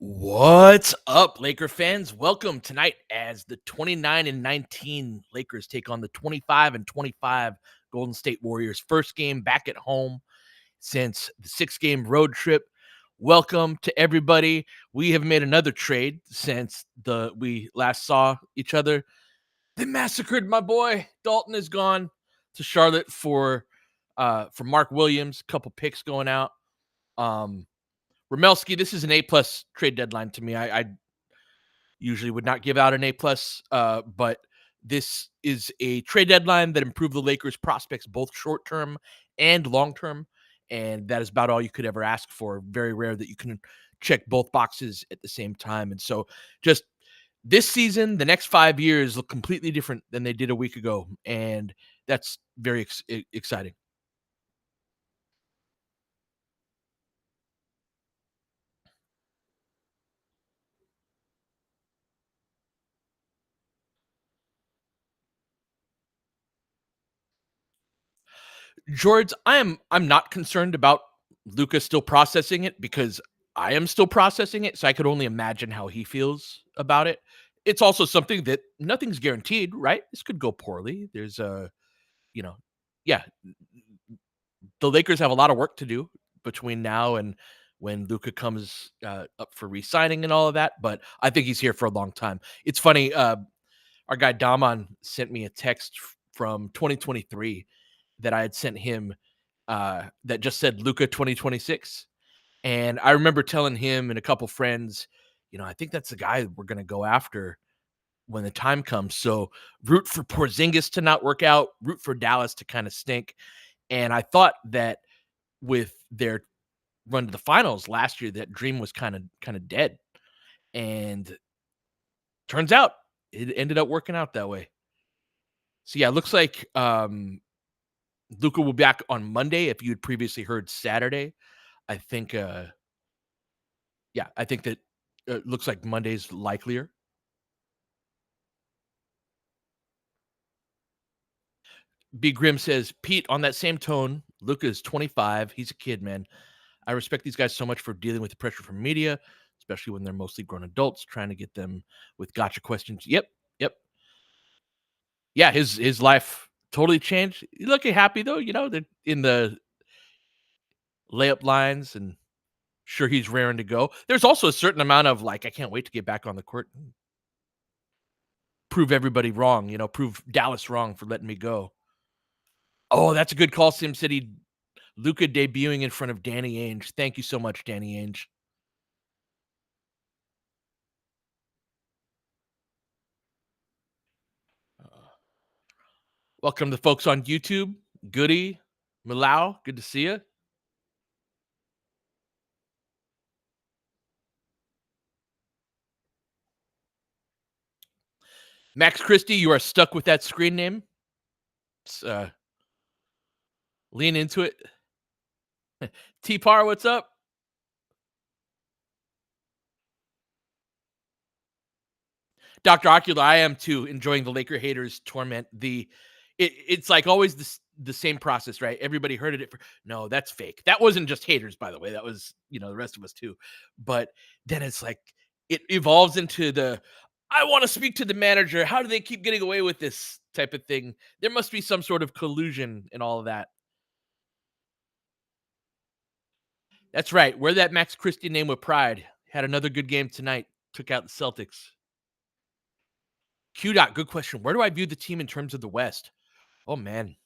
What's up, Laker fans? Welcome tonight as the 29 and 19 Lakers take on the 25 and 25 Golden State Warriors. First game back at home since the 6-game road trip. Welcome to everybody. We have made another trade since we last saw each other. They massacred my boy. Dalton is gone to Charlotte for Mark Williams. Couple picks going out. Ramelski, this is an A+ trade deadline to me. I usually would not give out an A+, but this is a trade deadline that improved the Lakers' prospects both short term and long term, and that is about all you could ever ask for. Very rare that you can check both boxes at the same time, and so just this season, the next 5 years look completely different than they did a week ago, and that's very exciting. George, I'm not concerned about Luca still processing it because I am still processing it, so I could only imagine how he feels about it. It's also something that nothing's guaranteed, right? This could go poorly. There's you know, yeah, the Lakers have a lot of work to do between now and when Luca comes up for re-signing and all of that. But I think he's here for a long time. It's funny. Our guy Daman sent me a text from 2023 that I had sent him that just said Luca 2026. And I remember telling him and a couple friends, I think that's the guy we're going to go after when the time comes. So root for Porzingis to not work out, root for Dallas to kind of stink. And I thought that with their run to the finals last year, that dream was kind of dead. And turns out it ended up working out that way. So yeah, it looks like Luca will be back on Monday. If you had previously heard Saturday, I think, I think that looks like Monday's likelier. B Grim says, Pete, on that same tone, Luca is 25. He's a kid, man. I respect these guys so much for dealing with the pressure from media, especially when they're mostly grown adults trying to get them with gotcha questions. Yep, yep. Yeah, his life totally changed. You looking happy though, that in the layup lines and sure he's raring to go. There's also a certain amount of like, I can't wait to get back on the court and prove everybody wrong, prove Dallas wrong for letting me go. Oh, that's a good call, Sim City. Luca debuting in front of Danny Ainge. Thank you so much, Danny Ainge. Welcome to folks on YouTube. Goody, Milau, good to see you. Max Christie, you are stuck with that screen name. Lean into it. T-Par, what's up? Dr. Ocular, I am too, enjoying the Laker haters torment. It's like always the same process, right? Everybody heard it. No, that's fake. That wasn't just haters, by the way. That was, the rest of us too. But then it's like it evolves into I want to speak to the manager. How do they keep getting away with this type of thing? There must be some sort of collusion and all of that. That's right. Wear that Max Christie name with pride. Had another good game tonight. Took out the Celtics. Q dot, good question. Where do I view the team in terms of the West? Oh man,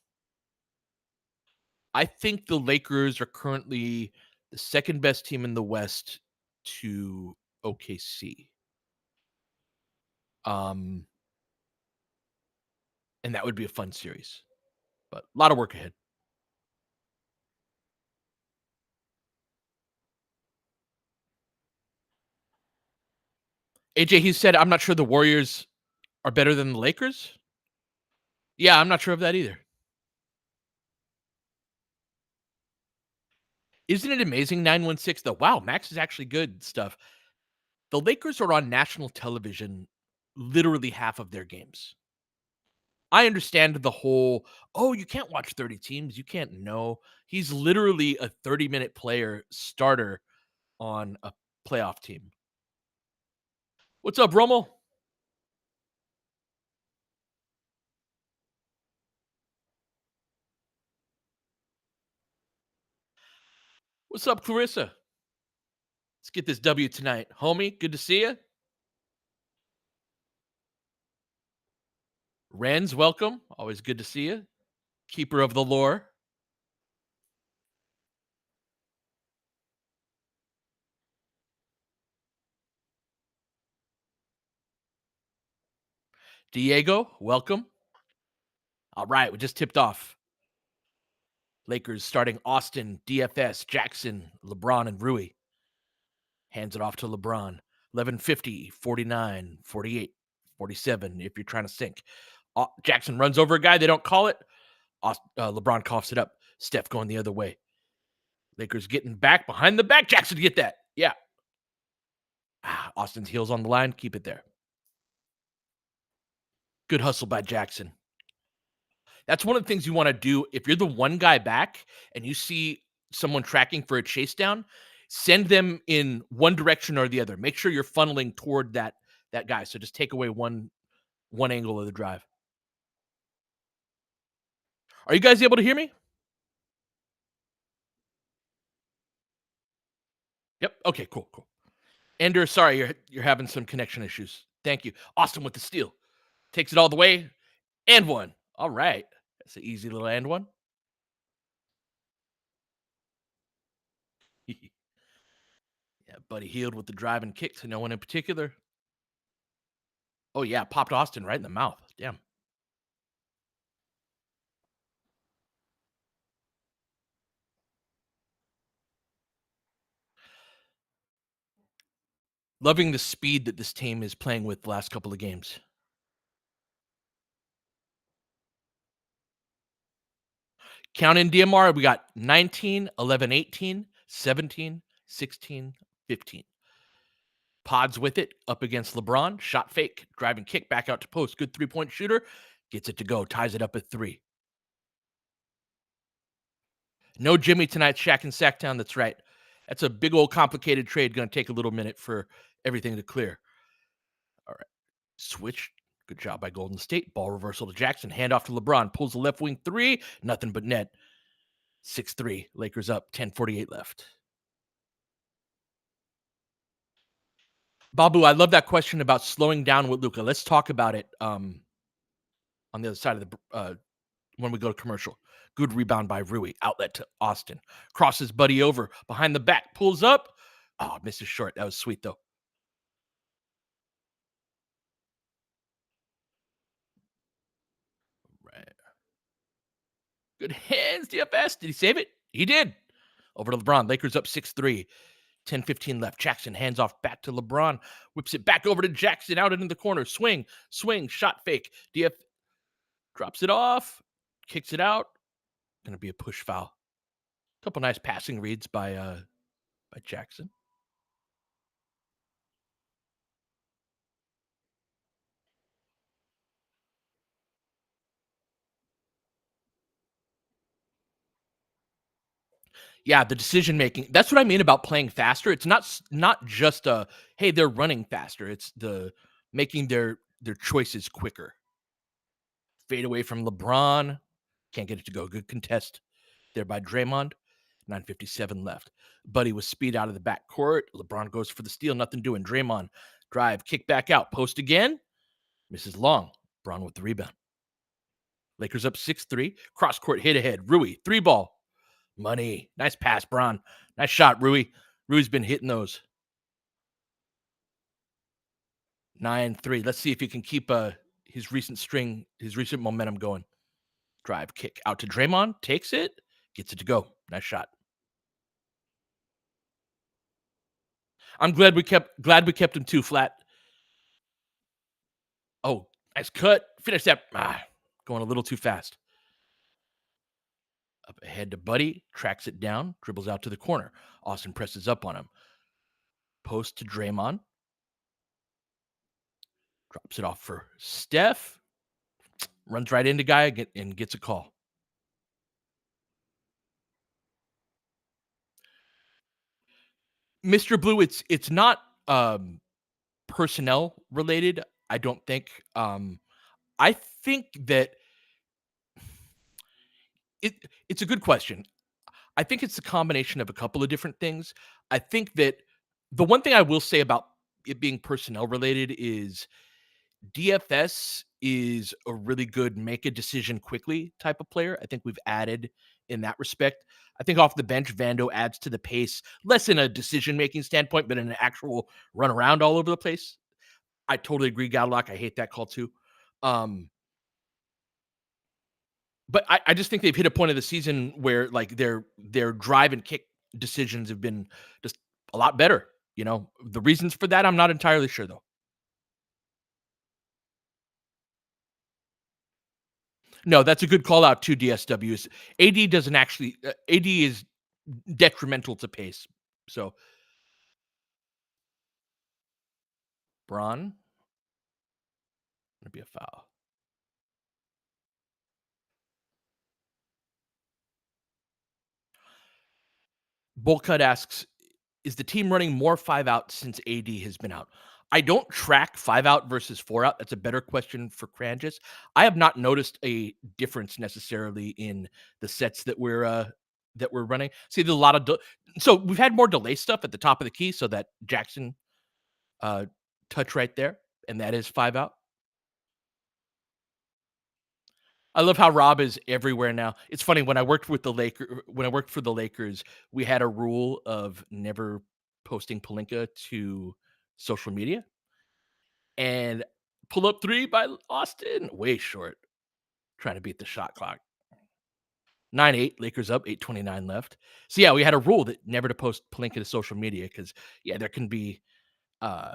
I think the Lakers are currently the second best team in the West to OKC. Um, and that would be a fun series, but a lot of work ahead. AJ, he said, I'm not sure the Warriors are better than the Lakers. Yeah, I'm not sure of that either. Isn't it amazing? 916, though. Wow, Max is actually good stuff. The Lakers are on national television literally half of their games. I understand the whole, oh, you can't watch 30 teams. You can't know. He's literally a 30-minute player starter on a playoff team. What's up, Rommel? What's up, Clarissa? Let's get this W tonight. Homie, good to see you. Renz, welcome. Always good to see you. Keeper of the lore. Diego, welcome. All right, we just tipped off. Lakers starting Austin, DFS, Jackson, LeBron, and Rui. Hands it off to LeBron. 11:50, 49, 48, 47 if you're trying to sink. Jackson runs over a guy. They don't call it. LeBron coughs it up. Steph going the other way. Lakers getting back behind the back. Jackson get that. Yeah. Austin's heels on the line. Keep it there. Good hustle by Jackson. That's one of the things you want to do. If you're the one guy back and you see someone tracking for a chase down, send them in one direction or the other. Make sure you're funneling toward that guy. So just take away one angle of the drive. Are you guys able to hear me? Yep. Okay, cool. Ender, sorry, you're having some connection issues. Thank you. Austin with the steal. Takes it all the way. And one. All right. That's an easy little and one. Yeah, Buddy healed with the drive and kick to no one in particular. Oh, yeah. Popped Austin right in the mouth. Damn. Loving the speed that this team is playing with the last couple of games. Count in DMR, we got 19, 11, 18, 17, 16, 15. Pods with it up against LeBron. Shot fake, driving kick back out to post. Good 3-point shooter. Gets it to go. Ties it up at 3. No Jimmy tonight, Shaq and Sacktown. That's right. That's a big old complicated trade. Going to take a little minute for everything to clear. All right. Switch. Good job by Golden State. Ball reversal to Jackson. Handoff to LeBron. Pulls the left wing 3. Nothing but net. 6-3. Lakers up. 10:48 left. Babu, I love that question about slowing down with Luka. Let's talk about it on the other side of the when we go to commercial. Good rebound by Rui. Outlet to Austin. Crosses Buddy over. Behind the back. Pulls up. Oh, misses short. That was sweet, though. Right. Good hands, DFS. Did he save it? He did. Over to LeBron. Lakers up 6-3. 10:15 left. Jackson hands off back to LeBron. Whips it back over to Jackson. Out into the corner. Swing. Shot fake. DF drops it off. Kicks it out. Gonna be a push foul. Couple nice passing reads by Jackson. Yeah, the decision making. That's what I mean about playing faster. It's not just a hey, they're running faster. It's the making their choices quicker. Fade away from LeBron. Can't get it to go. Good contest there by Draymond. 9:57 left. Buddy with speed out of the back court. LeBron goes for the steal. Nothing doing. Draymond drive, kick back out. Post again. Misses long. Braun with the rebound. Lakers up 6-3. Cross court hit ahead. Rui, 3-ball. Money. Nice pass, Braun. Nice shot, Rui. Rui's been hitting those. 9-3. Let's see if he can keep his recent momentum going. Drive, kick out to Draymond. Takes it. Gets it to go. Nice shot. I'm glad we kept him too flat. Oh, nice cut. Finish that. Going a little too fast. Up ahead to Buddy. Tracks it down. Dribbles out to the corner. Austin presses up on him. Post to Draymond. Drops it off for Steph. Runs right into guy and gets a call. Mr. Blue, it's not personnel related, I don't think. I think that it it's a good question. I think it's a combination of a couple of different things. I think that the one thing I will say about it being personnel related is DFS is a really good make a decision quickly type of player. I think we've added in that respect. I think off the bench, Vando adds to the pace, less in a decision making standpoint, but in an actual run around all over the place. I totally agree, Gadlock. I hate that call too. Um, but I just think they've hit a point of the season where like their drive and kick decisions have been just a lot better. You know, the reasons for that I'm not entirely sure though. No, that's a good call out to DSWs. AD doesn't actually AD is detrimental to pace. So Braun gonna be a foul. Bullcut asks, is the team running more five out since AD has been out? I don't track five out versus four out. That's a better question for Cranges. I have not noticed a difference necessarily in the sets that we're running. See, there's a lot of so we've had more delay stuff at the top of the key, so that Jackson uh touch right there, and that is five out. I love how Rob is everywhere now. It's funny when I worked for the Lakers, we had a rule of never posting Palinka to social media. And pull up three by Austin, way short, trying to beat the shot clock. 9-8, Lakers up, 8:29 left. So yeah, we had a rule that never to post Palinka to social media because yeah, there can be uh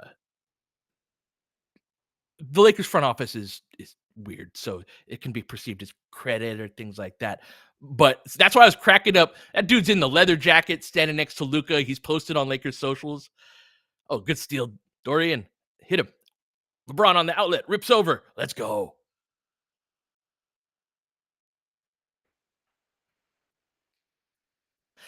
the Lakers front office is weird, so it can be perceived as credit or things like that. But that's why I was cracking up. That dude's in the leather jacket, standing next to Luca. He's posted on Lakers socials. Oh, good steal, Dorian. Hit him. LeBron on the outlet, rips over. Let's go.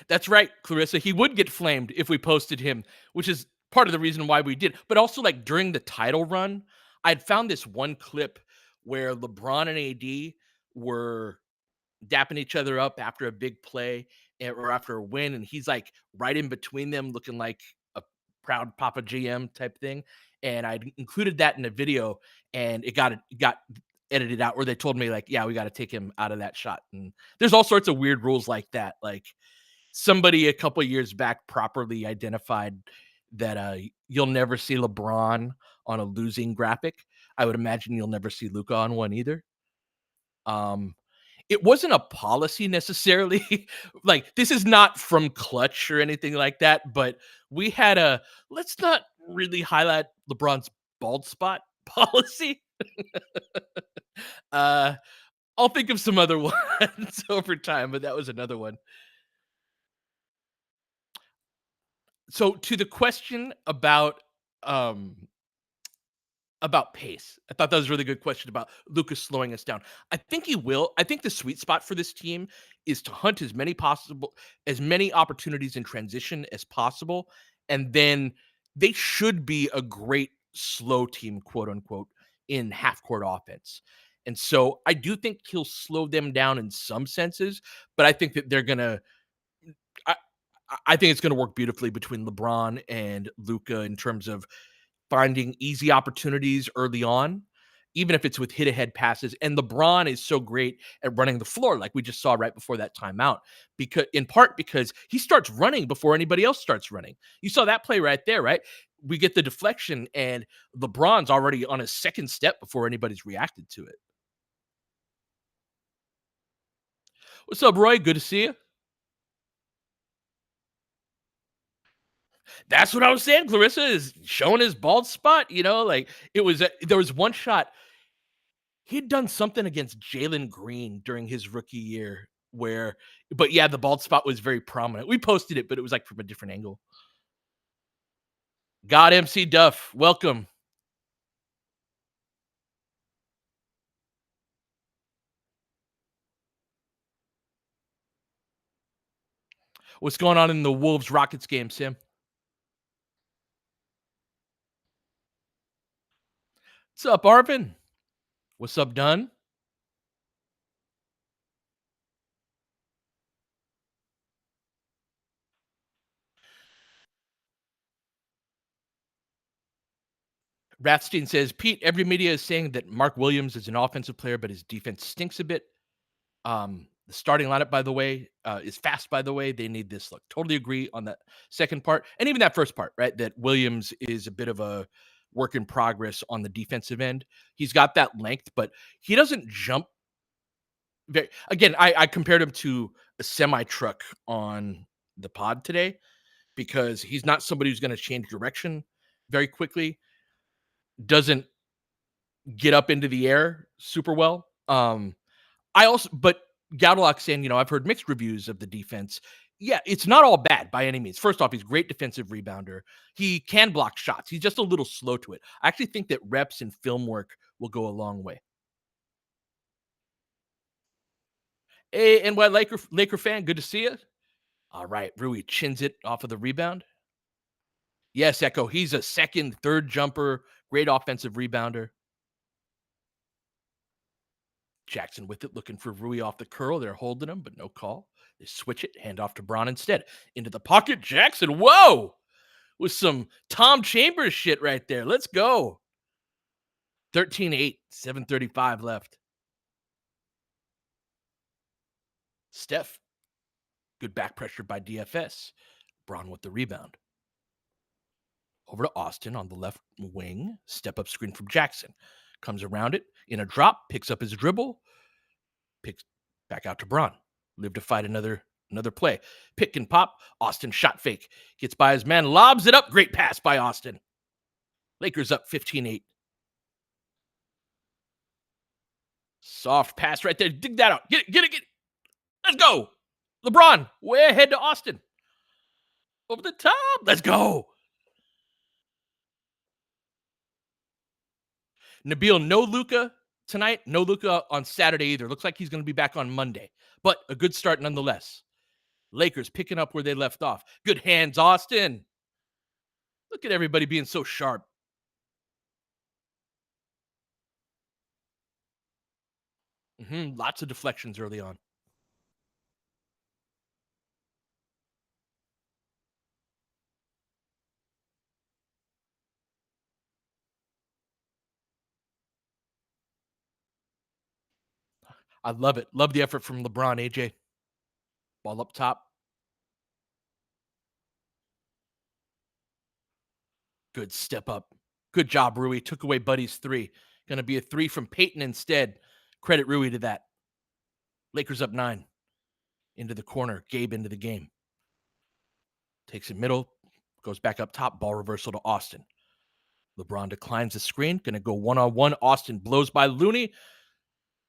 That's right, Clarissa. He would get flamed if we posted him, which is part of the reason why we did. But also, like during the title run, I'd found this one clip where LeBron and AD were dapping each other up after a big play or after a win, and he's like right in between them, looking like a proud Papa GM type thing. And I included that in a video, and it got edited out where they told me like, yeah, we got to take him out of that shot. And there's all sorts of weird rules like that. Like somebody a couple years back properly identified that you'll never see LeBron on a losing graphic. I would imagine you'll never see Luca on one either. Um, it wasn't a policy necessarily. Like this is not from Clutch or anything like that, but we had a let's not really highlight LeBron's bald spot policy. Uh, I'll think of some other ones over time, but that was another one. So to the question um about pace, I thought that was a really good question about Lucas slowing us down. I think he will. I think the sweet spot for this team is to hunt as many opportunities in transition as possible, and then they should be a great slow team, quote unquote, in half court offense. And so I do think he'll slow them down in some senses, but I think that they're gonna I I think it's going to work beautifully between LeBron and Luca in terms of finding easy opportunities early on, even if it's with hit ahead passes. And LeBron is so great at running the floor, like we just saw right before that timeout, because in part because he starts running before anybody else starts running. You saw that play right there, right? We get the deflection, and LeBron's already on his second step before anybody's reacted to it. What's up, Roy? Good to see you. That's what I was saying. Clarissa is showing his bald spot. You know, like there was one shot he had done something against Jalen Green during his rookie year where, but yeah, the bald spot was very prominent. We posted it, but it was like from a different angle. God, MC Duff, welcome. What's going on in the Wolves Rockets game, Sim? What's up, Arvin? What's up, Dunn? Rathstein says, Pete, every media is saying that Mark Williams is an offensive player, but his defense stinks a bit. The starting lineup, by the way, is fast, by the way. They need this look. Totally agree on that second part. And even that first part, right? That Williams is a bit of a work in progress on the defensive end. He's got that length, but he doesn't jump very. Again, I compared him to a semi truck on the pod today because he's not somebody who's going to change direction very quickly, doesn't get up into the air super well. I also, but Gaudelak saying, I've heard mixed reviews of the defense. Yeah, it's not all bad by any means. First off, he's a great defensive rebounder. He can block shots. He's just a little slow to it. I actually think that reps and film work will go a long way. Hey, NY Laker fan, good to see you. All right, Rui chins it off of the rebound. Yes, Echo. He's a second, third jumper, great offensive rebounder. Jackson with it, looking for Rui off the curl. They're holding him, but no call. They switch it, hand off to Braun instead. Into the pocket, Jackson. Whoa! With some Tom Chambers shit right there. Let's go. 13-8, 7:35 left. Steph, good back pressure by DFS. Braun with the rebound. Over to Austin on the left wing. Step up screen from Jackson. Comes around it in a drop, picks up his dribble, picks back out to Braun. Live to fight another play. Pick and pop. Austin shot fake. Gets by his man, lobs it up. Great pass by Austin. Lakers up 15-8. Soft pass right there. Dig that out. Get it. Let's go. LeBron, way ahead to Austin. Over the top. Let's go. Nabil, no Luka tonight. No Luka on Saturday either. Looks like he's going to be back on Monday. But a good start nonetheless. Lakers picking up where they left off. Good hands, Austin. Look at everybody being so sharp. Lots of deflections early on. I love it. Love the effort from LeBron, AJ. Ball up top. Good step up. Good job, Rui. Took away Buddy's three. Going to be a three from Peyton instead. Credit Rui to that. Lakers up 9. Into the corner. Gabe into the game. Takes it middle. Goes back up top. Ball reversal to Austin. LeBron declines the screen. Going to go one-on-one. Austin blows by Looney.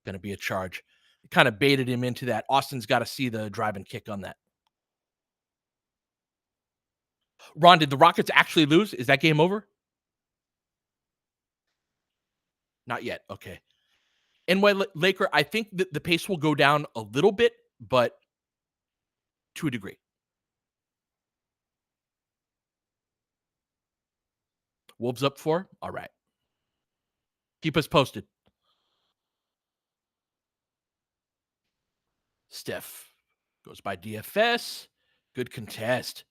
Going to be a charge. Kind of baited him into that. Austin's got to see the drive and kick on that. Ron, did the Rockets actually lose? Is that game over? Not yet. Okay. NY Laker, I think that the pace will go down a little bit, but to a degree. Wolves up 4? All right. Keep us posted. Steph goes by DFS. Good contest.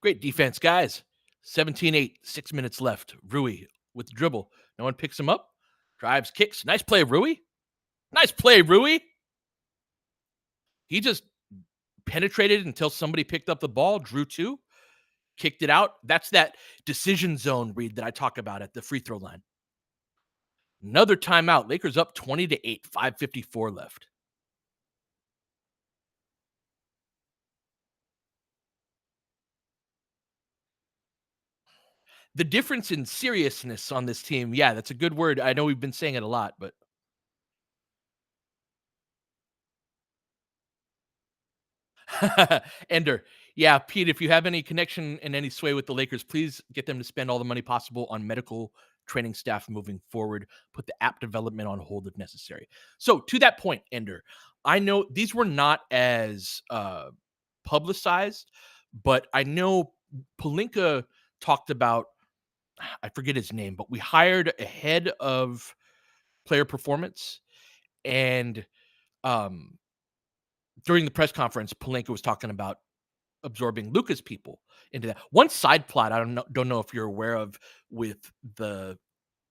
Great defense, guys. 17-8, 6 minutes left. Rui with the dribble. No one picks him up. Drives, kicks. Nice play, Rui. Nice play, Rui. He just penetrated until somebody picked up the ball, drew 2, kicked it out. That's that decision zone read that I talk about at the free throw line. Another timeout. Lakers up 20-8, 5:54 left. The difference in seriousness on this team, yeah, that's a good word. I know we've been saying it a lot, but Ender. Yeah, Pete, if you have any connection in any sway with the Lakers, please get them to spend all the money possible on medical training staff moving forward. Put the app development on hold if necessary. So, to that point, Ender, I know these were not as publicized, but I know Palinka talked about I forget his name, but we hired a head of player performance, and um, during the press conference, Palenka was talking about absorbing Luca's people into that. One side plot I don't know if you're aware of with the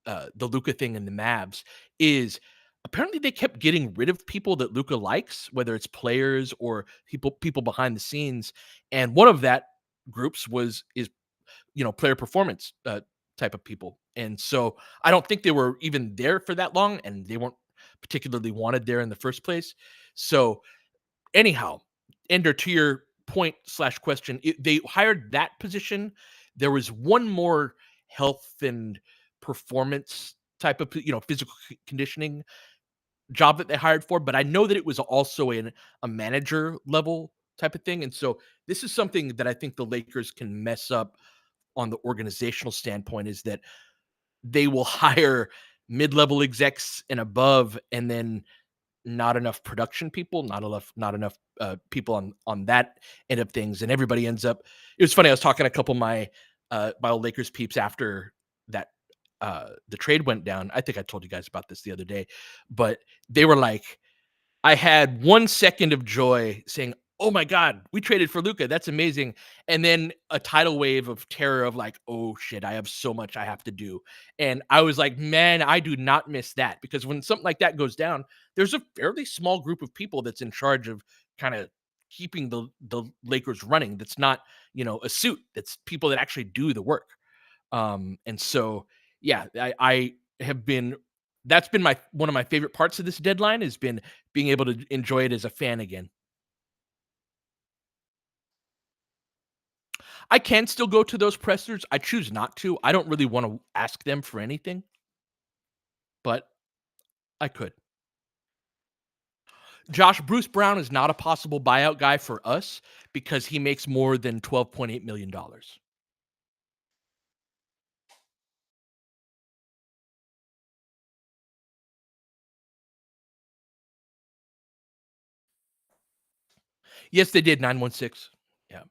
the Luca thing in the Mavs is apparently they kept getting rid of people that Luca likes, whether it's players or people behind the scenes, and one of that groups was is player performance type of people, and so I don't think they were even there for that long, and they weren't particularly wanted there in the first place. So anyhow, Ender, to your point slash question, they hired that position. There was one more health and performance type of physical conditioning job that they hired for, but I know that it was also in a manager level type of thing. And so this is something that I think the Lakers can mess up on the organizational standpoint, is that they will hire mid-level execs and above, and then not enough production people, not enough people on that end of things, and everybody ends up. It was funny. I was talking to a couple of my old Lakers peeps after that the trade went down. I think I told you guys about this the other day, but they were like, I had 1 second of joy saying, "Oh my god, we traded for Luca. That's amazing." And then a tidal wave of terror of like, "Oh shit, I have so much I have to do." And I was like, "Man, I do not miss that," because when something like that goes down, there's a fairly small group of people that's in charge of kind of keeping the Lakers running. That's not, a suit. That's people that actually do the work. And so yeah, I have been that's been my one of my favorite parts of this deadline has been being able to enjoy it as a fan again. I can still go to those pressers. I choose not to. I don't really want to ask them for anything, but I could. Bruce Brown is not a possible buyout guy for us because he makes more than $12.8 million. Yes, they did 916. Yeah.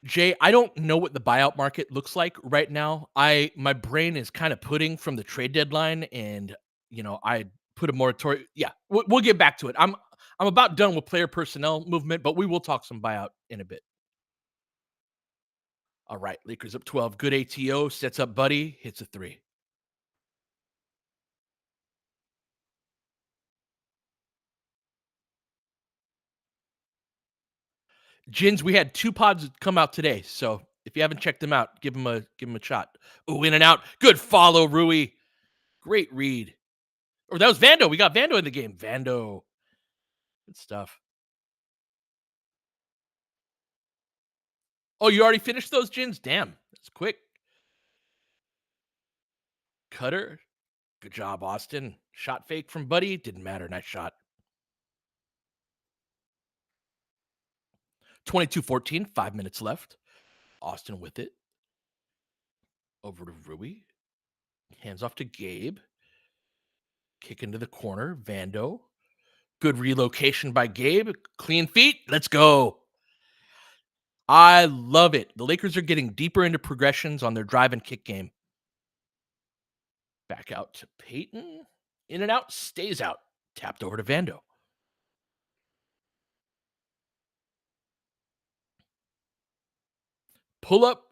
Jay, I don't know what the buyout market looks like right now. My brain is kind of pudding from the trade deadline, and I put a moratorium. Yeah, we'll get back to it. I'm about done with player personnel movement, but we will talk some buyout in a bit. All right, Lakers up 12. Good ATO sets up Buddy, hits a three. Jins, we had two pods come out today, so if you haven't checked them out, give them a shot. Oh, in and out. Good follow, Rui. Great read. Or that was Vando. We got Vando in the game. Vando. Good stuff. Oh, you already finished those gins? Damn, that's quick. Cutter. Good job, Austin. Shot fake from Buddy. Didn't matter. Nice shot. 22-14. 5 minutes left. Austin with it. Over to Rui. Hands off to Gabe. Kick into the corner. Vando. Good relocation by Gabe. Clean feet. Let's go. I love it. The Lakers are getting deeper into progressions on their drive and kick game. Back out to Peyton. In and out. Stays out. Tapped over to Vando. Pull up.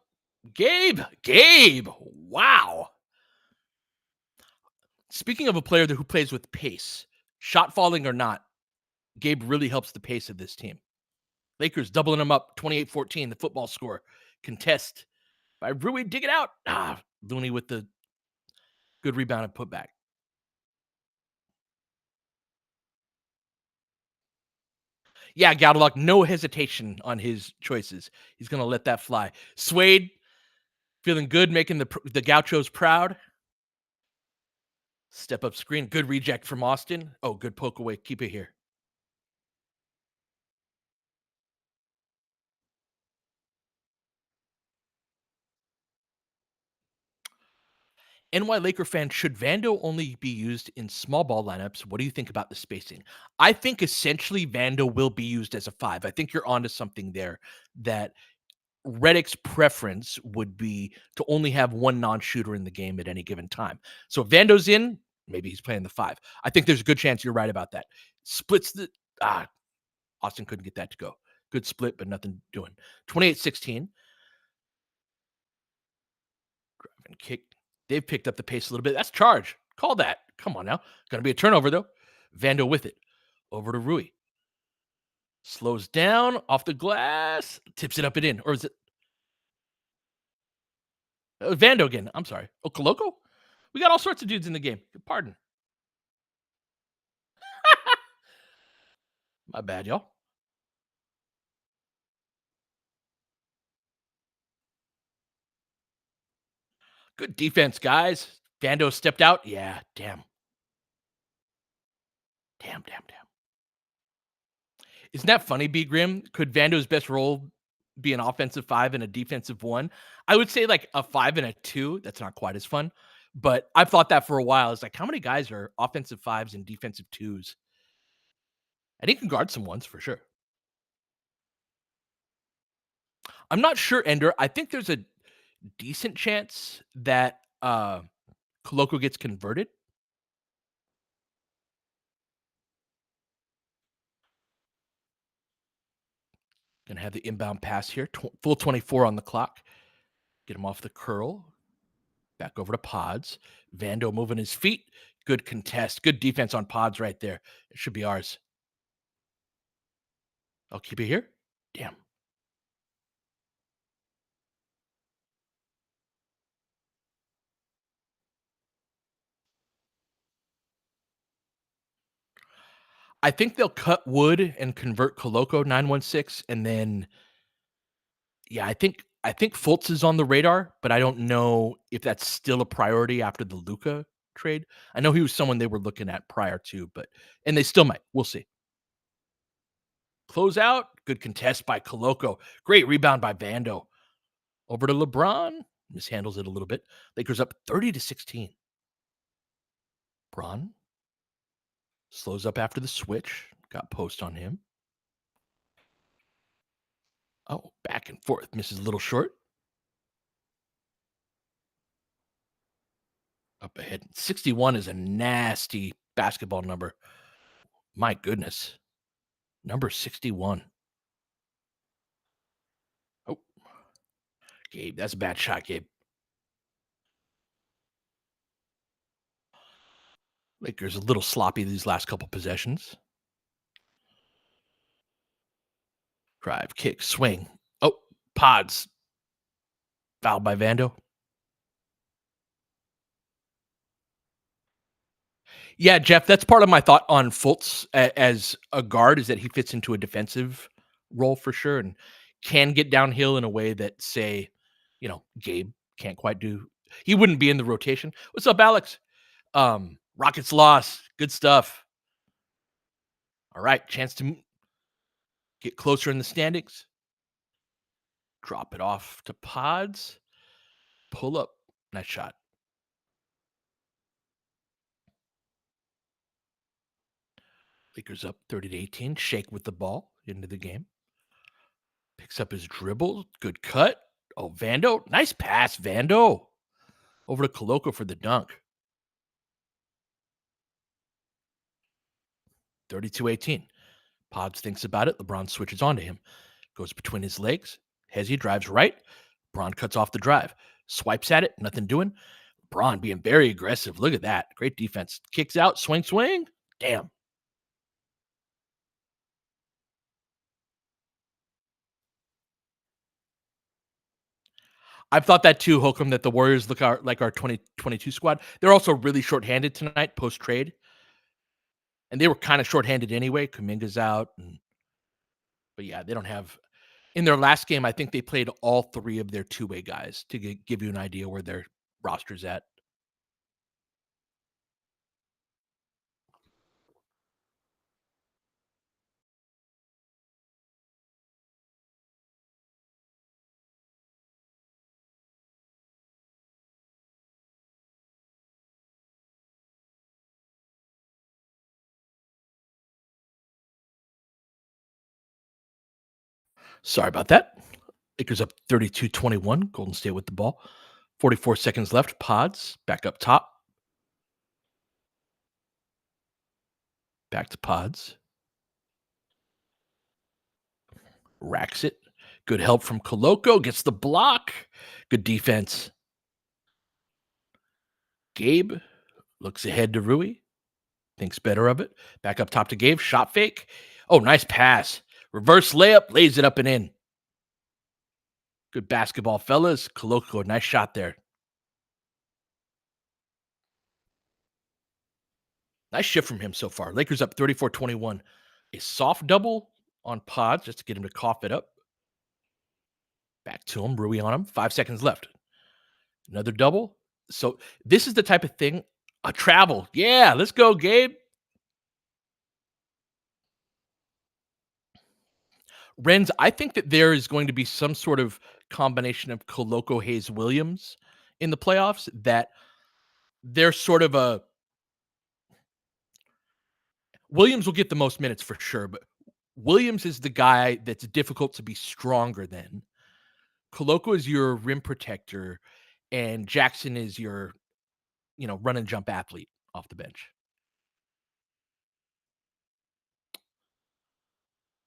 Gabe. Gabe. Wow. Speaking of a player who plays with pace, shot falling or not, Gabe really helps the pace of this team. Lakers doubling them up 28-14, the football score. Contest by Rui. Dig it out. Looney with the good rebound and putback. Yeah, Gaudelock, no hesitation on his choices. He's going to let that fly. Swade, feeling good, making the Gauchos proud. Step up screen. Good reject from Austin. Oh, good poke away. Keep it here. NY Laker fan, should Vando only be used in small ball lineups? What do you think about the spacing? I think essentially Vando will be used as a five. I think you're onto something there that Reddick's preference would be to only have one non-shooter in the game at any given time. So if Vando's in, maybe he's playing the five. I think there's a good chance you're right about that. Splits the Austin couldn't get that to go. Good split, but nothing doing. 28-16. And kick. They've picked up the pace a little bit. That's charge. Call that. Come on now. Gonna be a turnover though. Vando with it. Over to Rui. Slows down off the glass. Tips it up and in. Or is it Vando again? I'm sorry. Oh, Coloco? We got all sorts of dudes in the game. Pardon. My bad, y'all. Good defense, guys. Vando stepped out. Yeah, damn. Damn, damn, damn. Isn't that funny, B Grim? Could Vando's best role be an offensive five and a defensive one? I would say like a five and a two. That's not quite as fun. But I've thought that for a while. It's like, how many guys are offensive fives and defensive twos? And he can guard some ones for sure. I'm not sure, Ender. I think there's a decent chance that Coloco gets converted. Gonna have the inbound pass here. Full 24 on the clock. Get him off the curl. Back over to Pods. Vando moving his feet. Good contest. Good defense on Pods right there. It should be ours. I'll keep it here. Damn. I think they'll cut Wood and convert Coloco 916, and then yeah, I think Fultz is on the radar, but I don't know if that's still a priority after the Luca trade. I know he was someone they were looking at prior to, but and they still might. We'll see. Close out. Good contest by Coloco. Great rebound by Vando. Over to LeBron. Mishandles it a little bit. Lakers up 30-16. Bron slows up after the switch. Got post on him. Oh, back and forth. Misses a little short. Up ahead. 61 is a nasty basketball number. My goodness. Number 61. Oh, Gabe, that's a bad shot, Gabe. Lakers a little sloppy these last couple possessions. Drive, kick, swing. Oh, Pods. Fouled by Vando. Yeah, Jeff, that's part of my thought on Fultz as a guard is that he fits into a defensive role for sure and can get downhill in a way that, say, Gabe can't quite do. He wouldn't be in the rotation. What's up, Alex? Rockets lost. Good stuff. All right, chance to get closer in the standings. Drop it off to Pods. Pull up. Nice shot. Lakers up 30-18. Shake with the ball into the game. Picks up his dribble. Good cut. Oh, Vando. Nice pass, Vando. Over to Coloco for the dunk. 32-18. Pods thinks about it. LeBron switches on to him. Goes between his legs. Hezzy drives right. Braun cuts off the drive. Swipes at it. Nothing doing. Braun being very aggressive. Look at that. Great defense. Kicks out. Swing, swing. Damn. I've thought that too, Holcomb, that the Warriors look like our 2022 squad. They're also really shorthanded tonight post trade. And they were kind of shorthanded anyway. Kuminga's out. But yeah, they don't have. In their last game, I think they played all three of their two-way guys to give you an idea where their roster's at. Sorry about that. Lakers up 32-21. Golden State with the ball. 44 seconds left. Pods back up top. Back to Pods. Racks it. Good help from Koloko. Gets the block. Good defense. Gabe looks ahead to Rui. Thinks better of it. Back up top to Gabe. Shot fake. Oh, nice pass. Reverse layup. Lays it up and in. Good basketball, fellas. Koloko, nice shot there. Nice shift from him so far. Lakers up 34-21. A soft double on Pods just to get him to cough it up. Back to him. Rui on him. 5 seconds left. Another double. So this is the type of thing. A travel. Yeah, let's go, Gabe. Renz, I think that there is going to be some sort of combination of Koloko Hayes Williams in the playoffs that they're sort of a Williams will get the most minutes for sure, but Williams is the guy that's difficult to be stronger than. Koloko is your rim protector, and Jackson is your, run and jump athlete off the bench.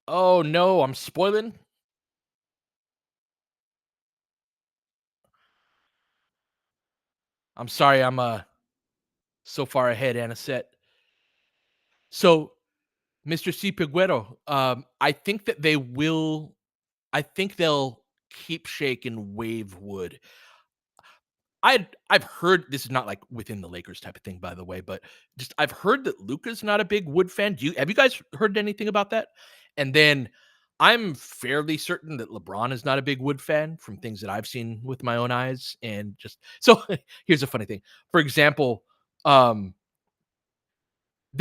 Oh no, I'm spoiling. I'm sorry, I'm so far ahead, Anisette. So, Mr. C. Piguero, I think that they will. I think they'll keep Shake and wave Wood. I've heard this is not like within the Lakers type of thing, by the way, but just I've heard that Luka's not a big Wood fan. Have you guys heard anything about that? And then I'm fairly certain that LeBron is not a big Wood fan from things that I've seen with my own eyes. And just so here's a funny thing. For example, there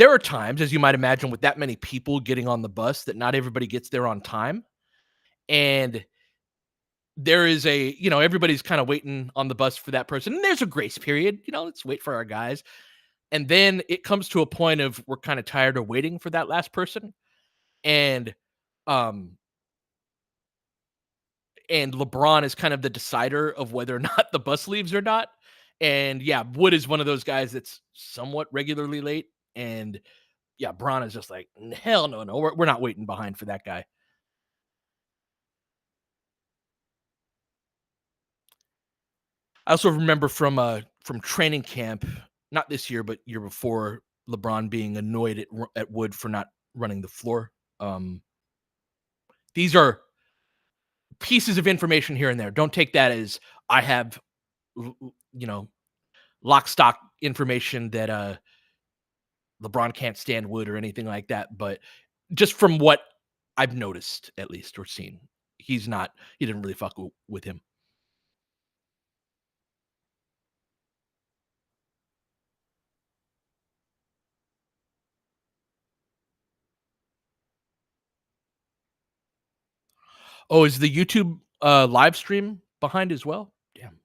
are times, as you might imagine, with that many people getting on the bus that not everybody gets there on time. And there is everybody's kind of waiting on the bus for that person. And there's a grace period, let's wait for our guys. And then it comes to a point of we're kind of tired of waiting for that last person. And um and LeBron is kind of the decider of whether or not the bus leaves or not. And yeah, Wood is one of those guys that's somewhat regularly late. And yeah, Bron is just like, hell no, we're not waiting behind for that guy. I also remember from training camp, not this year, but year before, LeBron being annoyed at Wood for not running the floor. These are pieces of information here and there. Don't take that as I have, you know, lock stock information that LeBron can't stand Wood or anything like that. But just from what I've noticed, at least, or seen, he didn't really fuck with him. Oh, is the YouTube live stream behind as well? Damn.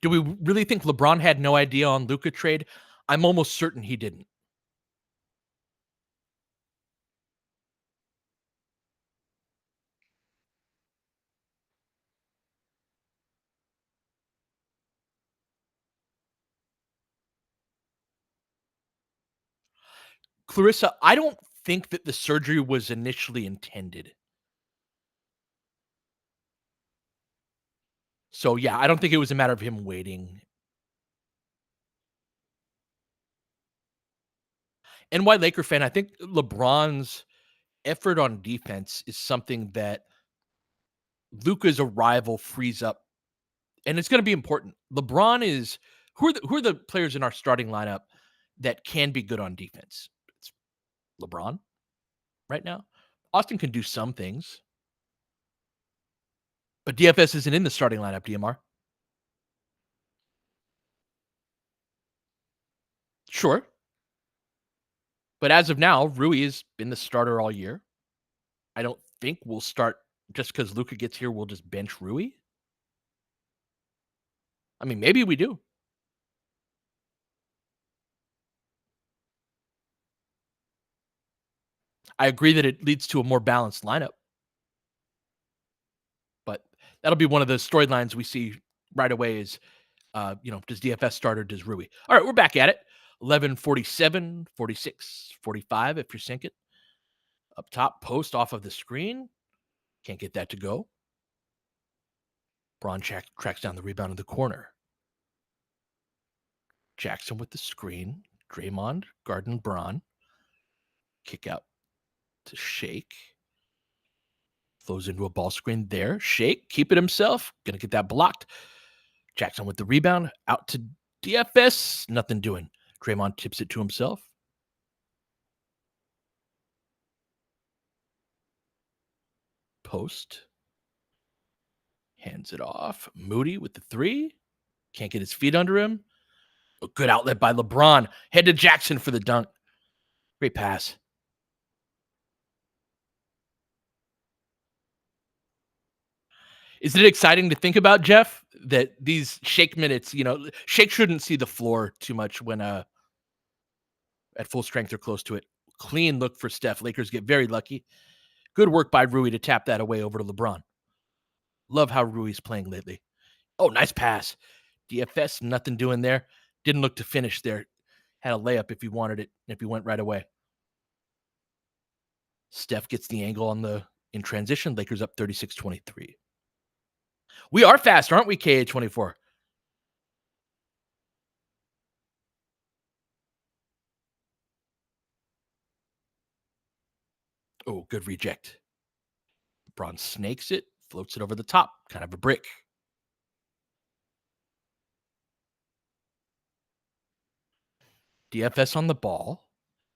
Do we really think LeBron had no idea on Luka trade? I'm almost certain he didn't. Clarissa, I don't think that the surgery was initially intended. So yeah, I don't think it was a matter of him waiting. And why Laker fan, I think LeBron's effort on defense is something that Luka's arrival frees up, and it's going to be important. LeBron is who are the players in our starting lineup that can be good on defense? It's LeBron right now. Austin can do some things, but DFS isn't in the starting lineup. DMR, sure, but as of now, Rui has been the starter all year. I don't think we'll start just because Luka gets here, we'll just bench Rui. I mean, maybe we do. I agree that it leads to a more balanced lineup, but that'll be one of the storylines we see right away is, does DFS start or does Rui? All right, we're back at it. 11:47, 46, 45 if you're sinking. Up top, post off of the screen. Can't get that to go. Braun tracks down the rebound in the corner. Jackson with the screen. Draymond, Garden, Braun. Kick out to Shake. Flows into a ball screen there. Shake, keep it himself. Gonna get that blocked. Jackson with the rebound. Out to DFS. Nothing doing. Draymond tips it to himself. Post. Hands it off. Moody with the three. Can't get his feet under him. A good outlet by LeBron. Head to Jackson for the dunk. Great pass. Is it exciting to think about, Jeff, that these Shake minutes, Shake shouldn't see the floor too much when at full strength or close to it. Clean look for Steph. Lakers get very lucky. Good work by Rui to tap that away over to LeBron. Love how Rui's playing lately. Oh, nice pass. DFS, nothing doing there. Didn't look to finish there. Had a layup if he wanted it, if he went right away. Steph gets the angle in transition. Lakers up 36-23. We are fast, aren't we, KA24? Oh, good reject. LeBron snakes it, floats it over the top. Kind of a brick. DFS on the ball.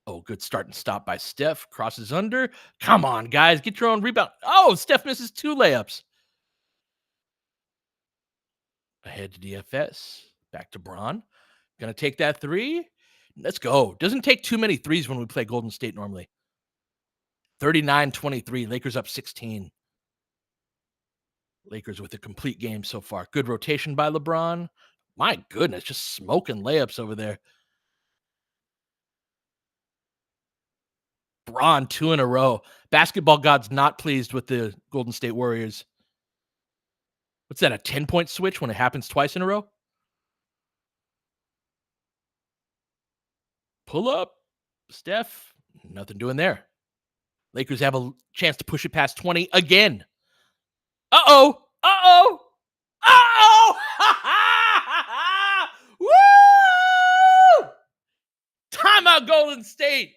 Oh, good start and stop by Steph. Crosses under. Come on, guys. Get your own rebound. Oh, Steph misses two layups. Ahead to DFS. Back to Braun. Gonna take that three. Let's go. Doesn't take too many threes when we play Golden State normally. 39-23. Lakers up 16. Lakers with a complete game so far. Good rotation by LeBron. My goodness, just smoking layups over there. Braun, two in a row. Basketball God's not pleased with the Golden State Warriors. What's that, a 10-point switch when it happens twice in a row? Pull up. Steph, nothing doing there. Lakers have a chance to push it past 20 again. Uh-oh. Uh-oh. Uh-oh. Woo! Timeout Golden State.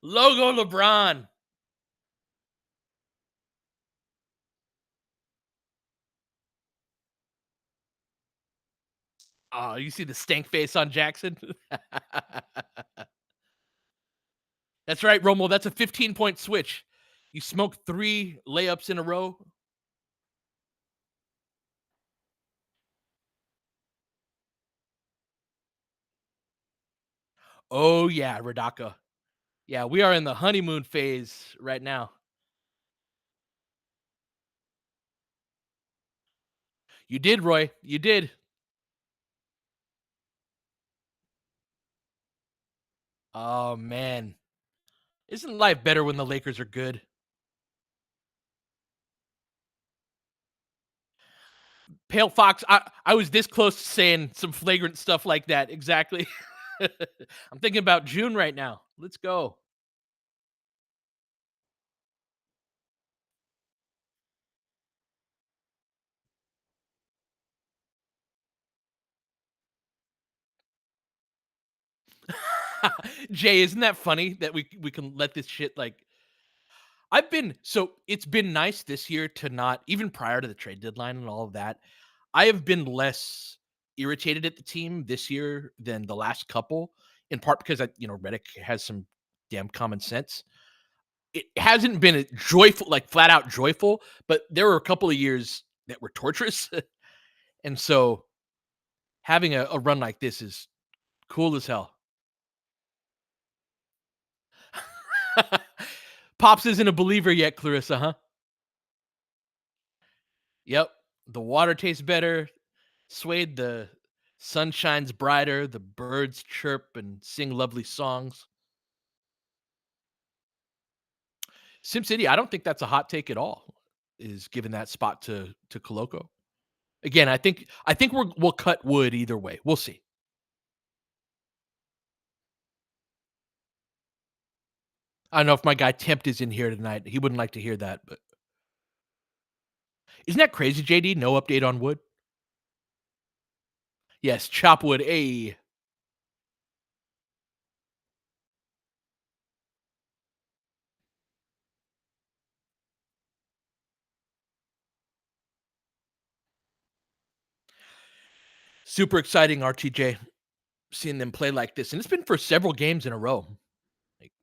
Logo LeBron. Oh, you see the stank face on Jackson? That's right, Romo. That's a 15-point switch. You smoked three layups in a row. Oh, yeah, Radaka. Yeah, we are in the honeymoon phase right now. You did, Roy. You did. Oh, man. Isn't life better when the Lakers are good? Pale Fox, I was this close to saying some flagrant stuff like that. Exactly. I'm thinking about June right now. Let's go. Jay, isn't that funny that we can let this shit like it's been nice this year to not even prior to the trade deadline and all of that. I have been less irritated at the team this year than the last couple, in part because Reddick has some damn common sense. It hasn't been a joyful, like flat out joyful, but there were a couple of years that were torturous. And so having a run like this is cool as hell. Pops isn't a believer yet, Clarissa, huh? Yep. The water tastes better. Suede, the sun shines brighter. The birds chirp and sing lovely songs. SimCity, I don't think that's a hot take at all. Is giving that spot to Coloco. Again, I think we'll cut wood either way. We'll see. I don't know if my guy Tempt is in here tonight. He wouldn't like to hear that, but isn't that crazy, JD? No update on wood. Yes, chop wood. A super exciting, RTJ. Seeing them play like this, and it's been for several games in a row. Like,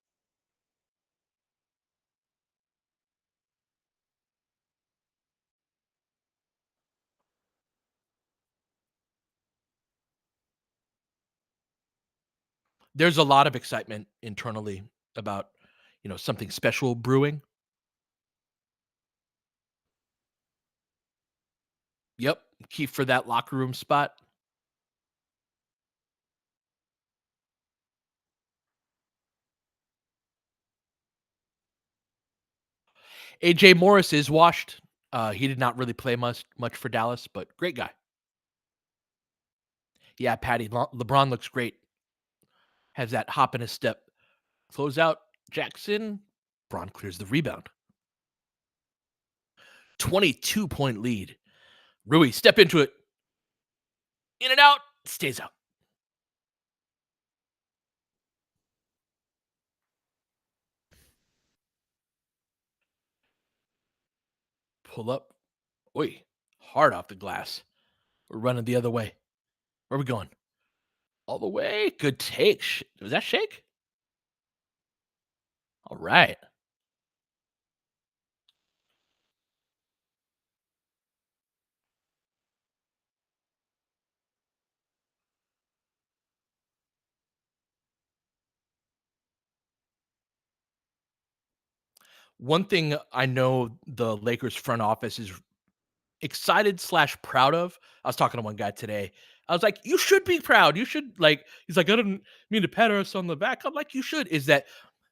there's a lot of excitement internally about something special brewing. Yep, key for that locker room spot. AJ Morris is washed. He did not really play much for Dallas, but great guy. Yeah, Patty LeBron looks great. Has that hop in his step. Close out Jackson. Braun clears the rebound. 22-point lead. Rui, step into it. In and out. Stays out. Pull up. Oi. Hard off the glass. We're running the other way. Where are we going? All the way. Good take. Was that shake? All right. One thing I know the Lakers front office is excited slash proud of. I was talking to one guy today. I was like, you should be proud. You should like, he's like, I didn't mean to pat us on the back. I'm like, you should, is that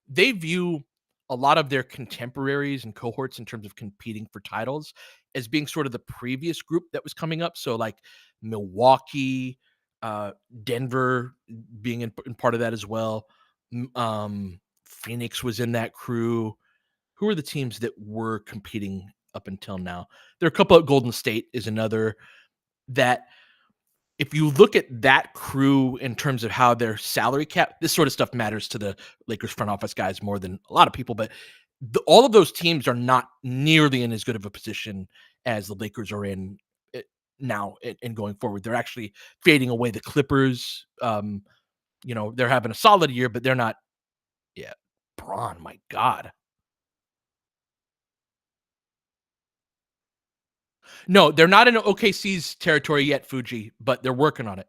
they view a lot of their contemporaries and cohorts in terms of competing for titles as being sort of the previous group that was coming up. So like Milwaukee, uh, Denver being in part of that as well. Phoenix was in that crew. Who are the teams that were competing up until now? There are a couple of Golden State is another that if you look at that crew in terms of how their salary cap, this sort of stuff matters to the Lakers front office guys more than a lot of people, but all of those teams are not nearly in as good of a position as the Lakers are in now and going forward. They're actually fading away. The Clippers, they're having a solid year, but they're not. Yeah, Braun, my God. No, they're not in OKC's territory yet, Fuji, but they're working on it.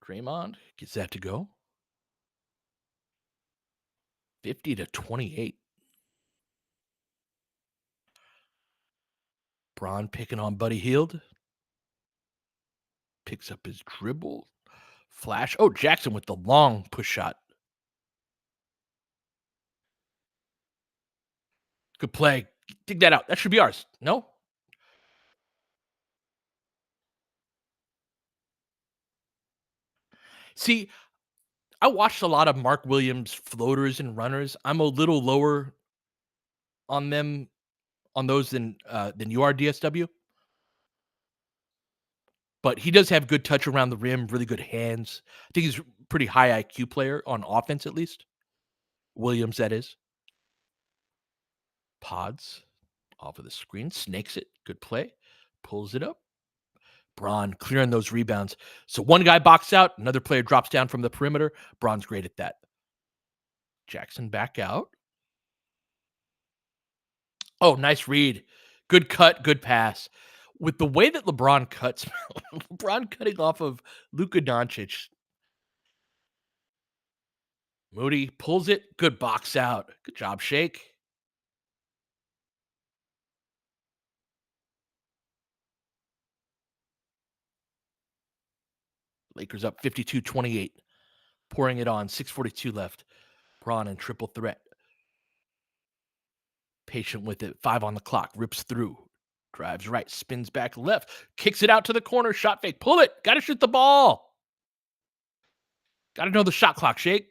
Draymond gets that to go. 50-28. Braun picking on Buddy Hield. Picks up his dribble. Flash. Oh, Jackson with the long push shot. Good play. Dig that out. That should be ours. No? See, I watched a lot of Mark Williams floaters and runners. I'm a little lower on them on those than you are, DSW. But he does have good touch around the rim, really good hands. I think he's a pretty high IQ player on offense, at least. Williams, that is. Pods off of the screen, snakes it. Good play. Pulls it up. Braun clearing those rebounds. So one guy boxed out, another player drops down from the perimeter. Braun's great at that. Jackson back out. Oh, nice read. Good cut, good pass. With the way that LeBron cuts, LeBron cutting off of Luka Doncic, Moody pulls it. Good box out. Good job, Shake. Lakers up 52-28. Pouring it on. 6:42 left. Braun in triple threat. Patient with it. 5 on the clock. Rips through. Drives right. Spins back left. Kicks it out to the corner. Shot fake. Pull it. Got to shoot the ball. Got to know the shot clock, Shake.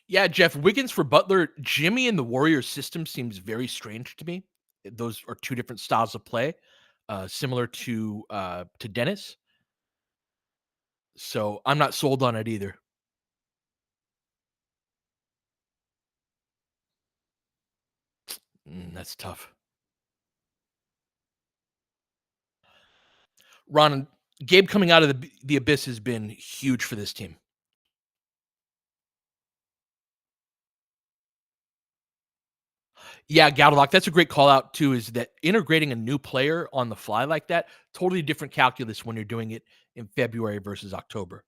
Yeah, Jeff, Wiggins for Butler. Jimmy in the Warriors system seems very strange to me. Those are two different styles of play, similar to Dennis. So I'm not sold on it either. That's tough. Ron, Gabe coming out of the abyss has been huge for this team. Yeah, Gaudelock, that's a great call out too. Is that integrating a new player on the fly like that? Totally different calculus when you're doing it in February versus October.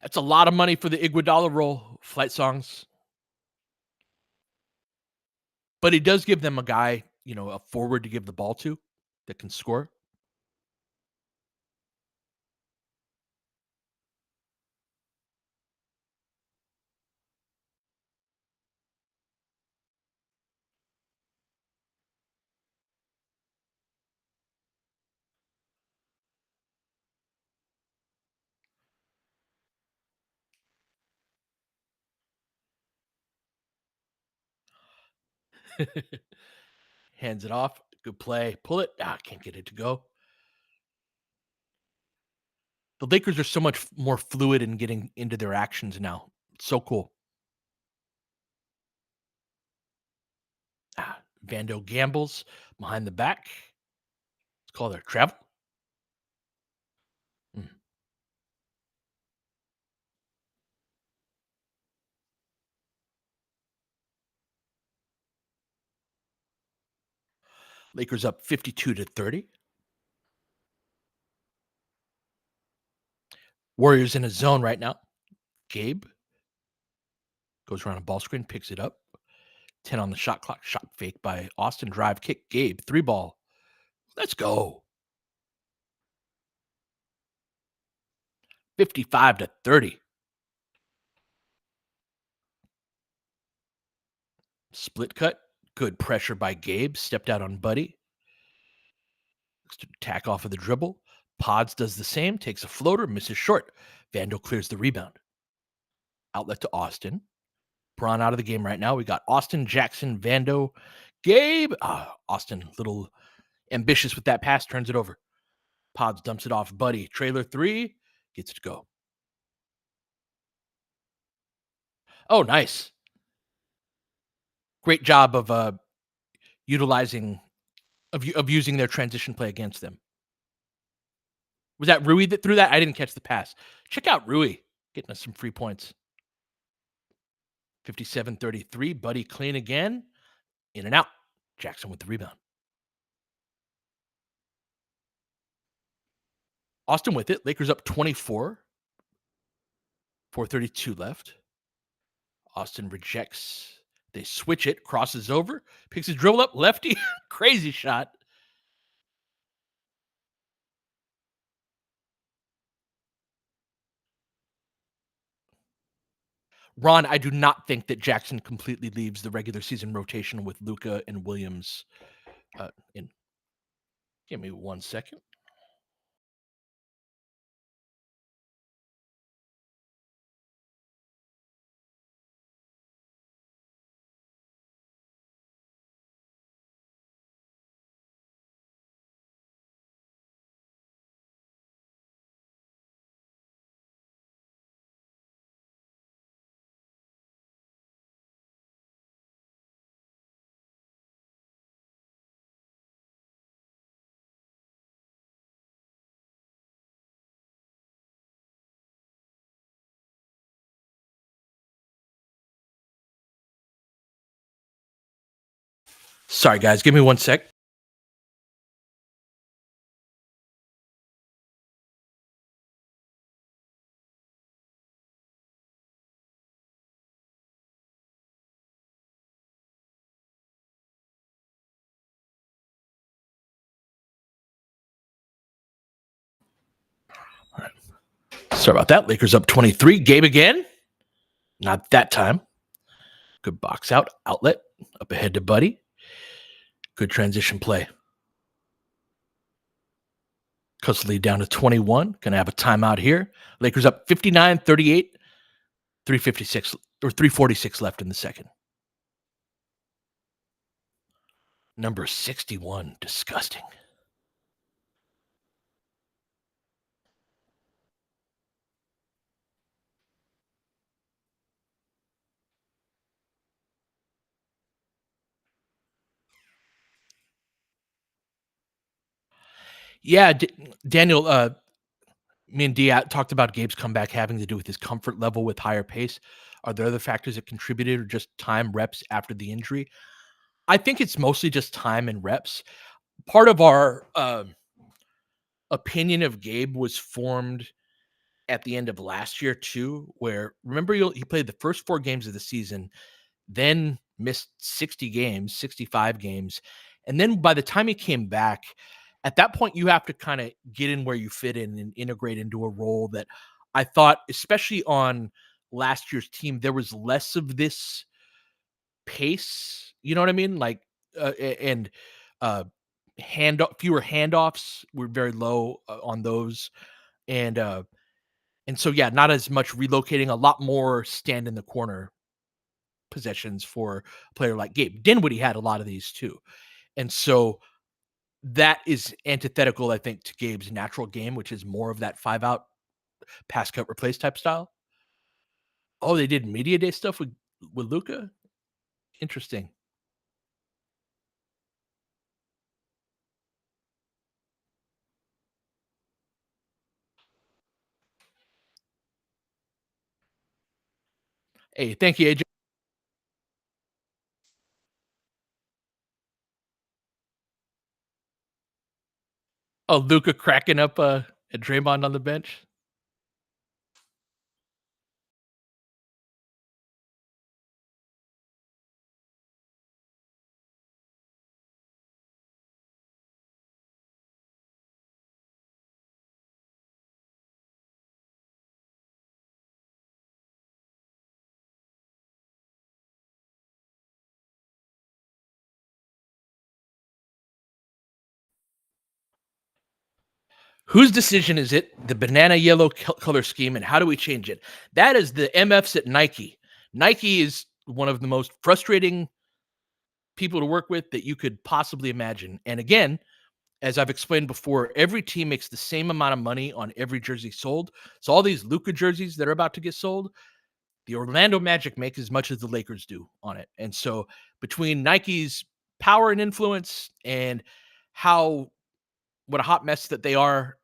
That's a lot of money for the Iguodala role. Flight songs, but he does give them a guy, a forward to give the ball to that can score. Hands it off. Good play. Pull it. Can't get it to go. The Lakers are so much more fluid in getting into their actions now. It's so cool. Vando gambles behind the back. It's called their travel. Mm. Lakers up 52-30. Warriors in a zone right now. Gabe goes around a ball screen, picks it up. 10 on the shot clock. Shot fake by Austin. Drive kick. Gabe. 3 ball. Let's go. 55-30. Split cut. Good pressure by Gabe. Stepped out on Buddy. Tack off of the dribble. Pods does the same. Takes a floater. Misses short. Vandal clears the rebound. Outlet to Austin. Braun out of the game right now. We got Austin, Jackson, Vando, Gabe. Austin, little ambitious with that pass. Turns it over. Pods dumps it off. Buddy. Trailer 3. Gets it to go. Oh, nice. Great job of utilizing of using their transition play against them. Was that Rui that threw that? I didn't catch the pass. Check out Rui getting us some free points. 57-33. Buddy clean again. In and out. Jackson with the rebound. Austin with it. Lakers up 24. 4:32 left. Austin rejects. They switch it. Crosses over. Picks his dribble up. Lefty. Crazy shot. Ron, I do not think that Jackson completely leaves the regular season rotation with Luka and Williams in. Give me 1 second. Sorry, guys. Give me one sec. All right. Sorry about that. Lakers up 23. Game again. Not that time. Good box out. Outlet. Up ahead to Buddy. Good transition play. Cuts the lead down to 21. Gonna have a timeout here. Lakers up 59-38. 356 or 346 left in the second. Number 61. Disgusting. Yeah, Daniel, me and Dia talked about Gabe's comeback having to do with his comfort level with higher pace. Are there other factors that contributed or just time reps after the injury? I think it's mostly just time and reps. Part of our opinion of Gabe was formed at the end of last year too, where remember he played the first 4 games of the season, then missed 60 games, 65 games. And then by the time he came back, at that point, you have to kind of get in where you fit in and integrate into a role that I thought, especially on last year's team, there was less of this pace. You know what I mean? Like, and uh, fewer handoffs were very low on those. And, and so, yeah, not as much relocating, a lot more stand in the corner possessions for a player like Gabe. Dinwiddie had a lot of these too. And so that is antithetical, I think, to Gabe's natural game, which is more of that 5-out pass cut replace type style. Oh, they did media day stuff with Luca. Interesting. Hey, thank you, AJ. Oh, Luca cracking up at Draymond on the bench. Whose decision is it? The banana yellow color scheme, and how do we change it? That is the MFs at Nike. Nike is one of the most frustrating people to work with that you could possibly imagine. And again, as I've explained before, every team makes the same amount of money on every jersey sold. So all these Luka jerseys that are about to get sold, the Orlando Magic make as much as the Lakers do on it. And so between Nike's power and influence and how what a hot mess that they are,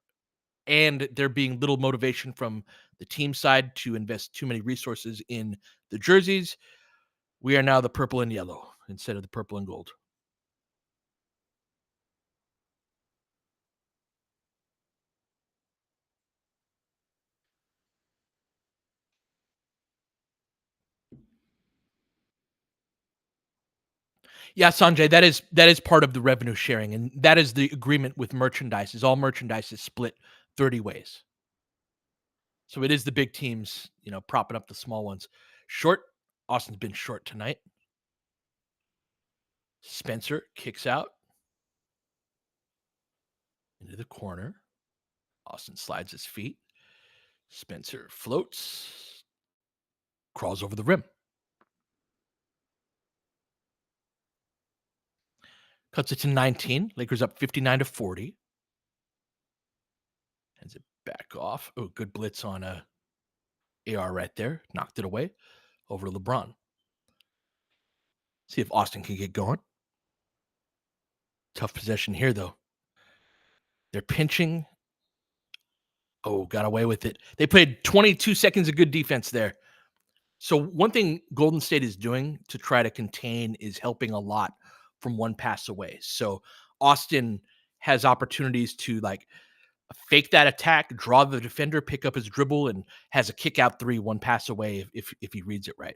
and there being little motivation from the team side to invest too many resources in the jerseys, we are now the purple and yellow instead of the purple and gold. Yeah, Sanjay, that is part of the revenue sharing, and that is the agreement with merchandise. Is all merchandise is split 30 ways. So it is the big teams, propping up the small ones. Short, Austin's been short tonight. Spencer kicks out into the corner. Austin slides his feet. Spencer floats, crawls over the rim. Cuts it to 19. Lakers up 59-40. Hands it back off. Oh, good blitz on AR right there. Knocked it away. Over to LeBron. See if Austin can get going. Tough possession here, though. They're pinching. Oh, got away with it. They played 22 seconds of good defense there. So one thing Golden State is doing to try to contain is helping a lot from one pass away. So Austin has opportunities to like fake that attack, draw the defender, pick up his dribble, and has a kick out three one pass away if he reads it right.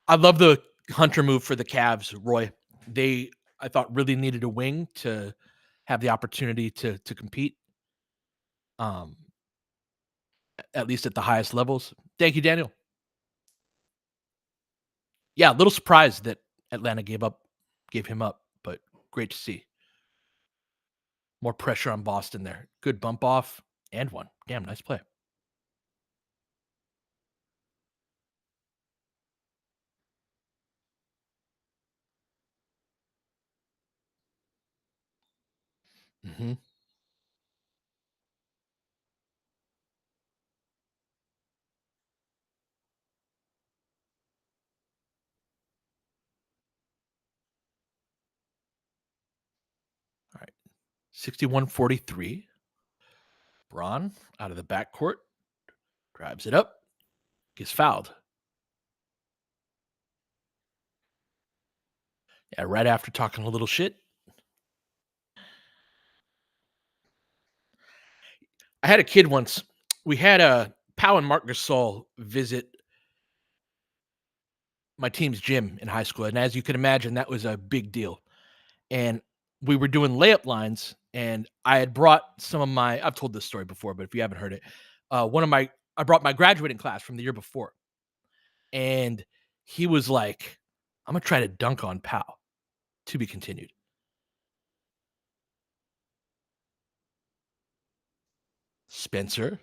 I love the Hunter move for the Cavs, Roy. They I thought really needed a wing to have the opportunity to compete, um, at least at the highest levels. Thank you, Daniel. Yeah, a little surprised that Atlanta gave him up, but great to see. More pressure on Boston there. Good bump off and one. Damn, nice play. Mm-hmm. All right. 61-43. Braun out of the backcourt, drives it up, gets fouled. Yeah, right after talking a little shit. I had a kid once. We had a Pow and Mark Gasol visit my team's gym in high school. And as you can imagine, that was a big deal. And we were doing layup lines, and I had brought some of I've told this story before, but if you haven't heard it, I brought my graduating class from the year before. And he was like, I'm going to try to dunk on Pow, to be continued. Spencer,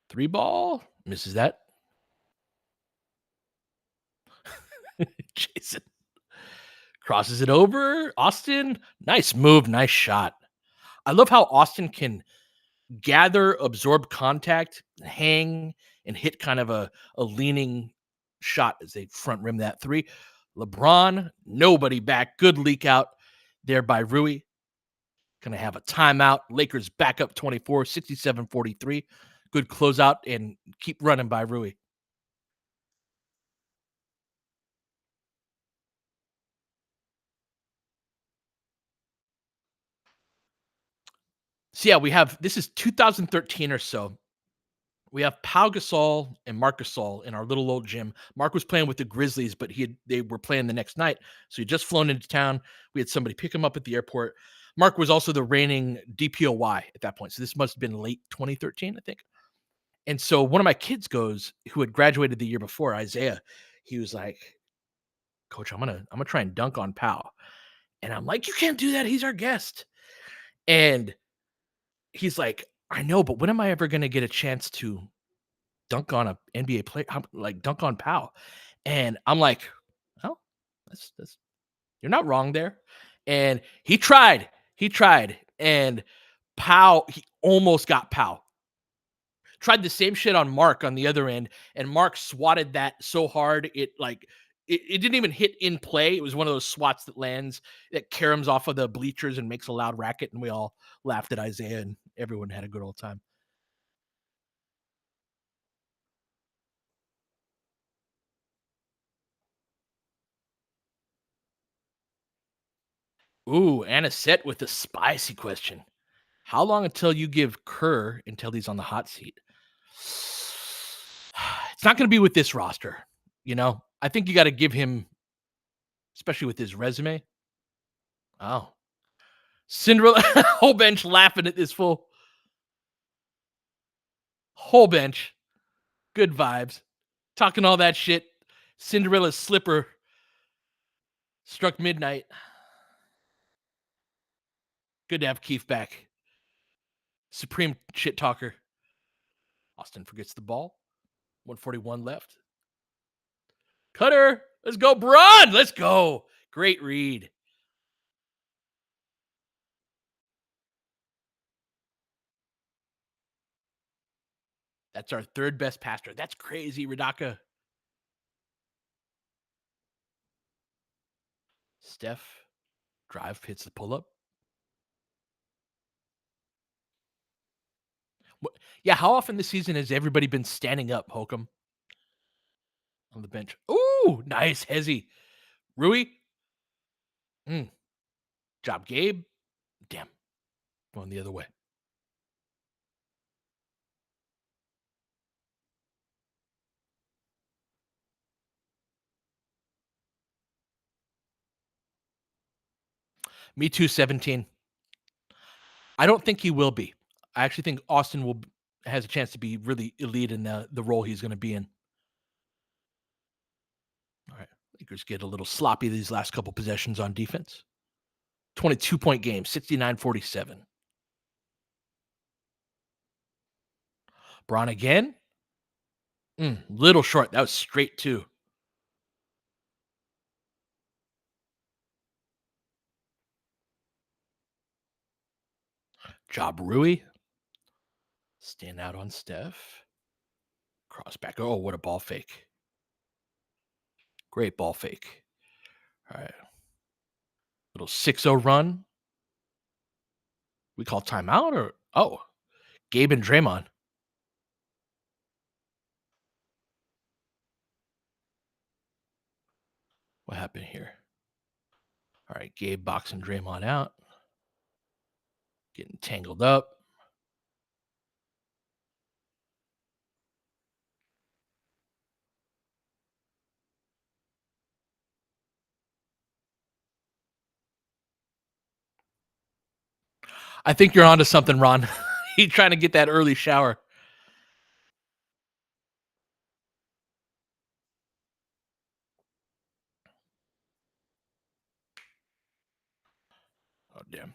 three ball, misses that. Jason crosses it over. Austin, nice move, nice shot. I love how Austin can gather, absorb contact, hang, and hit kind of a leaning shot as they front rim that three. LeBron, nobody back. Good leak out there by Rui. Gonna have a timeout. Lakers back up 24, 67-43. Good closeout and keep running by Rui. So yeah, we have this is 2013 or so. We have Pau Gasol and Marc Gasol in our little old gym. Mark was playing with the Grizzlies, but they were playing the next night. So he'd just flown into town. We had somebody pick him up at the airport. Mark was also the reigning DPOY at that point. So this must have been late 2013, I think. And so one of my kids goes, who had graduated the year before, Isaiah, he was like, Coach, I'm gonna try and dunk on Pau. And I'm like, you can't do that. He's our guest. And he's like, I know, but when am I ever gonna get a chance to dunk on a NBA player, like dunk on Powell? And I'm like, oh, that's you're not wrong there. And he tried, and Powell, he almost got Powell. Tried the same shit on Mark on the other end, and Mark swatted that so hard it didn't even hit in play. It was one of those swats that lands that caroms off of the bleachers and makes a loud racket, and we all laughed at Isaiah, and everyone had a good old time. Ooh, Anisette with a spicy question. How long until you give Kerr until he's on the hot seat? It's not going to be with this roster. I think you got to give him, especially with his resume. Oh, Cinderella, whole bench laughing at this fool. Whole bench, good vibes, talking all that shit. Cinderella's slipper struck midnight. Good to have Keith back. Supreme shit talker. Austin forgets the ball. 141 left. Cutter. Let's go, Braun. Let's go. Great read. That's our third best passer. That's crazy, Radaka. Steph drive hits the pull up. Yeah, how often this season has everybody been standing up, Holcomb, on the bench? Ooh, nice, Hezzy. Rui, mm, job, Gabe. Damn, going the other way. Me too, 17. I don't think he will be. I actually think Austin will has a chance to be really elite in the role he's going to be in. All right, Lakers get a little sloppy these last couple possessions on defense. 22-point game, 69-47. Braun again. Little short. That was straight too. Job Rui. Stand out on Steph. Cross back. Oh, what a ball fake. Great ball fake. All right. Little 6-0 run. We call timeout or oh, Gabe and Draymond. What happened here? All right, Gabe boxing Draymond out. Getting tangled up. I think you're onto something, Ron. He's trying to get that early shower. Oh, damn.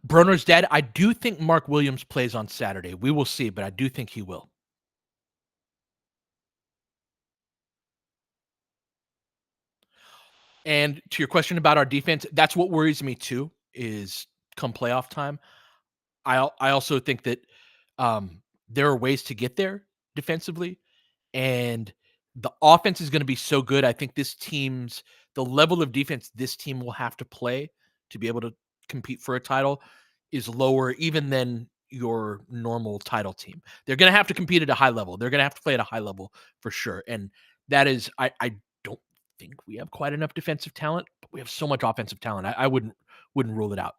Broner's dead. I do think Mark Williams plays on Saturday. We will see, but I do think he will. And to your question about our defense, that's what worries me too. Is come playoff time, I also think that there are ways to get there defensively, and the offense is going to be so good. I think the level of defense this team will have to play to be able to compete for a title is lower even than your normal title team. They're going to have to compete at a high level. They're going to have to play at a high level for sure. And that is, I don't think we have quite enough defensive talent, but we have so much offensive talent. I wouldn't rule it out.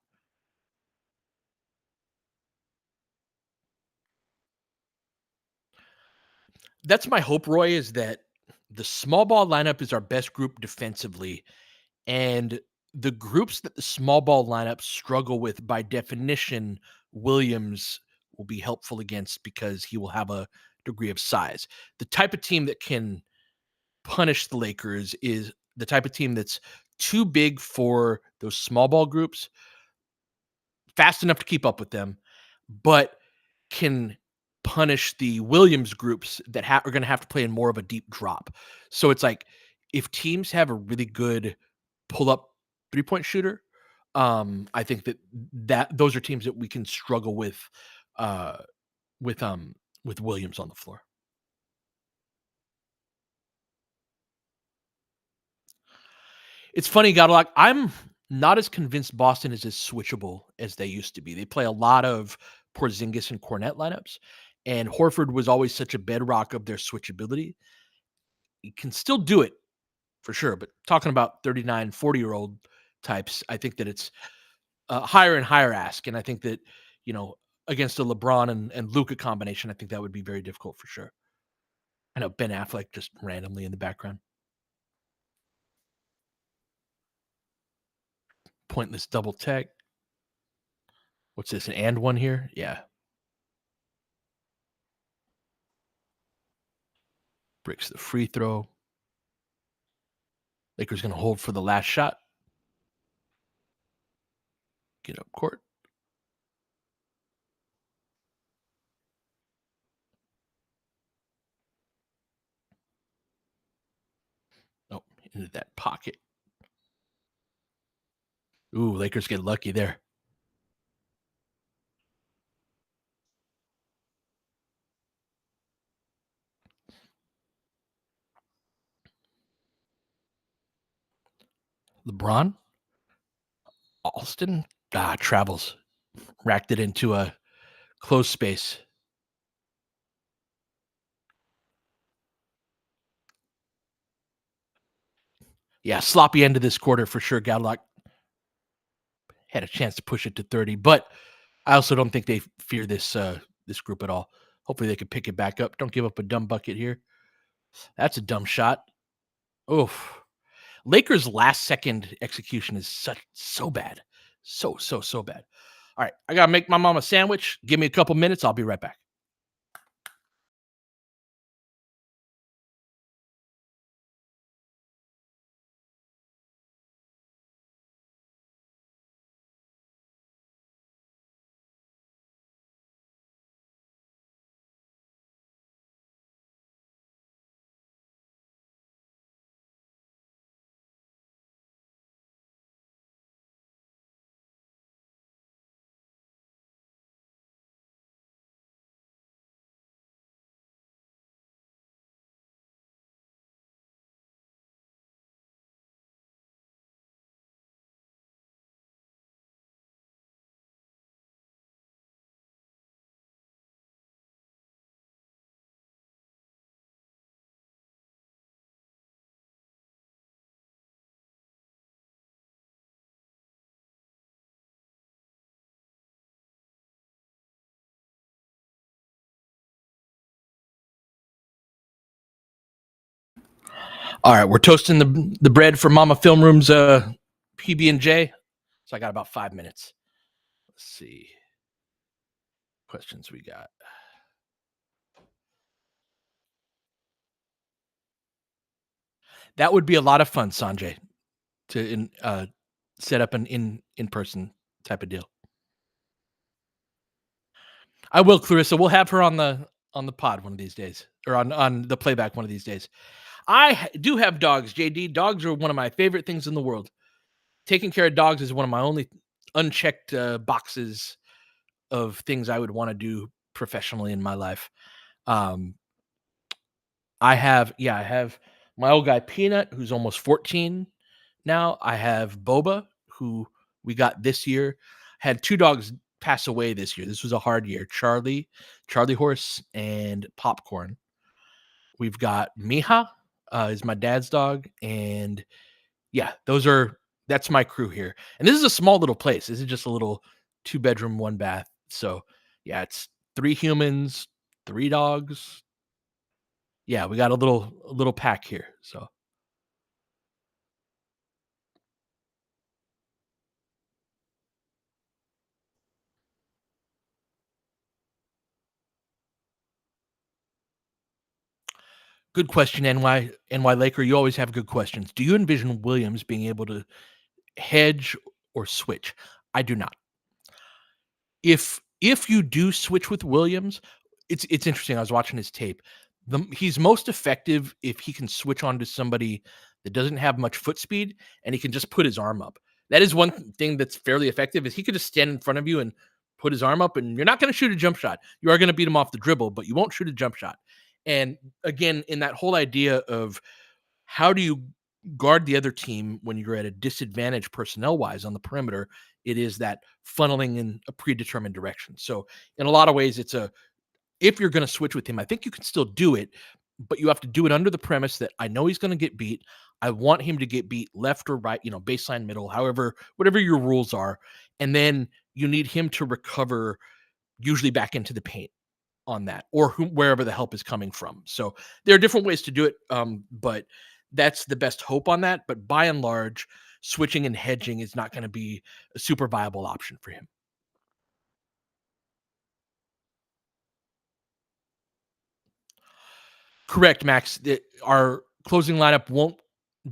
That's my hope, Roy, is that the small ball lineup is our best group defensively. And the groups that the small ball lineup struggle with, by definition, Williams will be helpful against because he will have a degree of size. The type of team that can punish the Lakers is the type of team that's too big for those small ball groups, fast enough to keep up with them, but can punish the Williams groups that are going to have to play in more of a deep drop. So it's like if teams have a really good pull up 3-point shooter, I think that those are teams that we can struggle uh, with Williams on the floor. It's funny, Godlock. I'm not as convinced Boston is as switchable as they used to be. They play a lot of Porzingis and Cornet lineups, and Horford was always such a bedrock of their switchability. He can still do it for sure, but talking about 39, 40-year-old types, I think that it's higher and higher ask, and I think that you know against a LeBron and Luca combination, I think that would be very difficult for sure. I know Ben Affleck just randomly in the background, pointless double tech. What's this? An and one here? Yeah, breaks the free throw. Lakers going to hold for the last shot. Get up court. Oh, into that pocket. Ooh, Lakers get lucky there. LeBron, Alston, travels, racked it into a closed space. Yeah, sloppy end of this quarter for sure. Gadlock had a chance to push it to 30, but I also don't think they fear this group at all. Hopefully they can pick it back up. Don't give up a dumb bucket here. That's a dumb shot. Oof. Lakers' last second execution is so bad. So bad. All right, I gotta make my mom a sandwich. Give me a couple minutes. I'll be right back. All right, we're toasting the bread for Mama Film Room's PB and J. So I got about 5 minutes. Let's see questions we got. That would be a lot of fun, Sanjay, to set up an in person type of deal. I will, Clarissa. We'll have her on the pod one of these days, or on the playback one of these days. Do have dogs, JD. Dogs are one of my favorite things in the world. Taking care of dogs is one of my only unchecked boxes of things I would want to do professionally in my life. Um, I have my old guy Peanut, who's almost 14 now. I have Boba, who we got this year. Had two dogs pass away this year. This was a hard year. Charlie Horse, and Popcorn. We've got Miha, is my dad's dog, and yeah, that's my crew here. And this is a small little place. This is just a little 2 bedroom, 1 bath. So yeah, it's 3 humans, 3 dogs. Yeah, we got a little pack here. So good question, NY Laker. You always have good questions. Do you envision Williams being able to hedge or switch? I do not. If you do switch with Williams, it's interesting. I was watching his tape. He's most effective if he can switch on to somebody that doesn't have much foot speed and he can just put his arm up. That is one thing that's fairly effective is he could just stand in front of you and put his arm up and you're not going to shoot a jump shot. You are going to beat him off the dribble, but you won't shoot a jump shot. And again, in that whole idea of how do you guard the other team when you're at a disadvantage personnel wise on the perimeter, it is that funneling in a predetermined direction. So in a lot of ways, if you're going to switch with him, I think you can still do it, but you have to do it under the premise that I know he's going to get beat. I want him to get beat left or right, baseline, middle, however, whatever your rules are. And then you need him to recover usually back into the paint on that or wherever the help is coming from. So there are different ways to do it, but that's the best hope on that. But by and large, switching and hedging is not going to be a super viable option for him. Correct, Max. Our closing lineup won't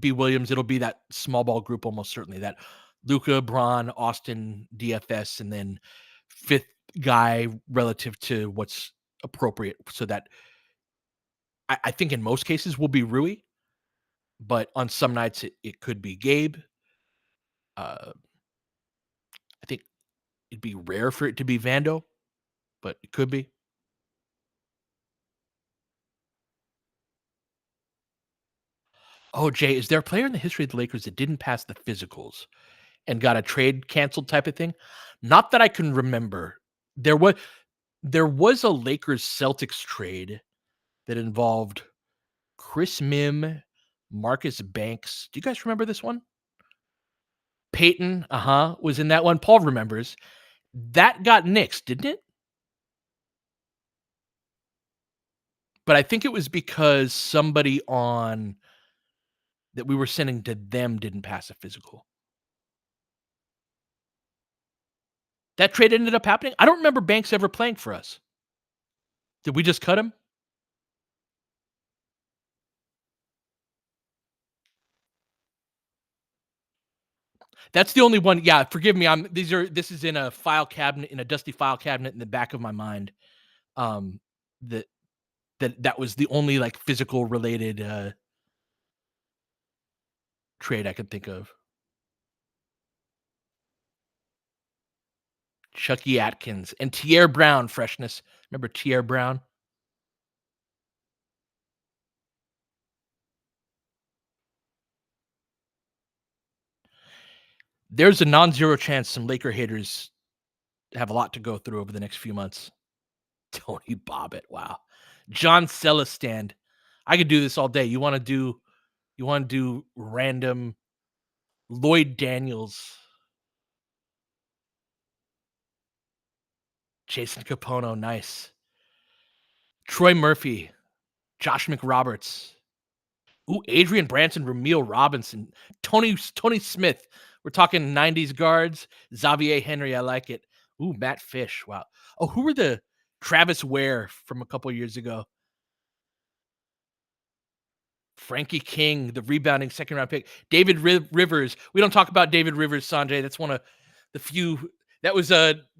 be Williams. It'll be that small ball group almost certainly. That Luca, Braun, Austin, DFS, and then fifth guy relative to what's appropriate. So that I think in most cases will be Rui, but on some nights it could be Gabe. Uh, I think it'd be rare for it to be Vando, but it could be. Oh, Jay, is there a player in the history of the Lakers that didn't pass the physicals and got a trade canceled type of thing? Not that I can remember. There was there was a Lakers Celtics trade that involved Chris Mim, Marcus Banks. Do you guys remember this one? Peyton, was in that one. Paul remembers. That got nixed, didn't it? But I think it was because somebody on that we were sending to them didn't pass a physical. That trade ended up happening. I don't remember Banks ever playing for us. Did we just cut him? That's the only one. Yeah, forgive me. This is in a file cabinet, in a dusty file cabinet in the back of my mind. Um that that was the only like physical related trade I could think of. Chucky Atkins and Tierre Brown freshness. Remember Tierre Brown? There's a non-zero chance some Laker haters have a lot to go through over the next few months. Tony Bobbitt, wow. John Celesstand. I could do this all day. You want to do random Lloyd Daniels, Jason Capono, nice. Troy Murphy, Josh McRoberts. Ooh, Adrian Branson, Ramil Robinson, Tony Smith. We're talking 90s guards. Xavier Henry, I like it. Ooh, Matt Fish. Wow. Oh, who were the Travis Ware from a couple years ago? Frankie King, the rebounding second round pick. David Rivers. We don't talk about David Rivers, Sanjay. That's one of the few. That was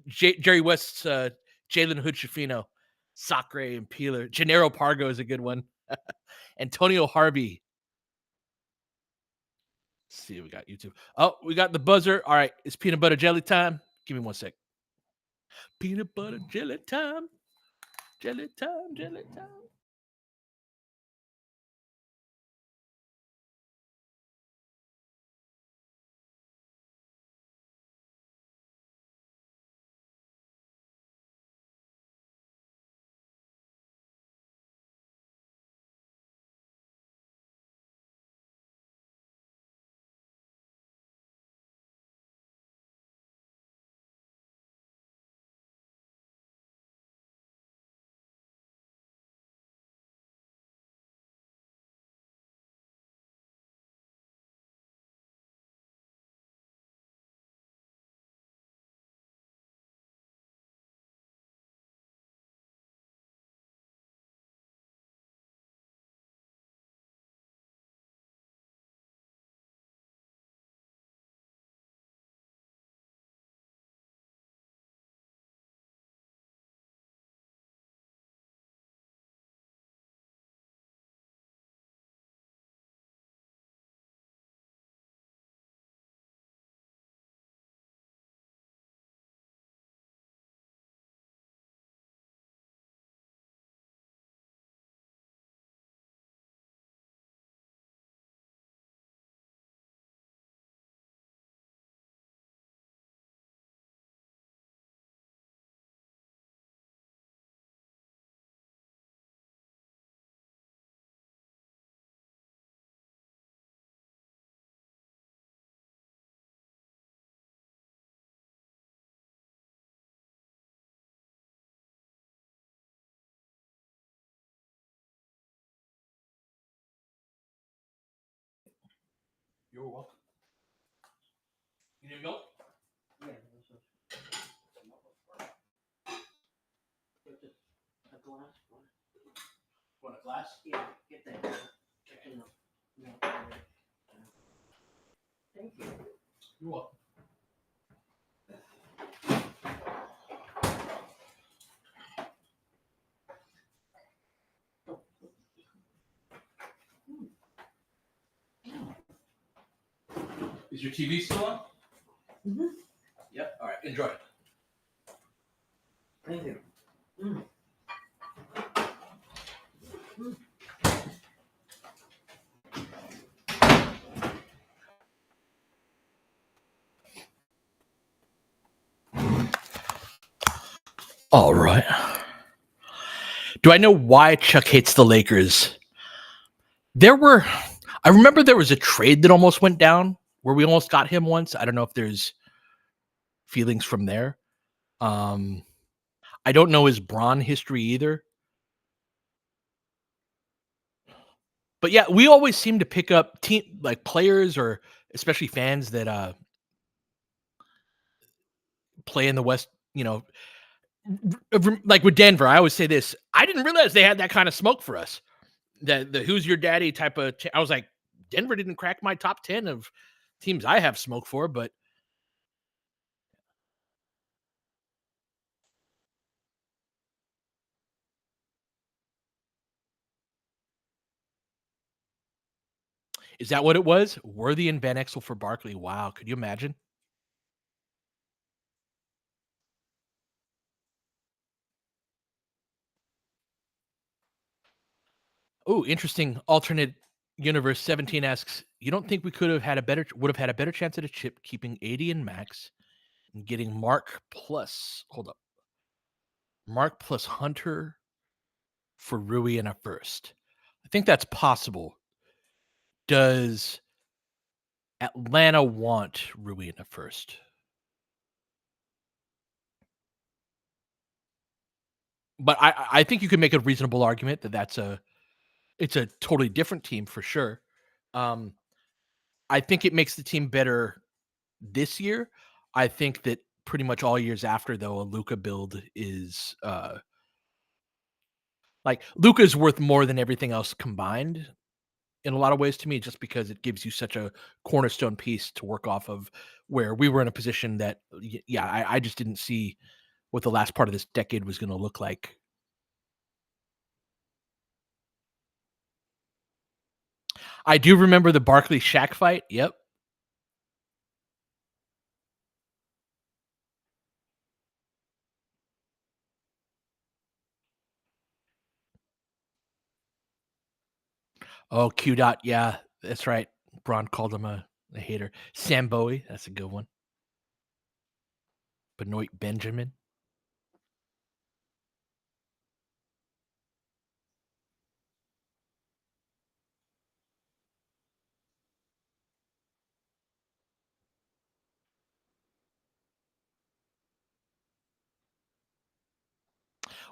Jerry West's Jalen Hood Shafino, Sacre and Peeler. Gennaro Pargo is a good one. Antonio Harvey. Let's see, we got YouTube. Oh, we got the buzzer. All right, it's peanut butter jelly time. Give me one sec. Peanut butter jelly time. Jelly time, jelly time. You're welcome. You need milk? Yeah. A glass. Want a glass? Yeah, get that. Thank you. You're welcome. Is your TV still on? Mm-hmm. Yep. All right. Enjoy. Thank you. Mm. All right. Do I know why Chuck hates the Lakers? There were, I remember there was a trade that almost went down where we almost got him once. I don't know if there's feelings from there. Um, I don't know his Braun history either. But yeah, we always seem to pick up team like players or especially fans that play in the West, like with Denver. I always say this. I didn't realize they had that kind of smoke for us. The who's your daddy type of I was like, Denver didn't crack my top 10 of teams I have smoke for, but is that what it was? Worthy and Van Exel for Barkley. Wow, could you imagine? Oh, interesting alternate universe 17 asks, you don't think we could have had a better would have had a better chance at a chip keeping 80 and Max and getting Mark plus hold up. Mark plus Hunter for Rui in a first. I think that's possible. Does Atlanta want Rui in a first? But I think you could make a reasonable argument that it's a totally different team for sure. Um, I think it makes the team better this year. I think that pretty much all years after, though, a Luca build is like Luca is worth more than everything else combined in a lot of ways to me, just because it gives you such a cornerstone piece to work off of. Where we were in a position that, yeah, I just didn't see what the last part of this decade was going to look like. I do remember the Barkley Shaq fight. Yep. Oh, Q dot. Yeah, that's right. Braun called him a hater. Sam Bowie. That's a good one. Benoit Benjamin.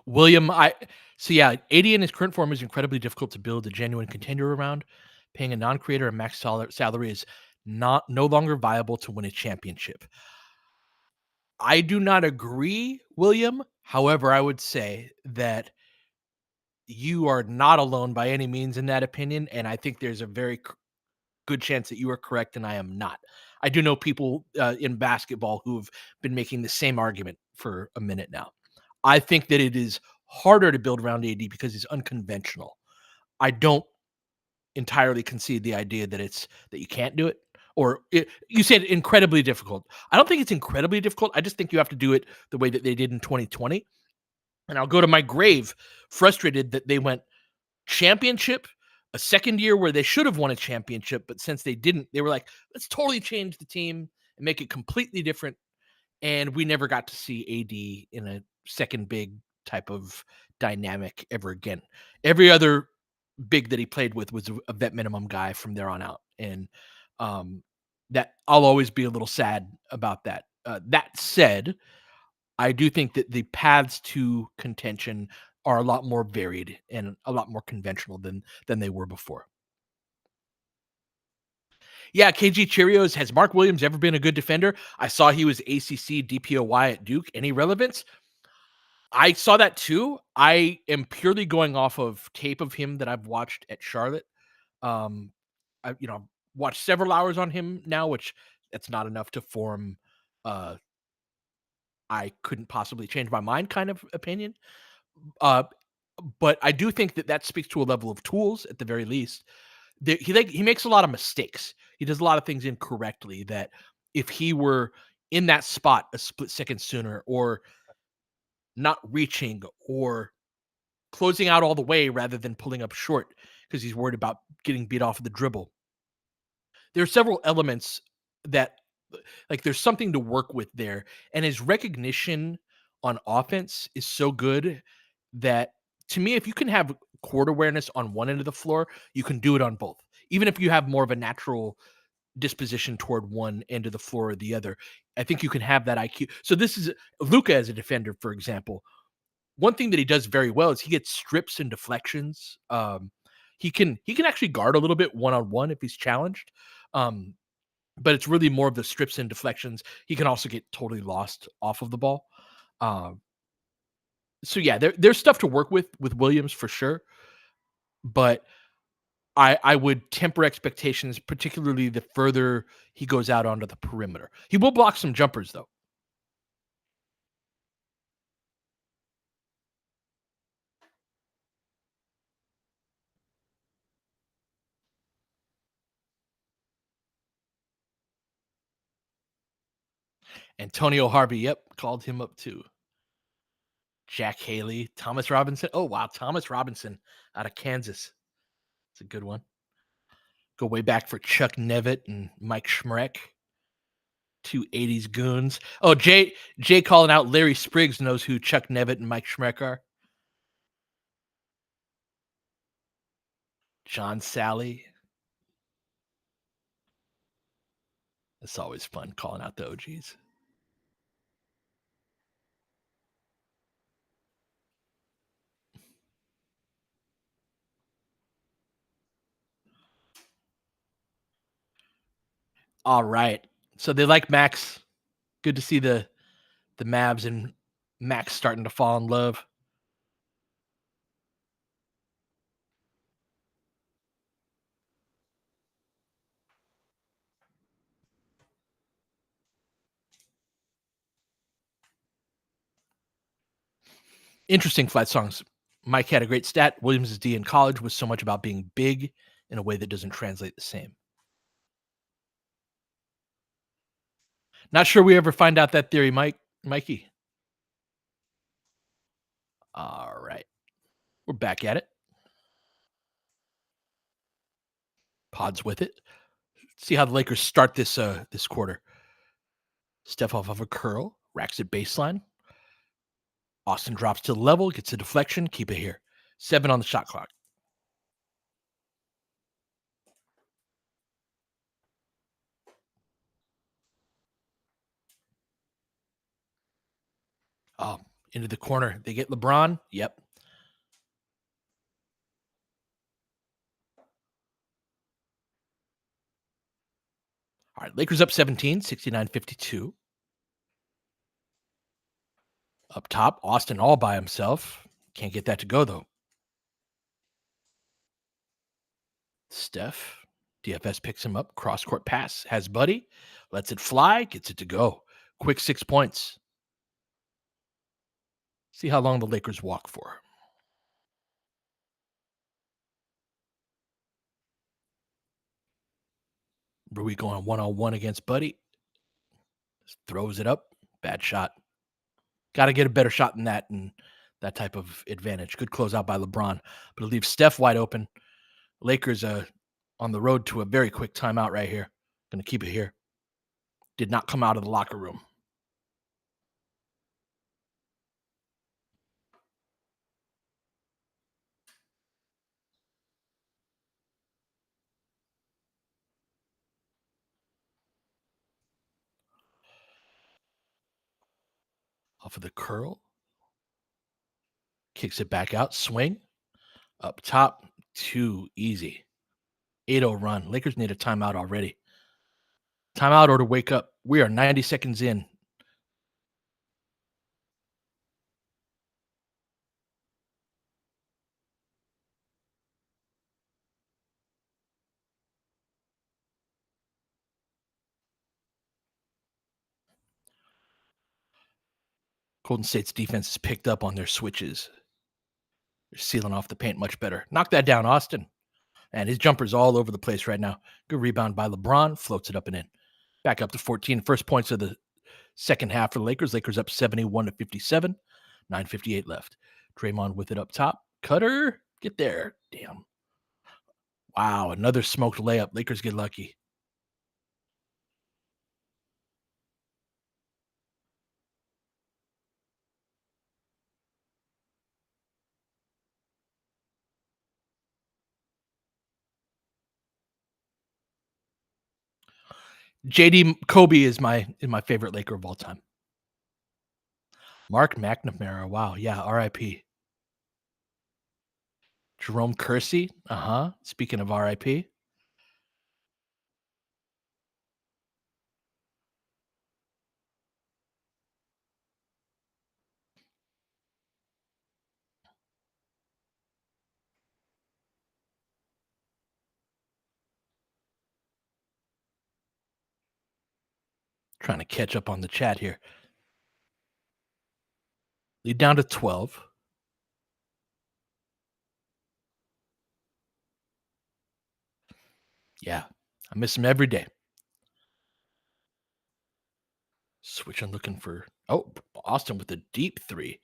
William, I so yeah, 80 in his current form is incredibly difficult to build a genuine contender around. Paying a non-creator a max salary is not no longer viable to win a championship. I do not agree, William. However, I would say that you are not alone by any means in that opinion, and I think there's a very good chance that you are correct and I am not. I do know people in basketball who've been making the same argument for a minute now. I think that it is harder to build around AD because he's unconventional. I don't entirely concede the idea that it's that you can't do it you said incredibly difficult. I don't think it's incredibly difficult. I just think you have to do it the way that they did in 2020. And I'll go to my grave frustrated that they went championship, a second year where they should have won a championship, but since they didn't, they were like, let's totally change the team and make it completely different. And we never got to see AD in a second big type of dynamic ever again. Every other big that he played with was a vet minimum guy from there on out. And that I'll always be a little sad about that. That said, I do think that the paths to contention are a lot more varied and a lot more conventional than they were before. Yeah, KG Cheerios. Has Mark Williams ever been a good defender? I saw he was ACC DPOY at Duke. Any relevance? I saw that too. I am purely going off of tape of him that I've watched at Charlotte. Um, I watched several hours on him now, which that's not enough to form. I couldn't possibly change my mind kind of opinion. Uh, but I do think that that speaks to a level of tools at the very least. He makes a lot of mistakes. He does a lot of things incorrectly that if he were in that spot a split second sooner, or not reaching, or closing out all the way rather than pulling up short because he's worried about getting beat off of the dribble. There are several elements that, like, there's something to work with there, and his recognition on offense is so good that, to me, if you can have court awareness on one end of the floor, you can do it on both. Even if you have more of a natural disposition toward one end of the floor or the other, I think you can have that IQ. So this is Luca as a defender, for example. One thing that he does very well is he gets strips and deflections. He can actually guard a little bit one on one if he's challenged. Um, but it's really more of the strips and deflections. He can also get totally lost off of the ball. Um, so yeah, there's stuff to work with Williams for sure, but I would temper expectations, particularly the further he goes out onto the perimeter. He will block some jumpers though. Antonio Harvey, yep, called him up too. Jack Haley, Thomas Robinson. Oh wow, Thomas Robinson out of Kansas. It's a good one. Go way back for Chuck Nevitt and Mike Schmreck. Two 80s goons. Oh, Jay calling out Larry Spriggs knows who Chuck Nevitt and Mike Schmreck are. John Sally. It's always fun calling out the OGs. All right. So they like Max. Good to see the Mavs and Max starting to fall in love. Interesting fight songs. Mike had a great stat. Williams' D in college was so much about being big in a way that doesn't translate the same. Not sure we ever find out that theory, Mikey. All right. We're back at it. Pods with it. See how the Lakers start this quarter. Steph off of a curl, racks it baseline. Austin drops to the level, gets a deflection, keep it here. 7 on the shot clock. Oh, into the corner. They get LeBron. Yep. All right, Lakers up 17, 69-52. Up top, Austin all by himself. Can't get that to go, though. Steph, DFS picks him up. Cross court pass. Has Buddy. Lets it fly. Gets it to go. Quick 6 points. See how long the Lakers walk for. Rui going one-on-one against Buddy. Just throws it up. Bad shot. Got to get a better shot than that and that type of advantage. Good closeout by LeBron. But it leaves Steph wide open. Lakers on the road to a very quick timeout right here. Going to keep it here. Did not come out of the locker room. Off of the curl. Kicks it back out. Swing. Up top. Too easy. 8-0 run. Lakers need a timeout already. Timeout or to wake up. We are 90 seconds in. Golden State's defense is picked up on their switches. They're sealing off the paint much better. Knock that down, Austin. And his jumper's all over the place right now. Good rebound by LeBron. Floats it up and in. Back up to 14. First points of the Second half for the Lakers. Lakers up 71 to 57. 9:58 left. Draymond with it up top. Cutter, get there. Damn. Wow, another smoked layup. Lakers get lucky. JD Kobe is my favorite Laker of all time. Mark McNamara. Wow. Yeah. RIP. Jerome Kersey. Uh-huh. Speaking of RIP. Trying to catch up on the chat here. Lead down to 12. Yeah. I miss him every day. Switching, looking for Austin with a deep three.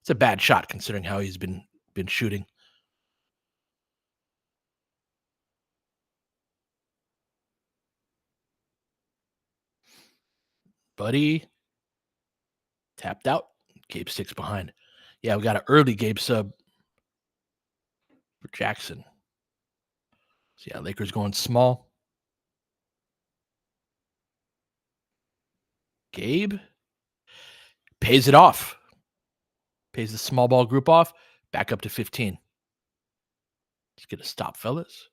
It's a bad shot considering how he's been shooting. Buddy tapped out. Gabe 6 behind. Yeah, we got an early Gabe sub for Jackson. So yeah, Lakers going small. Gabe pays it off. Pays the small ball group off. Back up to 15. Let's get a stop, fellas.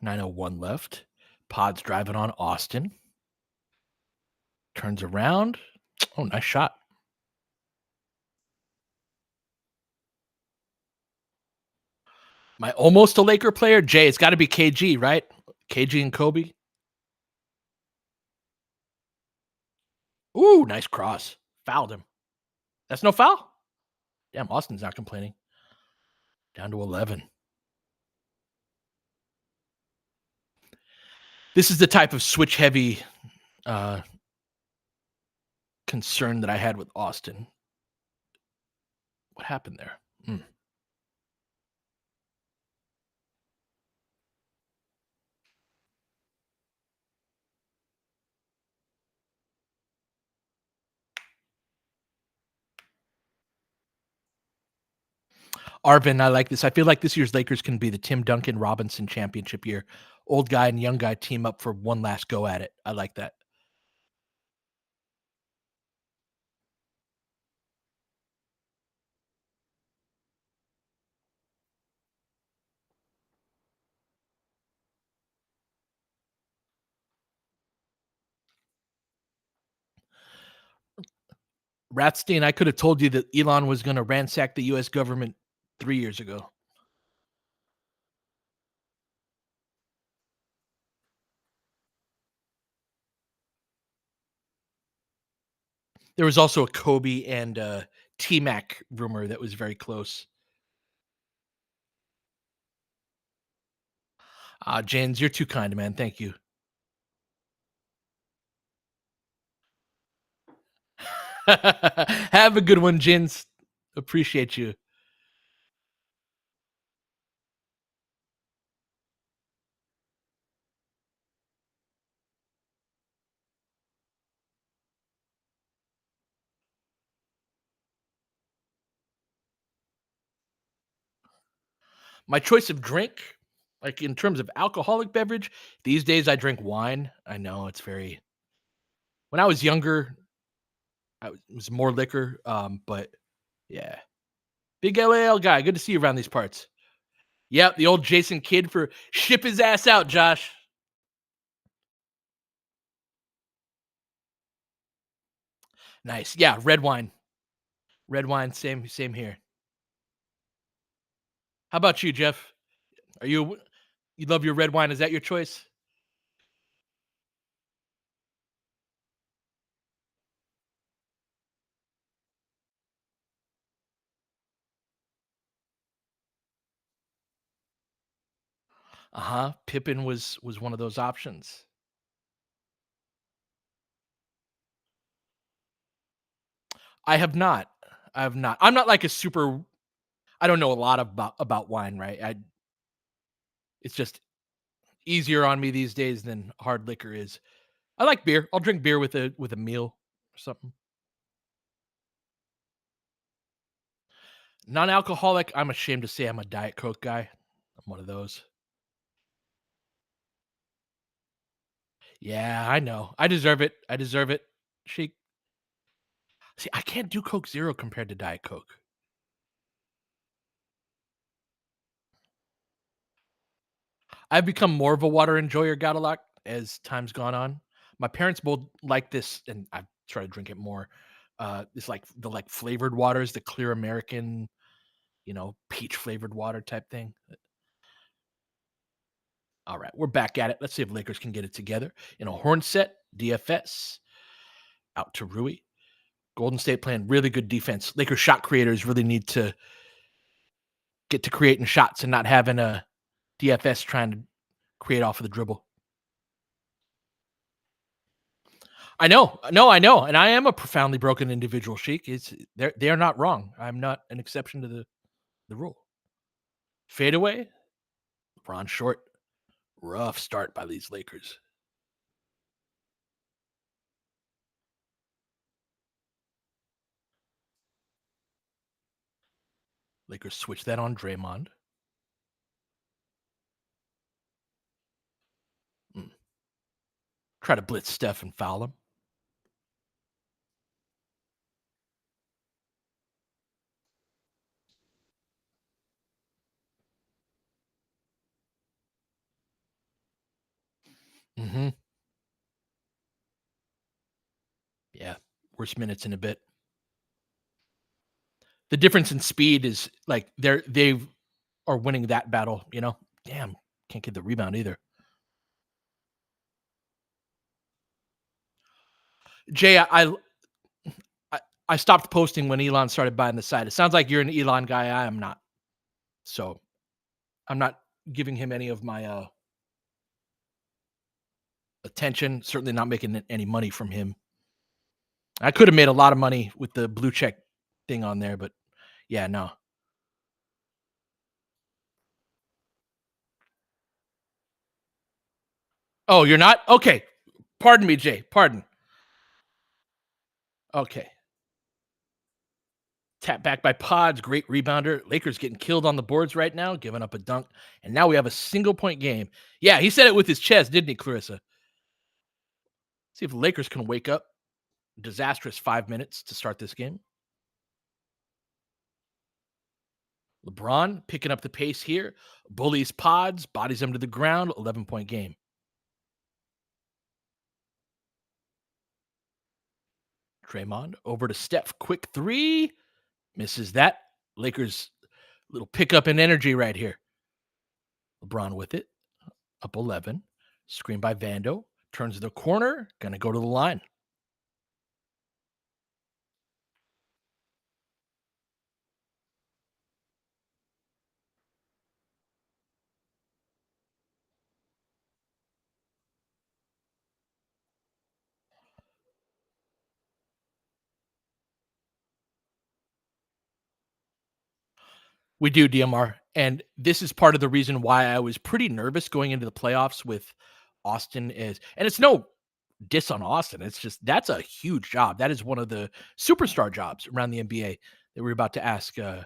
9:01 left. Pod's driving on Austin. Turns around. Oh, nice shot. My almost a Laker player, Jay. It's got to be KG, right? KG and Kobe. Ooh, nice cross. Fouled him. That's no foul? Damn, Austin's not complaining. Down to 11. This is the type of switch heavy concern that I had with Austin. What happened there? Arvin, I like this. I feel like this year's Lakers can be the Tim Duncan Robinson championship year. Old guy and young guy team up for one last go at it. I like that. Ratstein, I could have told you that Elon was going to ransack the U.S. government 3 years ago. There was also a Kobe and T-Mac rumor that was very close. Jens, you're too kind, man. Thank you. Have a good one, Jens. Appreciate you. My choice of drink, like in terms of alcoholic beverage, these days I drink wine. I know it's very. When I was younger, it was more liquor. But yeah, big LAL guy. Good to see you around these parts. Yep, the old Jason Kidd for ship his ass out, Josh. Nice. Yeah, red wine. Red wine. Same here. How about you, Jeff? Are you love your red wine? Is that your choice? Uh-huh. Pippen was one of those options. I have not. I have not. I'm not like a super I don't know a lot about wine, right? It's just easier on me these days than hard liquor is. I like beer. I'll drink beer with a meal or something. Non-alcoholic, I'm ashamed to say I'm a Diet Coke guy. I'm one of those. Yeah, I know. I deserve it. I deserve it. She See, I can't do Coke Zero compared to Diet Coke. I've become more of a water enjoyer, got a lot as time's gone on. My parents both like this, and I've tried to drink it more. It's like the like flavored waters, the clear American, peach flavored water type thing. All right, we're back at it. Let's see if Lakers can get it together. In a horn set, DFS out to Rui. Golden State playing really good defense. Lakers shot creators really need to get to creating shots and not having a DFS trying to create off of the dribble. I know, no, I know, and I am a profoundly broken individual, Sheik. They are not wrong. I'm not an exception to the rule. Fadeaway, LeBron short. Rough start by these Lakers. Lakers switch that on Draymond. Mm. Try to blitz Steph and foul him. Mm-hmm. Yeah, worst minutes in a bit. The difference in speed is like they are winning that battle. Damn, can't get the rebound either. Jay, I I stopped posting when Elon started buying the site. It sounds like you're an Elon guy. I am not. So I'm not giving him any of my attention. Certainly not making any money from him. I could have made a lot of money with the blue check thing on there, but yeah, no. Oh, you're not? Okay. Pardon me, Jay. Pardon. Okay. Tap back by Pods, great rebounder. Lakers getting killed on the boards right now, giving up a dunk. And now we have a single point game. Yeah, he said it with his chest, didn't he, Clarissa? See if the Lakers can wake up. Disastrous 5 minutes to start this game. LeBron picking up the pace here. Bullies Pods, bodies him to the ground. 11-point game. Draymond over to Steph. Quick three. Misses that. Lakers little pickup in energy right here. LeBron with it. Up 11. Screen by Vando. Turns to the corner. Gonna go to the line. We do, DMR. And this is part of the reason why I was pretty nervous going into the playoffs with Austin is, and it's no diss on Austin. It's just that's a huge job. That is one of the superstar jobs around the NBA that we're about to ask. Yeah,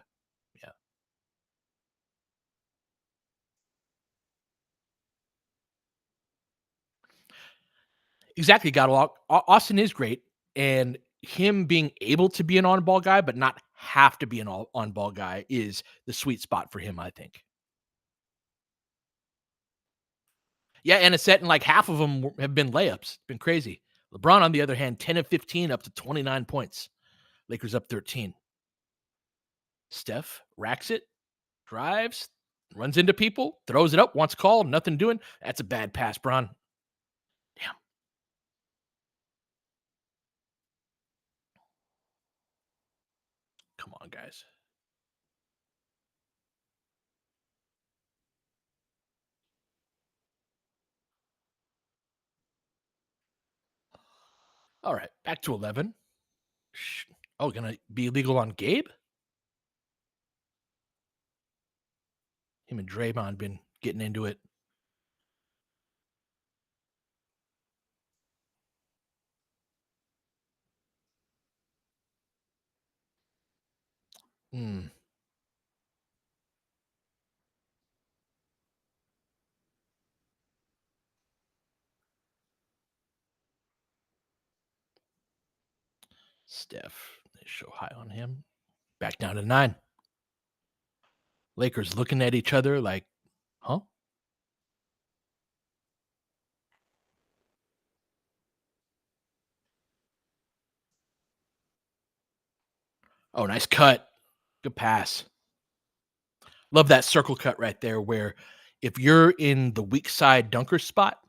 exactly. Got a lot. Austin is great, and him being able to be an on-ball guy, but not have to be an on-ball guy is the sweet spot for him. I think. Yeah, and it's set and like half of them have been layups. Been crazy. LeBron, on the other hand, 10 of 15 up to 29 points. Lakers up 13. Steph racks it, drives, runs into people, throws it up, wants call, nothing doing. That's a bad pass, Bron. Damn. Come on, guys. All right, back to 11. Oh, gonna be illegal on Gabe? Him and Draymond been getting into it. Hmm. Steph, they show high on him. Back down to 9. Lakers looking at each other like, huh? Oh, nice cut. Good pass. Love that circle cut right there where if you're in the weak side dunker spot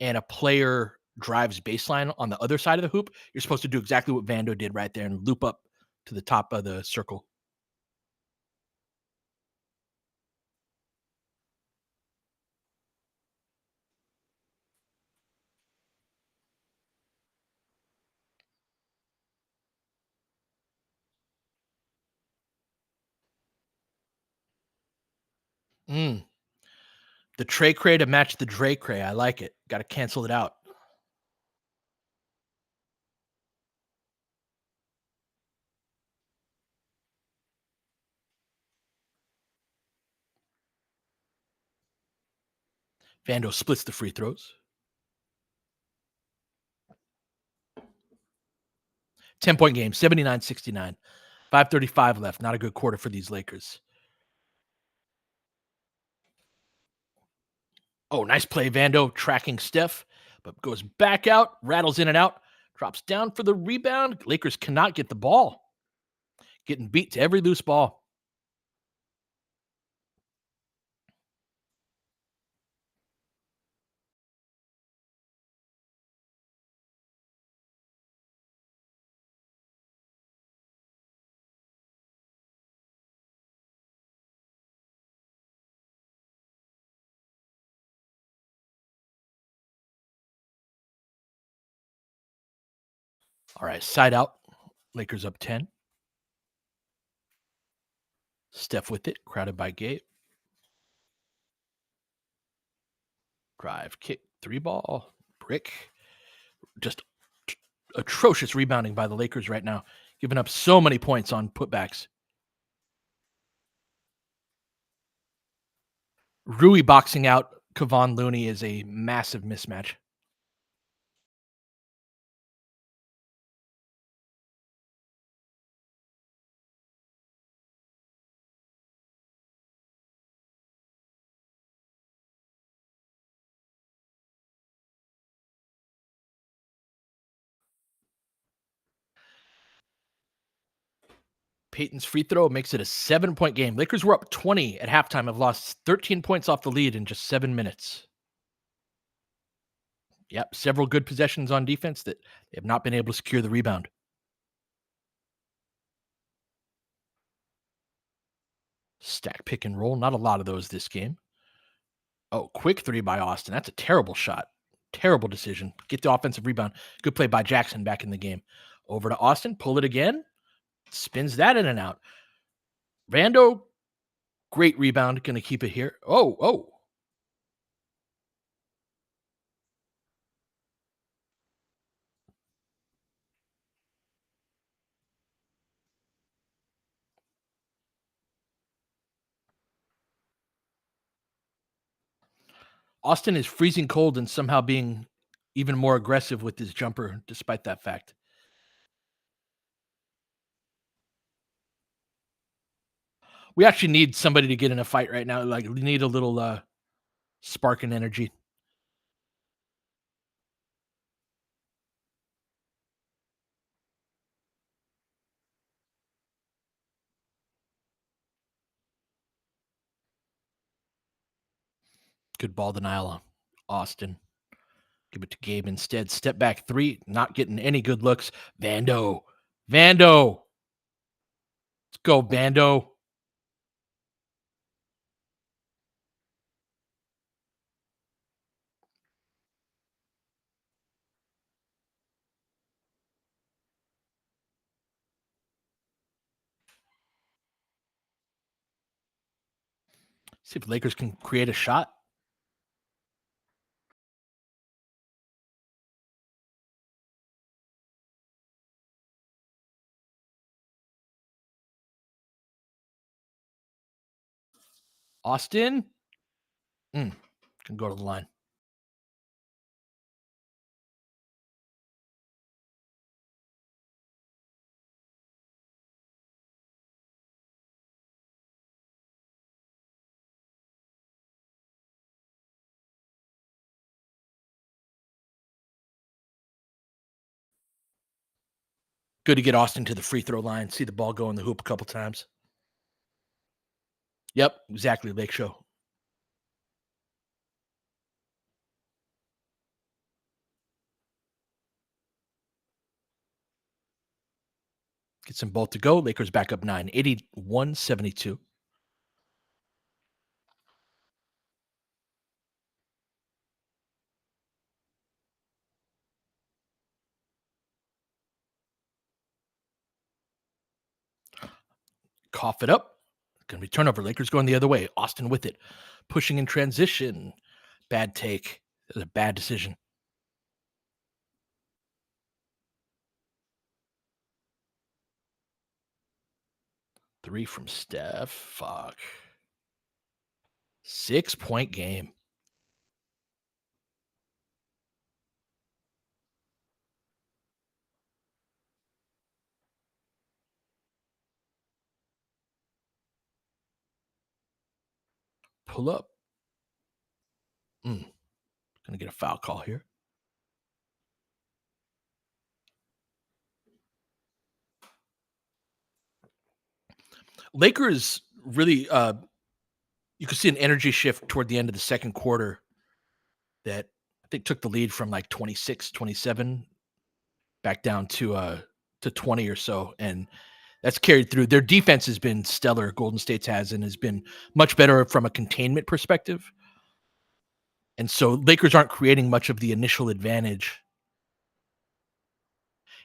and a player drives baseline on the other side of the hoop, you're supposed to do exactly what Vando did right there and loop up to the top of the circle. Mm. The Trey Cray to match the Dre Cray. I like it. Got to cancel it out. Vando splits the free throws. 10-point game, 79-69. 5:35 left. Not a good quarter for these Lakers. Oh, nice play, Vando tracking Steph, but goes back out, rattles in and out, drops down for the rebound. Lakers cannot get the ball. Getting beat to every loose ball. All right, side out. Lakers up 10. Steph with it, crowded by Gabe. Drive, kick, three ball, brick. Just atrocious rebounding by the Lakers right now, giving up so many points on putbacks. Rui boxing out Kevon Looney is a massive mismatch. Peyton's free throw makes it a 7-point game. Lakers were up 20 at halftime, have lost 13 points off the lead in just 7 minutes. Yep, several good possessions on defense that they have not been able to secure the rebound. Stack pick and roll, not a lot of those this game. Oh, quick three by Austin. That's a terrible shot. Terrible decision. Get the offensive rebound. Good play by Jackson back in the game. Over to Austin, pull it again. Spins that in and out. Vando, great rebound. Going to keep it here. Oh. Austin is freezing cold and somehow being even more aggressive with his jumper, despite that fact. We actually need somebody to get in a fight right now. Like, we need a little spark and energy. Good ball denial, Austin. Give it to Gabe instead. Step back three, not getting any good looks. Vando. Let's go, Vando. See if Lakers can create a shot. Austin mm, can go to the line. Good to get Austin to the free throw line. See the ball go in the hoop a couple times. Yep, exactly. Lake Show. Gets them both to go. Lakers back up 9, 81-72. Cough it up. Gonna be turnover. Lakers going the other way. Austin with it. Pushing in transition. Bad take. That was a bad decision. Three from Steph. Fuck. 6-point game. Pull up. Gonna get a foul call here. Lakers really you could see an energy shift toward the end of the second quarter that I think took the lead from like 26, 27 back down to 20 or so. And that's carried through. Their defense has been stellar. Golden State's has and has been much better from a containment perspective. And so Lakers aren't creating much of the initial advantage.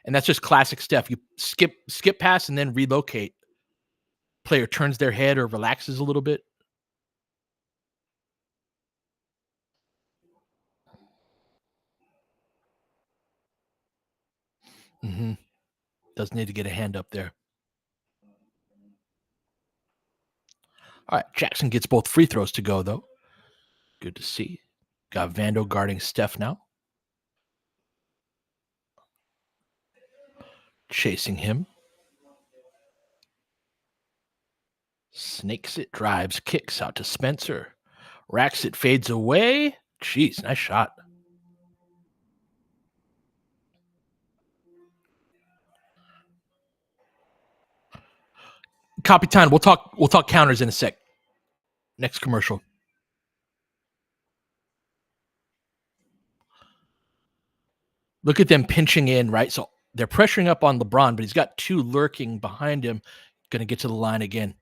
And that's just classic stuff. You skip pass and then relocate. Player turns their head or relaxes a little bit. Mm-hmm. Does need to get a hand up there. All right, Jackson gets both free throws to go, though. Good to see. Got Vando guarding Steph now. Chasing him. Snakes it, drives, kicks out to Spencer. Racks it, fades away. Jeez, nice shot. Copy time. We'll talk counters in a sec. Next commercial. Look at them pinching in, right? So they're pressuring up on LeBron, but he's got two lurking behind him. Going to get to the line again.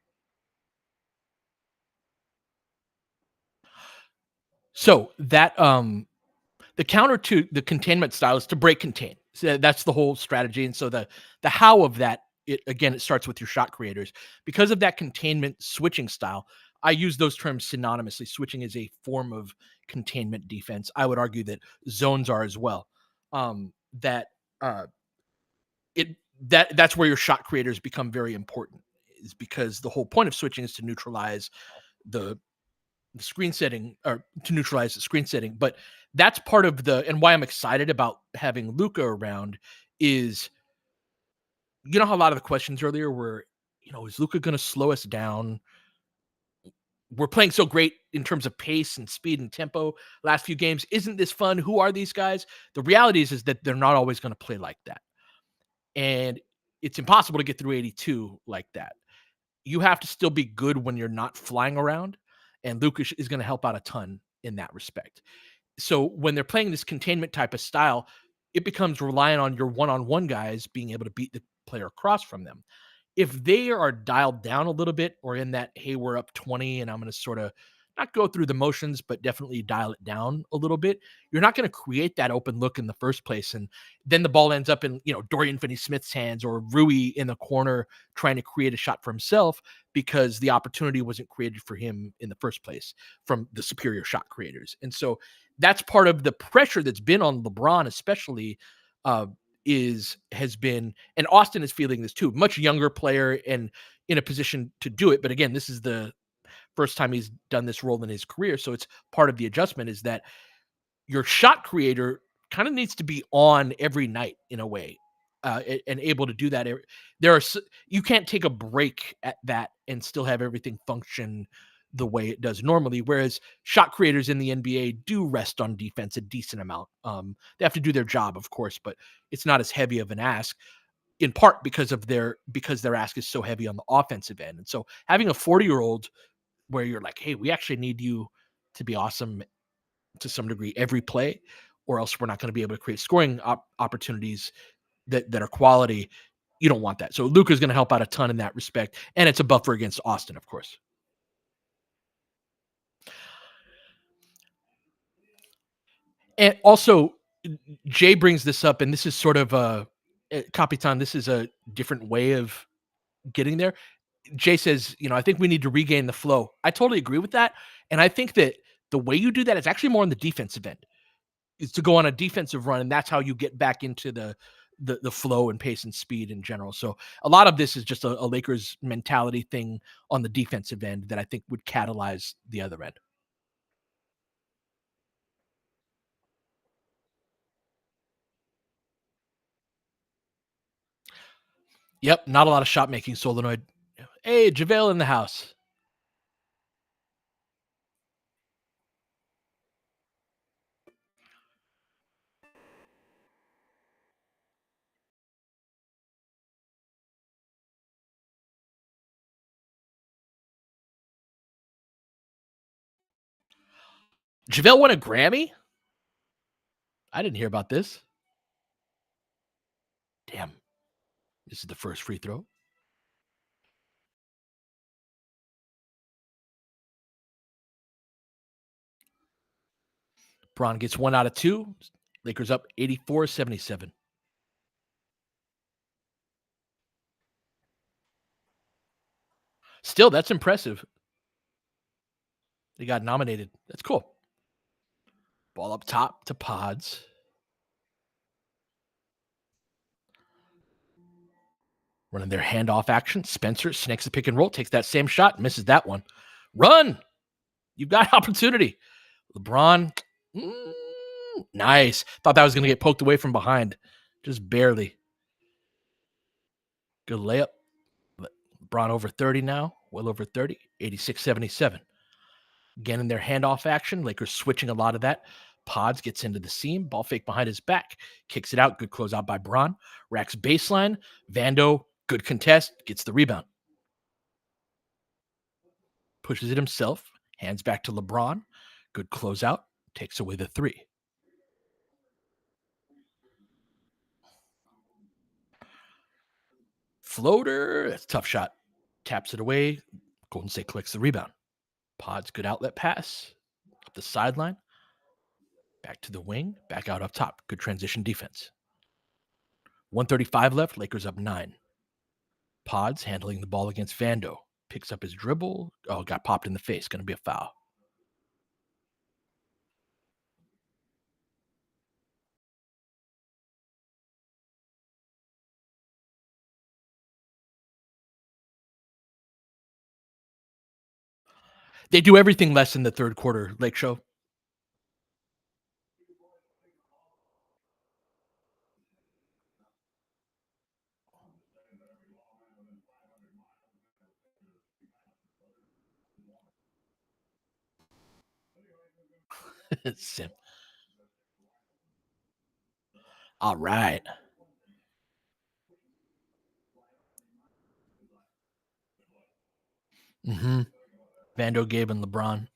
So that the counter to the containment style is to break contain. So that's the whole strategy. And so the how of that, it starts with your shot creators. Because of that containment switching style, I use those terms synonymously. Switching is a form of containment defense. I would argue that zones are as well. That it that's where your shot creators become very important, is because the whole point of switching is to neutralize the screen setting, or to neutralize the screen setting. But that's part of and why I'm excited about having Luka around is, you know how a lot of the questions earlier were, is Luka going to slow us down? We're playing so great in terms of pace and speed and tempo last few games. Isn't this fun? Who are these guys? The reality is that they're not always going to play like that. And it's impossible to get through 82 like that. You have to still be good when you're not flying around. And Luka is going to help out a ton in that respect. So when they're playing this containment type of style, it becomes reliant on your one-on-one guys being able to beat the player across from them. If they are dialed down a little bit, or in that, hey, we're up 20 and I'm going to sort of not go through the motions, but definitely dial it down a little bit, you're not going to create that open look in the first place. And then the ball ends up in, Dorian Finney Smith's hands or Rui in the corner trying to create a shot for himself because the opportunity wasn't created for him in the first place from the superior shot creators. And so that's part of the pressure that's been on LeBron, especially. Uh, is has been, and Austin is feeling this too, much younger player and in a position to do it. But again, this is the first time he's done this role in his career. So it's part of the adjustment is that your shot creator kind of needs to be on every night in a way, and able to do that. You can't take a break at that and still have everything function the way it does normally. Whereas shot creators in the NBA do rest on defense a decent amount. They have to do their job, of course, but it's not as heavy of an ask. In part because their ask is so heavy on the offensive end. And so having a 40-year-old where you're like, hey, we actually need you to be awesome to some degree every play, or else we're not going to be able to create scoring opportunities that are quality. You don't want that. So Luka's going to help out a ton in that respect, and it's a buffer against Austin, of course. And also, Jay brings this up, and this is sort of a Capitan. This is a different way of getting there. Jay says, I think we need to regain the flow. I totally agree with that, and I think that the way you do that is actually more on the defensive end. Is to go on a defensive run, and that's how you get back into the flow and pace and speed in general. So a lot of this is just a Lakers mentality thing on the defensive end that I think would catalyze the other end. Yep, not a lot of shot making solenoid. Hey, JaVale in the house. JaVale won a Grammy? I didn't hear about this. Damn. This is the first free throw. Braun gets 1 out of 2. Lakers up 84-77. Still, that's impressive. They got nominated. That's cool. Ball up top to Pods. Running their handoff action. Spencer snakes the pick and roll, takes that same shot, misses that one. Run! You've got opportunity. LeBron, nice. Thought that was going to get poked away from behind. Just barely. Good layup. LeBron over 30 now. Well over 30. 86-77. Again in their handoff action. Lakers switching a lot of that. Pods gets into the seam. Ball fake behind his back. Kicks it out. Good closeout by Braun. Racks baseline. Vando, good contest. Gets the rebound. Pushes it himself. Hands back to LeBron. Good closeout. Takes away the 3. Floater. That's a tough shot. Taps it away. Golden State collects the rebound. Pods, good outlet pass. Up the sideline. Back to the wing. Back out up top. Good transition defense. 135 left. Lakers up 9. Pods handling the ball against Vando. Picks up his dribble. Oh, got popped in the face. Going to be a foul. They do everything less in the third quarter, Lake Show. Sim. All right. Mm-hmm. Vando, Gabe, and LeBron.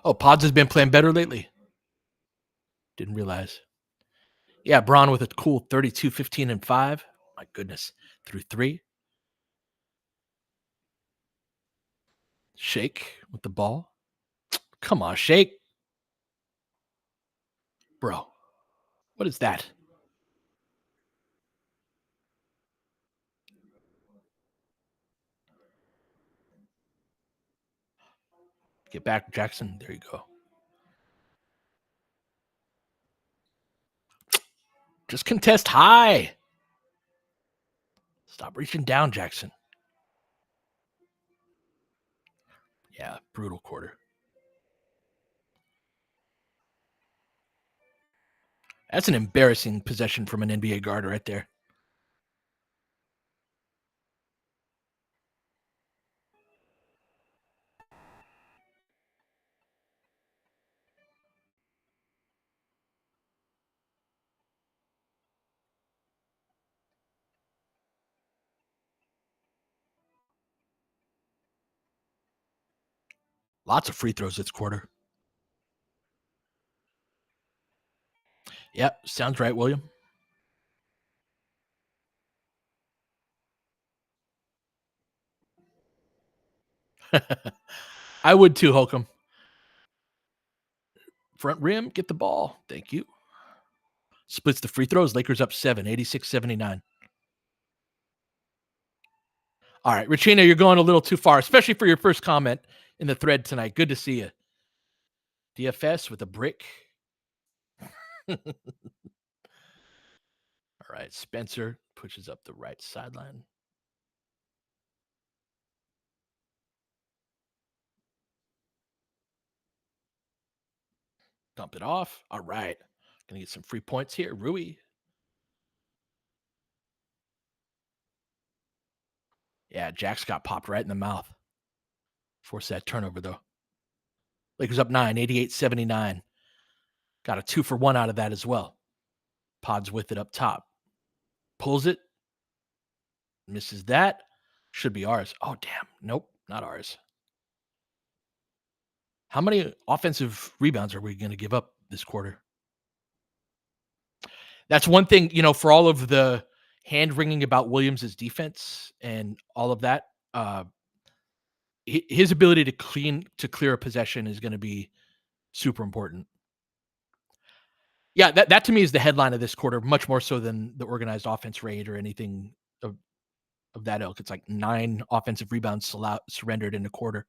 Oh, Pods has been playing better lately. Didn't realize. Yeah, Braun with a cool 32, 15, and 5. My goodness. Through 3. Shake with the ball. Come on, Shake. Bro, what is that? Get back, Jackson. There you go. Just contest high. Stop reaching down, Jackson. Yeah, brutal quarter. That's an embarrassing possession from an NBA guard right there. Lots of free throws this quarter. Yep, sounds right, William. I would too, Holcomb. Front rim, get the ball. Thank you. Splits the free throws. Lakers up 7, 86-79. All right, Richina, you're going a little too far, especially for your first comment in the thread tonight. Good to see you. DFS with a brick. All right, Spencer pushes up the right sideline. Dump it off. All right. Gonna get some free points here. Rui. Yeah, Jax got popped right in the mouth. Force that turnover, though. Lakers up 9, 88-79. Got a 2-for-1 out of that as well. Pods with it up top. Pulls it. Misses that. Should be ours. Oh, damn. Nope, not ours. How many offensive rebounds are we going to give up this quarter? That's one thing, for all of the hand-wringing about Williams' defense and all of that, his ability to clear a possession is going to be super important. Yeah, that to me is the headline of this quarter, much more so than the organized offense rate or anything of that ilk. It's like 9 offensive rebounds surrendered in a quarter.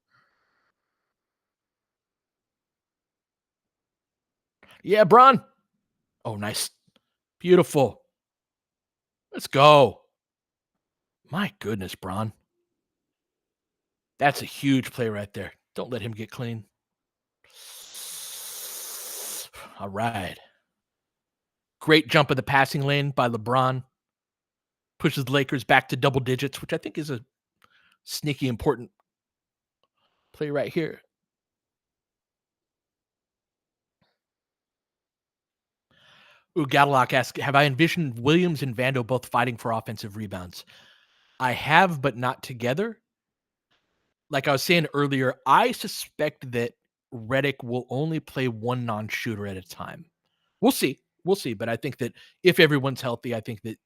Yeah, Bron. Oh, nice. Beautiful. Let's go. My goodness, Bron. That's a huge play right there. Don't let him get clean. All right. Great jump in the passing lane by LeBron. Pushes the Lakers back to double digits, which I think is a sneaky important play right here. Ooh, Gadlock asks, have I envisioned Williams and Vando both fighting for offensive rebounds? I have, but not together. Like I was saying earlier, I suspect that Redick will only play one non-shooter at a time. We'll see. We'll see. But I think that if everyone's healthy, I think that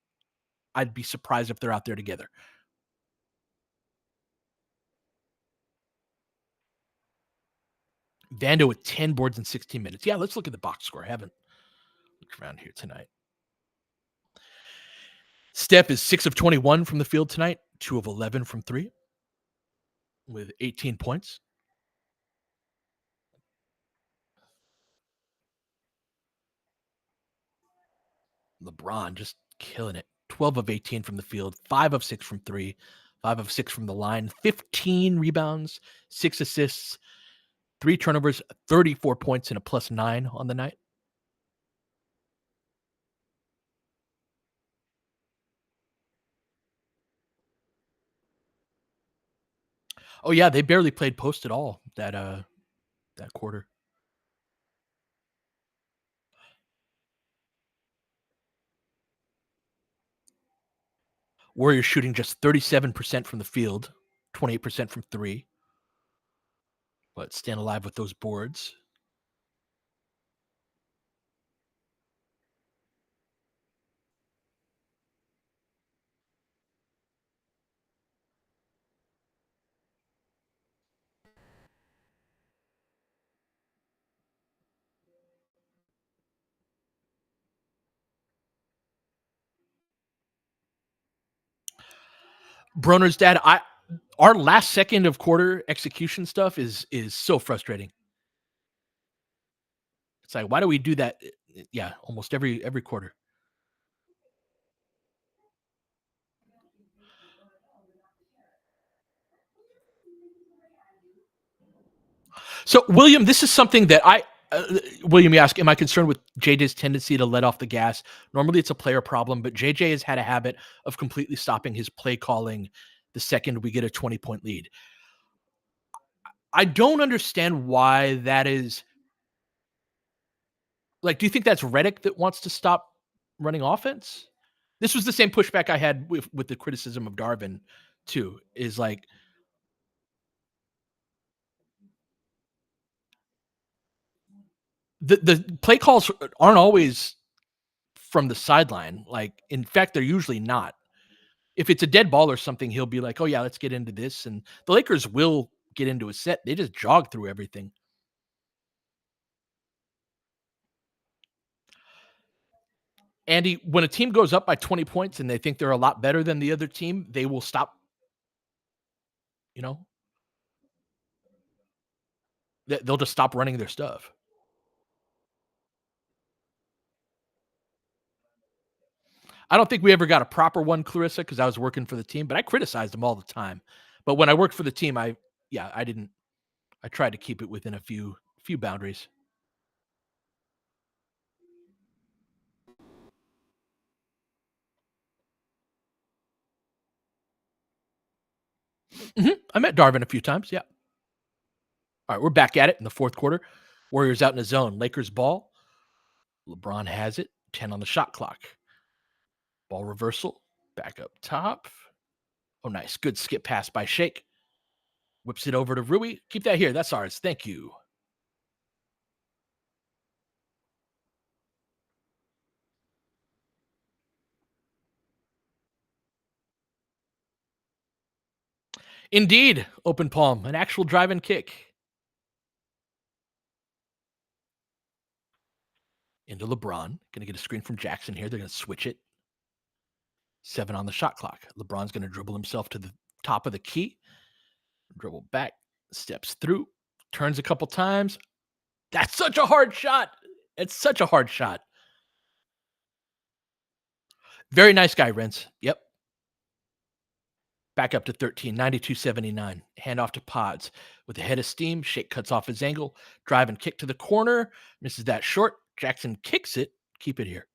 I'd be surprised if they're out there together. Vando with 10 boards in 16 minutes. Yeah, let's look at the box score. I haven't looked around here tonight. Steph is 6 of 21 from the field tonight, 2 of 11 from 3 with 18 points. LeBron just killing it. 12 of 18 from the field, 5 of 6 from 3, 5 of 6 from the line, 15 rebounds, 6 assists, 3 turnovers, 34 points, and a +9 on the night. Oh yeah, they barely played post at all that quarter. Warriors shooting just 37% from the field, 28% from 3. But staying alive with those boards. Broner's dad, I our last second of quarter execution stuff is so frustrating. It's like, why do we do that? Yeah, almost every quarter. So, William, this is something that William, you ask, am I concerned with JJ's tendency to let off the gas? Normally, it's a player problem, but JJ has had a habit of completely stopping his play calling the second we get a 20-point lead. I don't understand why that is. Like, do you think that's Reddick that wants to stop running offense? This was the same pushback I had with the criticism of Darvin, too. Is like the play calls aren't always from the sideline. Like, in fact, they're usually not. If it's a dead ball or something, he'll be like, "Oh yeah, let's get into this." And the Lakers will get into a set. They just jog through everything. Andy, when a team goes up by 20 points and they think they're a lot better than the other team, they will stop, you know, they'll just stop running their stuff. I don't think we ever got a proper one, Clarissa, because I was working for the team, but I criticized them all the time. But when I worked for the team, I didn't. I tried to keep it within a few boundaries. I met Darvin a few times. Yeah. All right, we're back at it in the fourth quarter. Warriors out in the zone. Lakers ball. LeBron has it. 10 on the shot clock. Ball reversal. Back up top. Oh, nice. Good skip pass by Shake. Whips it over to Rui. Keep that here. That's ours. Thank you. Indeed. Open palm. An actual drive and kick. Into LeBron. Going to get a screen from Jackson here. They're going to switch it. 7 on the shot clock. LeBron's going to dribble himself to the top of the key. Dribble back. Steps through. Turns a couple times. That's such a hard shot. It's such a hard shot. Very nice guy, Renz. Yep. Back up to 13, 92-79. Hand off to Pods. With a head of steam, Shake cuts off his angle. Drive and kick to the corner. Misses that short. Jackson kicks it. Keep it here.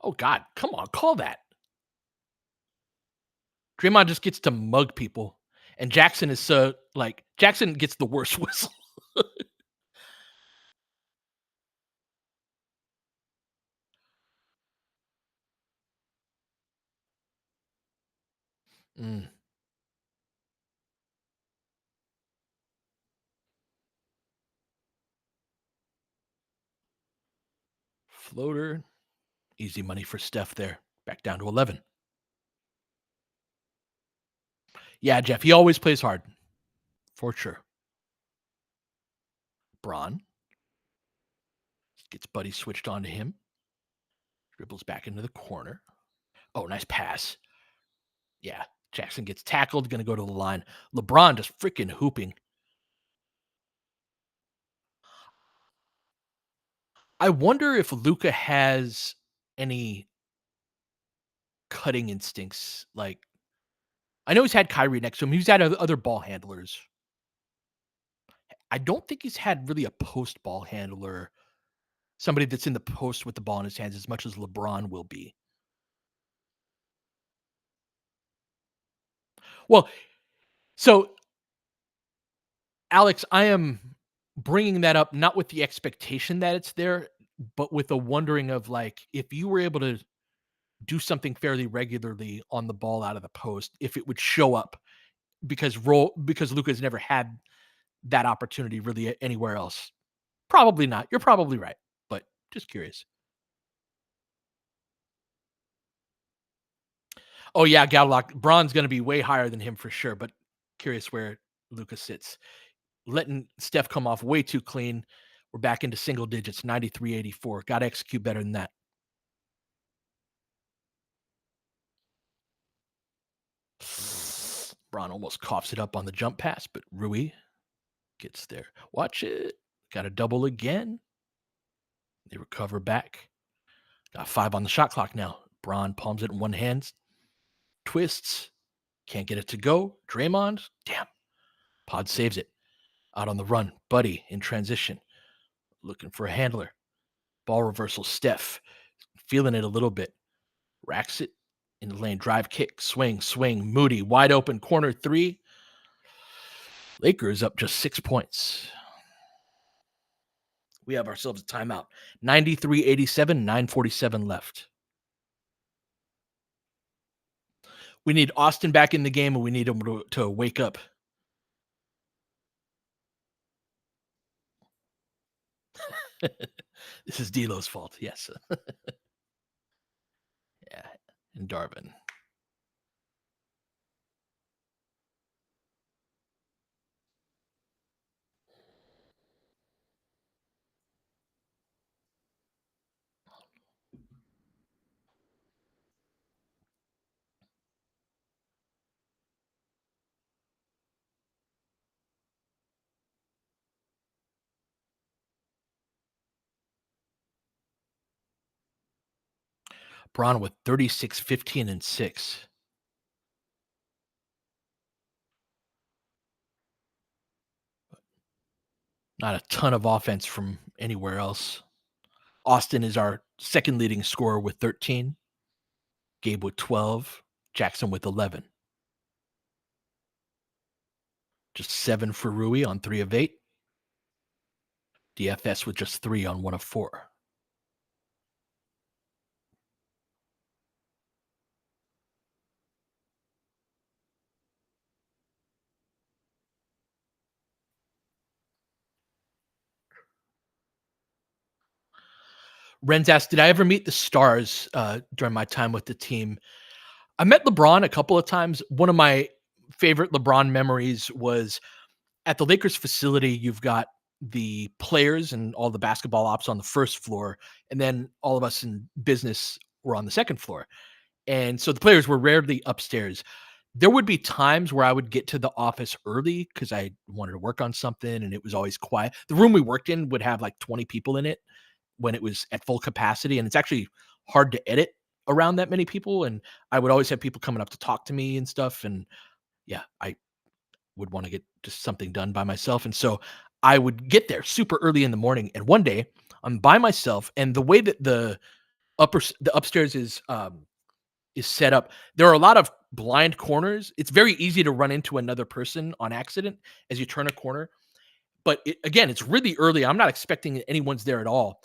Oh, God. Come on. Call that. Draymond just gets to mug people. And Jackson is so, like, Jackson gets the worst whistle. Mm. Floater. Easy money for Steph there. Back down to 11. Yeah, Jeff, he always plays hard. For sure. Braun gets Buddy switched on to him. Dribbles back into the corner. Oh, nice pass. Yeah, Jackson gets tackled, going to go to the line. LeBron just freaking hooping. I wonder if Luka has any cutting instincts. Like, I know he's had Kyrie next to him. He's had other ball handlers. I don't think he's had really a post ball handler, somebody that's in the post with the ball in his hands as much as LeBron will be. Well, so Alex, I am bringing that up not with the expectation that it's there, but with a wondering of like if you were able to do something fairly regularly on the ball out of the post, if it would show up because Luka's never had that opportunity really anywhere else. Probably not. You're probably right, but just curious. Oh yeah, Gavlock. Braun's going to be way higher than him for sure, but curious where Luka sits. Letting Steph come off way too clean. We're back into single digits, 93-84. Got to execute better than that. Braun almost coughs it up on the jump pass, but Rui gets there. Watch it. Got a double again. They recover back. Got 5 on the shot clock now. Braun palms it in one hand, twists, can't get it to go. Draymond, damn. Pod saves it. Out on the run. Buddy in transition. Looking for a handler. Ball reversal. Steph feeling it a little bit. Racks it in the lane. Drive kick. Swing, swing. Moody wide open. Corner 3. Lakers up just 6 points. We have ourselves a timeout. 93-87, 9:47 left. We need Austin back in the game, and we need him to wake up. This is D'Lo's fault. Yes. Yeah. And Darvin. Braun with 36, 15, and 6. Not a ton of offense from anywhere else. Austin is our second leading scorer with 13. Gabe with 12. Jackson with 11. Just 7 for Rui on 3 of 8. DFS with just 3 on 1 of 4. Renz asked, did I ever meet the stars during my time with the team? I met LeBron a couple of times. One of my favorite LeBron memories was at the Lakers facility. You've got the players and all the basketball ops on the first floor, and then all of us in business were on the second floor. And so the players were rarely upstairs. There would be times where I would get to the office early because I wanted to work on something and it was always quiet. The room we worked in would have like 20 people in it when it was at full capacity. And it's actually hard to edit around that many people. And I would always have people coming up to talk to me and stuff. And yeah, I would want to get just something done by myself. And so I would get there super early in the morning. And one day I'm by myself, and the way that the upstairs is set up, there are a lot of blind corners. It's very easy to run into another person on accident as you turn a corner. But again, it's really early. I'm not expecting anyone's there at all.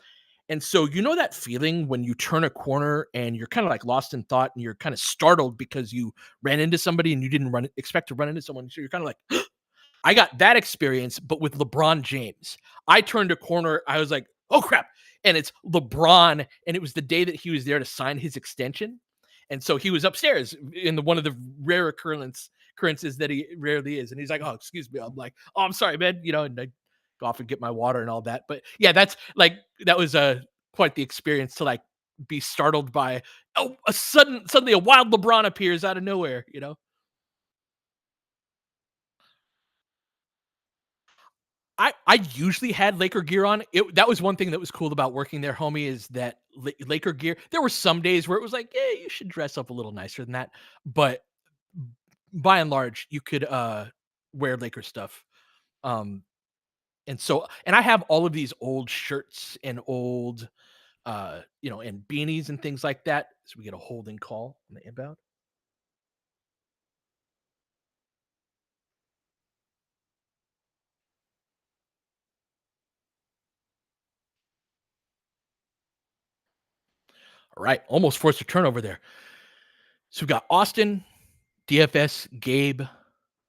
And so, you know, that feeling when you turn a corner and you're kind of like lost in thought and you're kind of startled because you ran into somebody and you didn't expect to run into someone. So you're kind of like, I got that experience, but with LeBron James. I turned a corner. I was like, oh crap. And it's LeBron. And it was the day that he was there to sign his extension. And so he was upstairs in one of the rare occurrences that he rarely is. And he's like, oh, excuse me. I'm like, oh, I'm sorry, man. You know, and I go off and get my water and all that. But yeah, that's like, that was quite the experience to like be startled by, oh, suddenly a wild LeBron appears out of nowhere, you know? I usually had Laker gear on. That was one thing that was cool about working there, homie, is that Laker gear. There were some days where it was like, yeah, you should dress up a little nicer than that. But by and large, you could wear Laker stuff. Um, and I have all of these old shirts and old and beanies and things like that. So we get a holding call on the inbound. All right, almost forced a turnover there. So we got Austin, DFS, Gabe,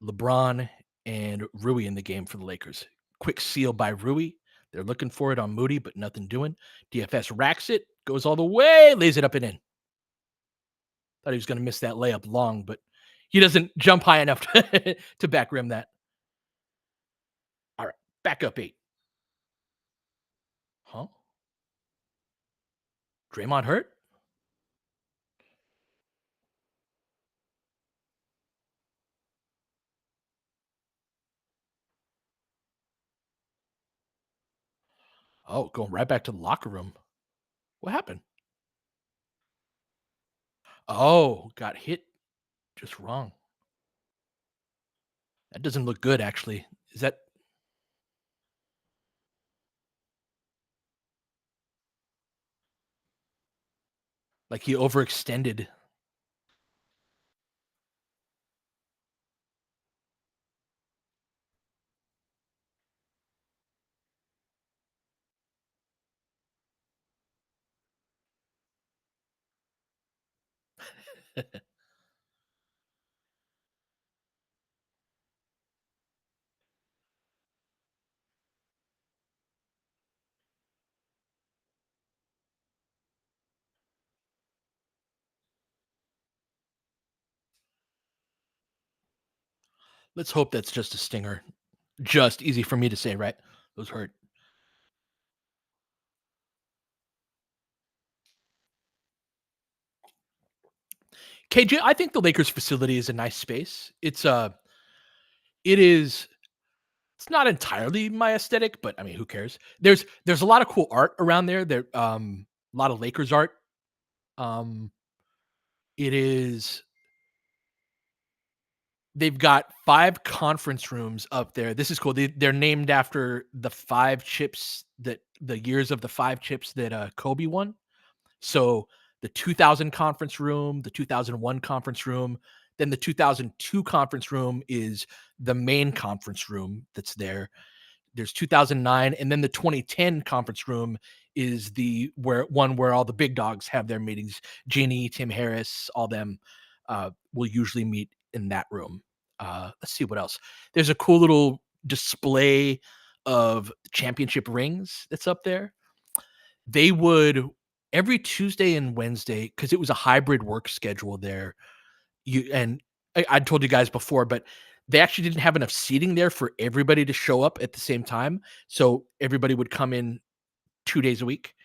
LeBron, and Rui in the game for the Lakers. Quick seal by Rui. They're looking for it on Moody, but nothing doing. DFS racks it, goes all the way, lays it up and in. Thought he was going to miss that layup long, but he doesn't jump high enough to back rim that. All right, back up 8. Huh? Draymond hurt? Oh, going right back to the locker room. What happened? Oh, got hit just wrong. That doesn't look good, actually. Is that like he overextended? Let's hope that's just a stinger. Just easy for me to say, right? Those hurt. KJ, I think the Lakers facility is a nice space. It is it's not entirely my aesthetic, but I mean, who cares? There's a lot of cool art around there. A lot of Lakers art. Um it is They've got 5 conference rooms up there. This is cool. They're named after the 5 chips that the years of the 5 chips that Kobe won. So the 2000 conference room, the 2001 conference room, then the 2002 conference room is the main conference room that's there. There's 2009, and then the 2010 conference room is the where all the big dogs have their meetings. Ginny, Tim Harris, all them will usually meet in that room. Let's see what else. There's a cool little display of championship rings that's up there. They would every Tuesday and Wednesday, because it was a hybrid work schedule there. I told you guys before, but they actually didn't have enough seating there for everybody to show up at the same time. So everybody would come in 2 days a week.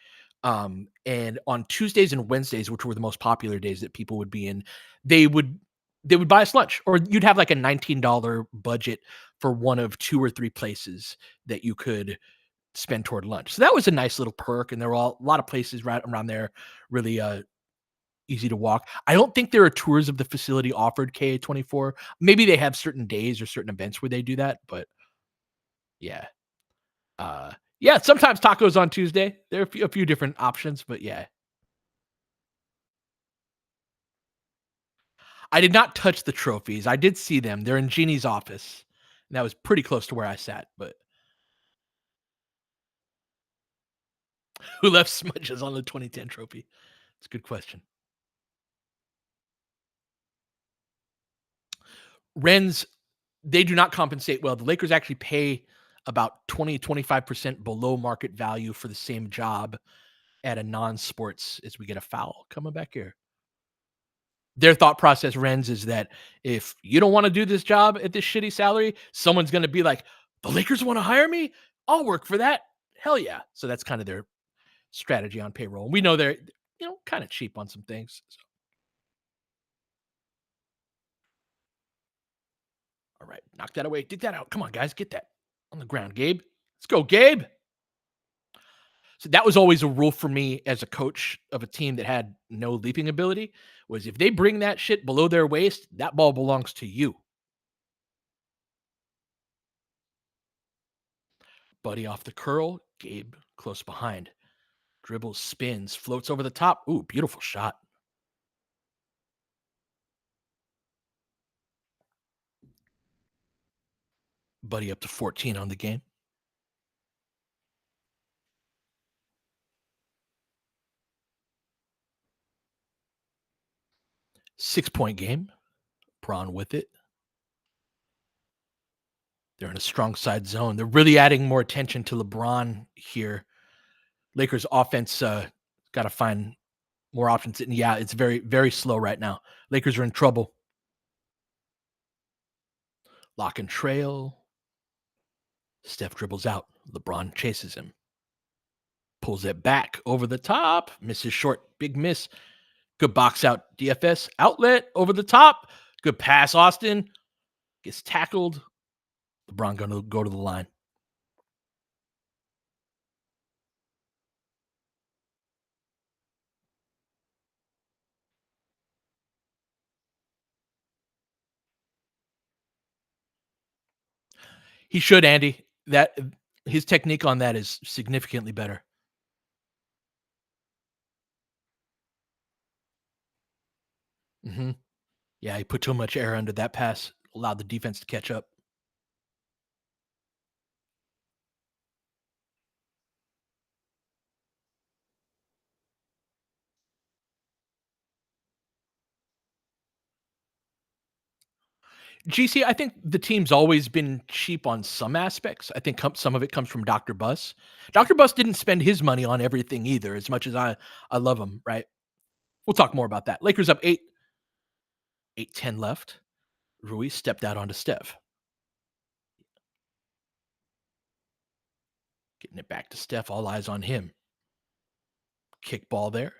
And on Tuesdays and Wednesdays, which were the most popular days that people would be in, they would they would buy us lunch, or you'd have like a $19 budget for one of 2 or 3 places that you could spend toward lunch. So that was a nice little perk, and there were a lot of places right around there, really easy to walk. I don't think there are tours of the facility offered KA24. Maybe they have certain days or certain events where they do that, but yeah. Yeah, sometimes tacos on Tuesday. There are a few different options, but yeah. I did not touch the trophies. I did see them. They're in Jeannie's office. And that was pretty close to where I sat, but who left smudges on the 2010 trophy? It's a good question. Rens, they do not compensate well. The Lakers actually pay about 20-25% below market value for the same job at a non-sports as we get a foul coming back here. Their thought process, Rens, is that if you don't want to do this job at this shitty salary, someone's going to be like, the Lakers want to hire me? I'll work for that. Hell yeah. So that's kind of their strategy on payroll. And we know they're, kind of cheap on some things. So, all right, knock that away. Dig that out. Come on, guys, get that on the ground, Gabe. Let's go, Gabe. So that was always a rule for me as a coach of a team that had no leaping ability was if they bring that shit below their waist, that ball belongs to you. Buddy off the curl, Gabe close behind. Dribbles, spins, floats over the top. Ooh, beautiful shot. Buddy up to 14 on the game. 6-point game. Braun with it. They're in a strong side zone. They're really adding more attention to LeBron here. Lakers offense got to find more options. And yeah, it's very, very slow right now. Lakers are in trouble. Lock and trail. Steph dribbles out. LeBron chases him. Pulls it back over the top. Misses short. Big miss. Good box out. DFS outlet over the top. Good pass, Austin. Gets tackled. LeBron going to go to the line. He should, Andy. That his technique on that is significantly better. Mhm. Yeah, he put too much air under that pass, allowed the defense to catch up. GC, I think the team's always been cheap on some aspects. I think some of it comes from Dr. Buss. Dr. Buss didn't spend his money on everything either, as much as I love him, right? We'll talk more about that. Lakers up 8:10 left. Ruiz stepped out onto Steph. Getting it back to Steph, all eyes on him. Kick ball there.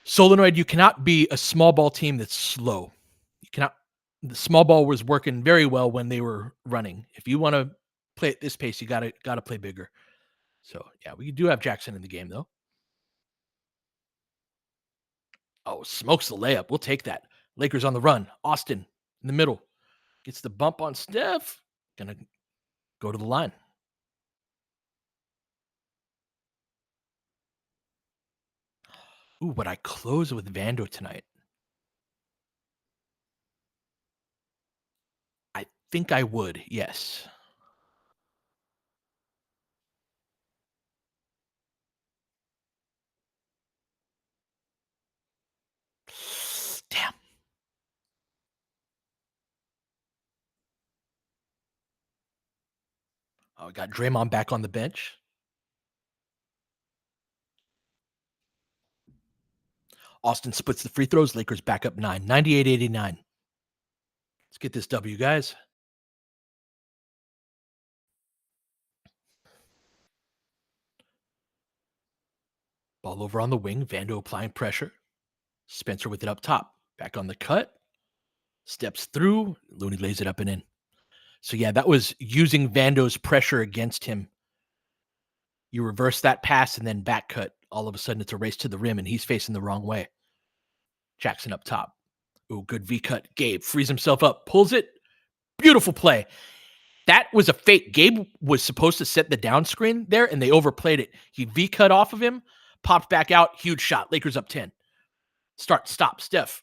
Solenoid, you cannot be a small ball team that's slow. You cannot. The small ball was working very well when they were running. If you want to play at this pace, you gotta play bigger. So yeah, we do have Jackson in the game though. Oh, smokes the layup. We'll take that. Lakers on the run. Austin in the middle gets the bump on Steph. Gonna go to the line. Ooh, but I close with Vando tonight. I think I would. Yes. Damn. Oh, we got Draymond back on the bench. Austin splits the free throws. Lakers back up 9, 98-89. Let's get this W, guys. Ball over on the wing. Vando applying pressure. Spencer with it up top. Back on the cut. Steps through. Looney lays it up and in. So yeah, that was using Vando's pressure against him. You reverse that pass and then back cut. All of a sudden, it's a race to the rim, and he's facing the wrong way. Jackson up top. Ooh, good V cut. Gabe frees himself up, pulls it. Beautiful play. That was a fake. Gabe was supposed to set the down screen there, and they overplayed it. He V cut off of him, popped back out. Huge shot. Lakers up 10. Stop. Steph.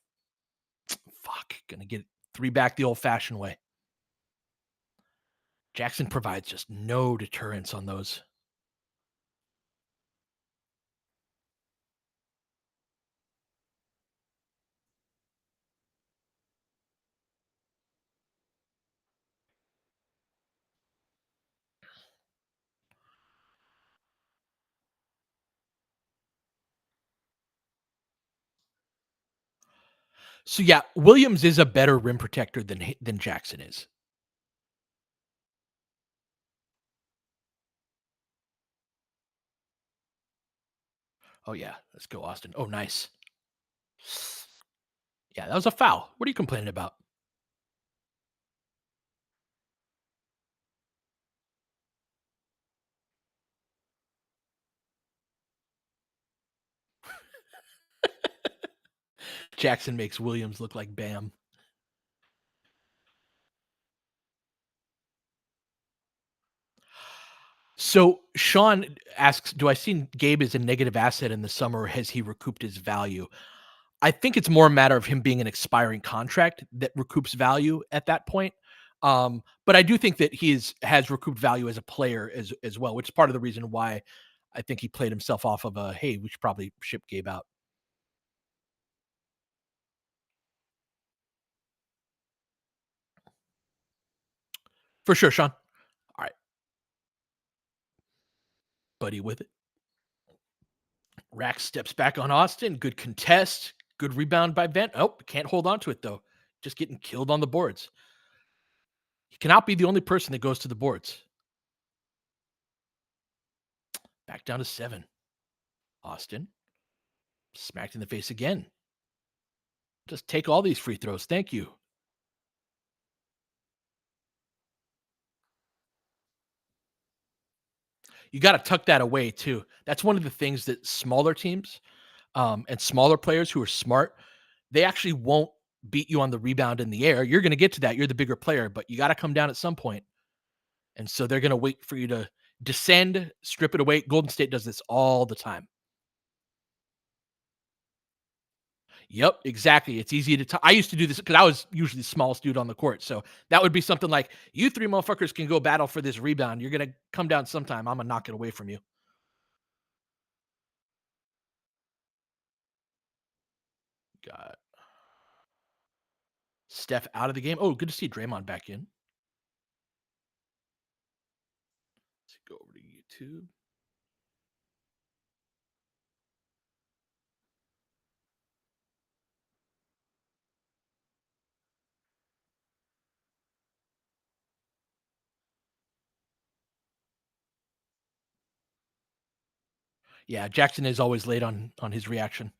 Fuck. Gonna get 3 back the old fashioned way. Jackson provides just no deterrence on those. So yeah, Williams is a better rim protector than Jackson is. Oh yeah, let's go, Austin. Oh, nice. Yeah, that was a foul. What are you complaining about? Jackson makes Williams look like Bam. So Sean asks, "Do I see Gabe as a negative asset in the summer, or has he recouped his value?" I think it's more a matter of him being an expiring contract that recoups value at that point. But I do think that has recouped value as a player as well, which is part of the reason why I think he played himself off of a hey, we should probably ship Gabe out. For sure, Sean. All right. Buddy with it. Rack steps back on Austin. Good contest. Good rebound by Vent. Oh, can't hold on to it though. Just getting killed on the boards. He cannot be the only person that goes to the boards. Back down to 7. Austin smacked in the face again. Just take all these free throws. Thank you. You got to tuck that away too. That's one of the things that smaller teams and smaller players who are smart, they actually won't beat you on the rebound in the air. You're going to get to that. You're the bigger player, but you got to come down at some point. And so they're going to wait for you to descend, strip it away. Golden State does this all the time. Yep, exactly. It's easy to I used to do this because I was usually the smallest dude on the court. So that would be something like, you three motherfuckers can go battle for this rebound. You're going to come down sometime. I'm going to knock it away from you. Got Steph out of the game. Oh, good to see Draymond back in. Let's go over to YouTube. Yeah, Jackson is always late on his reaction.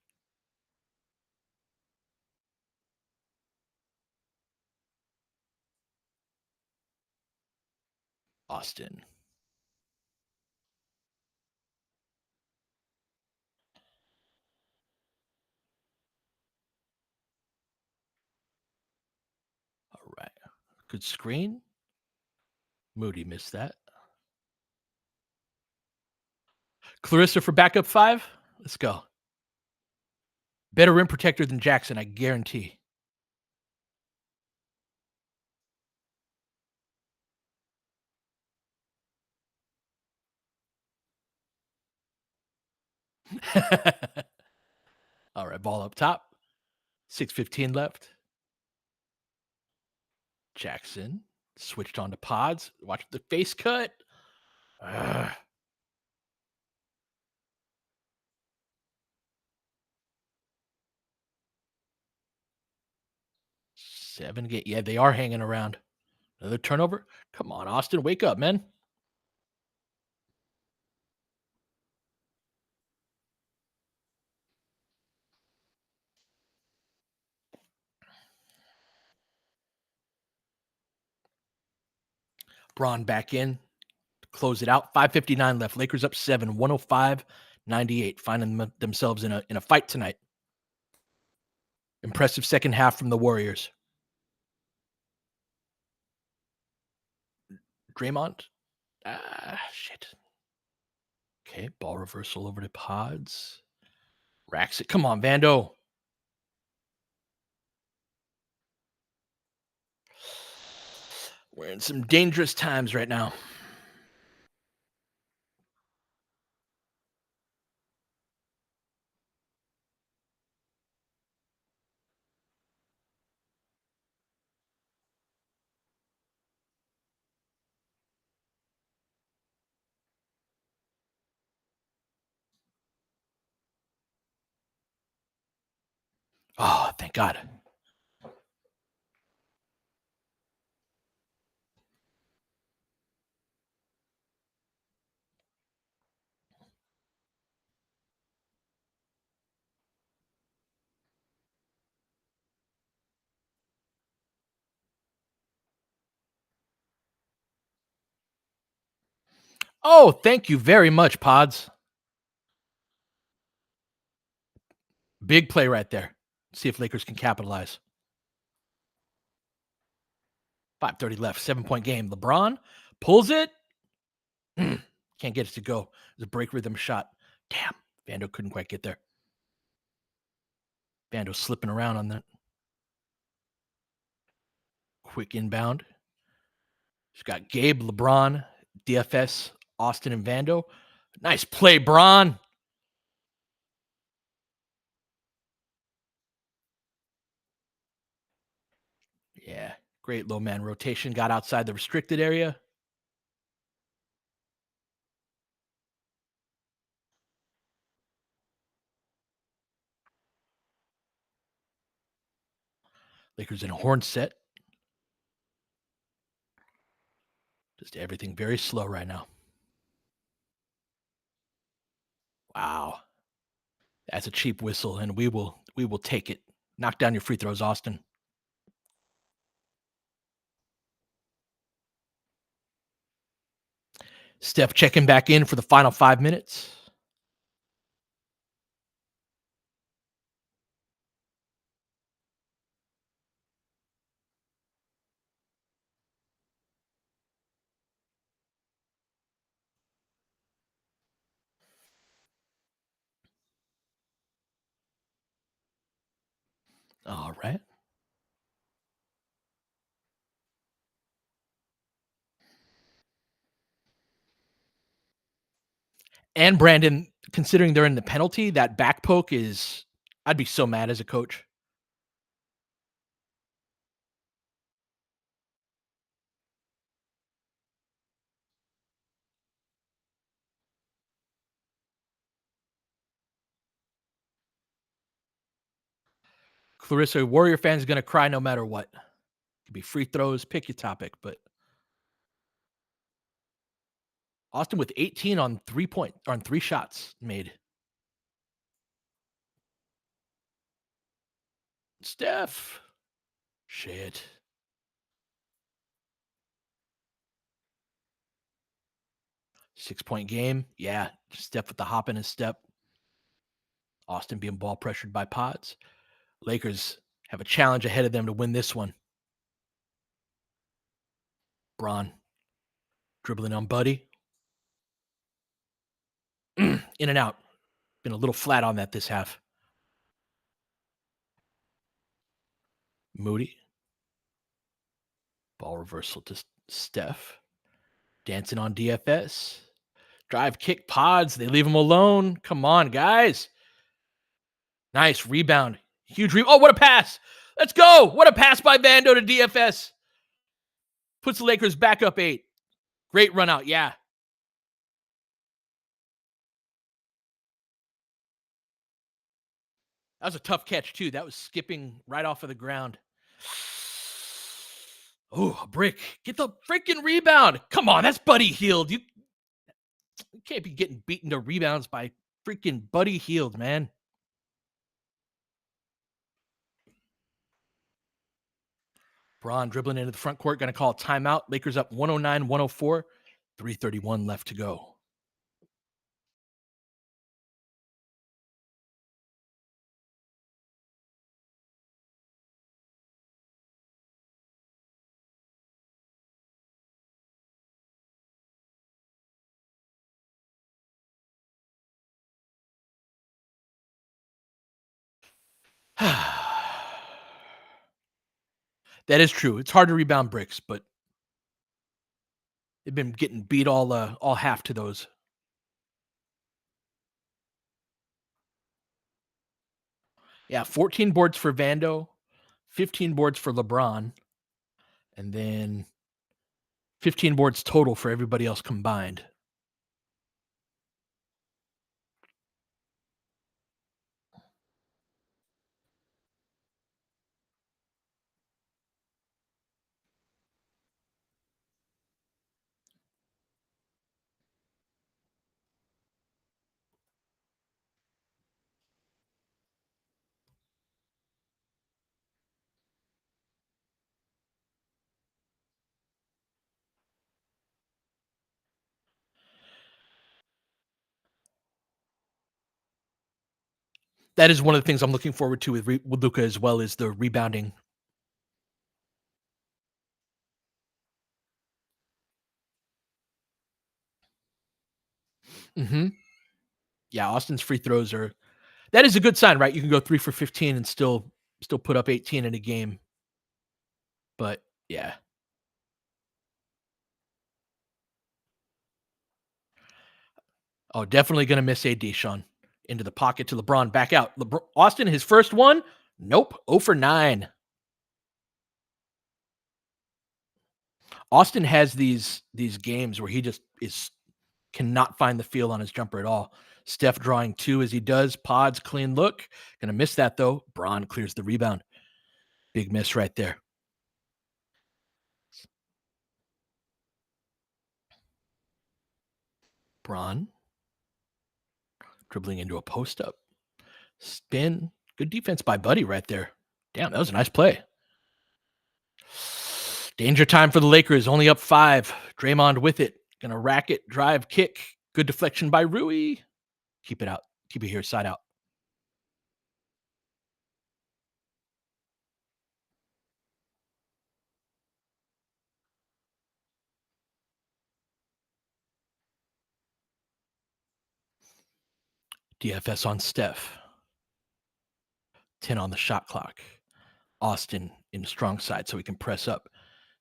Austin. All right. Good screen. Moody missed that. Clarissa for backup 5. Let's go. Better rim protector than Jackson, I guarantee. All right, ball up top. 6:15 left. Jackson switched on to Pods. Watch the face cut. Ugh. 7 get. Yeah, they are hanging around. Another turnover. Come on, Austin, wake up, man. Braun back in. Close it out. 5:59 left. Lakers up 7. 105-98. Finding themselves in a fight tonight. Impressive second half from the Warriors. Draymond. Shit. Okay, ball reversal over to Pods. Racks it. Come on, Vando. We're in some dangerous times right now. Oh, thank God. Oh, thank you very much, Pods. Big play right there. See if Lakers can capitalize. 5:30 left, 7-point game. LeBron pulls it. Can't get it to go. It's a break rhythm shot. Damn, Vando couldn't quite get there. Vando slipping around on that. Quick inbound. She's got Gabe, LeBron, DFS, Austin, and Vando. Nice play, Bron. Yeah, great low man rotation. Got outside the restricted area. Lakers in a horn set. Just everything very slow right now. Wow. That's a cheap whistle, and we will take it. Knock down your free throws, Austin. Steph checking back in for the final 5 minutes. All right. And Brandon, considering they're in the penalty, that back poke is I'd be so mad as a coach. Clarissa, Warrior fans gonna cry no matter what. Could be free throws, pick your topic, but Austin with 18 on 3 shots made. Steph. Shit. 6-point game. Yeah. Steph with the hop in his step. Austin being ball pressured by Pods. Lakers have a challenge ahead of them to win this one. Bron dribbling on Buddy. In and out. Been a little flat on that this half. Moody. Ball reversal to Steph. Dancing on DFS. Drive kick Pods. They leave him alone. Come on, guys. Nice rebound. Huge rebound. Oh, what a pass. Let's go. What a pass by Vando to DFS. Puts the Lakers back up 8. Great run out. Yeah. That was a tough catch, too. That was skipping right off of the ground. Oh, a brick. Get the freaking rebound. Come on. That's Buddy Hield. You can't be getting beaten to rebounds by freaking Buddy Hield, man. Bron dribbling into the front court. Going to call a timeout. Lakers up 109-104. 3:31 left to go. That is true. It's hard to rebound bricks, but they've been getting beat all half to those. Yeah, 14 boards for Vando, 15 boards for LeBron, and then 15 boards total for everybody else combined. That is one of the things I'm looking forward to with Luka as well is the rebounding. Mm-hmm. Yeah, Austin's free throws are that is a good sign, right? You can go 3 for 15 and still put up 18 in a game. But yeah. Oh, definitely gonna miss AD, Sean. Into the pocket to LeBron, back out. Austin, his first one. Nope. 0 for 9. Austin has these games where he just cannot find the feel on his jumper at all. Steph drawing 2 as he does. Pods clean look. Gonna miss that though. Bron clears the rebound. Big miss right there. Braun dribbling into a post up. Spin. Good defense by Buddy right there. Damn, that was a nice play. Danger time for the Lakers. Only up 5. Draymond with it. Gonna rack it. Drive, kick. Good deflection by Rui. Keep it out. Keep it here. Side out. DFS on Steph. 10 on the shot clock. Austin in strong side so he can press up.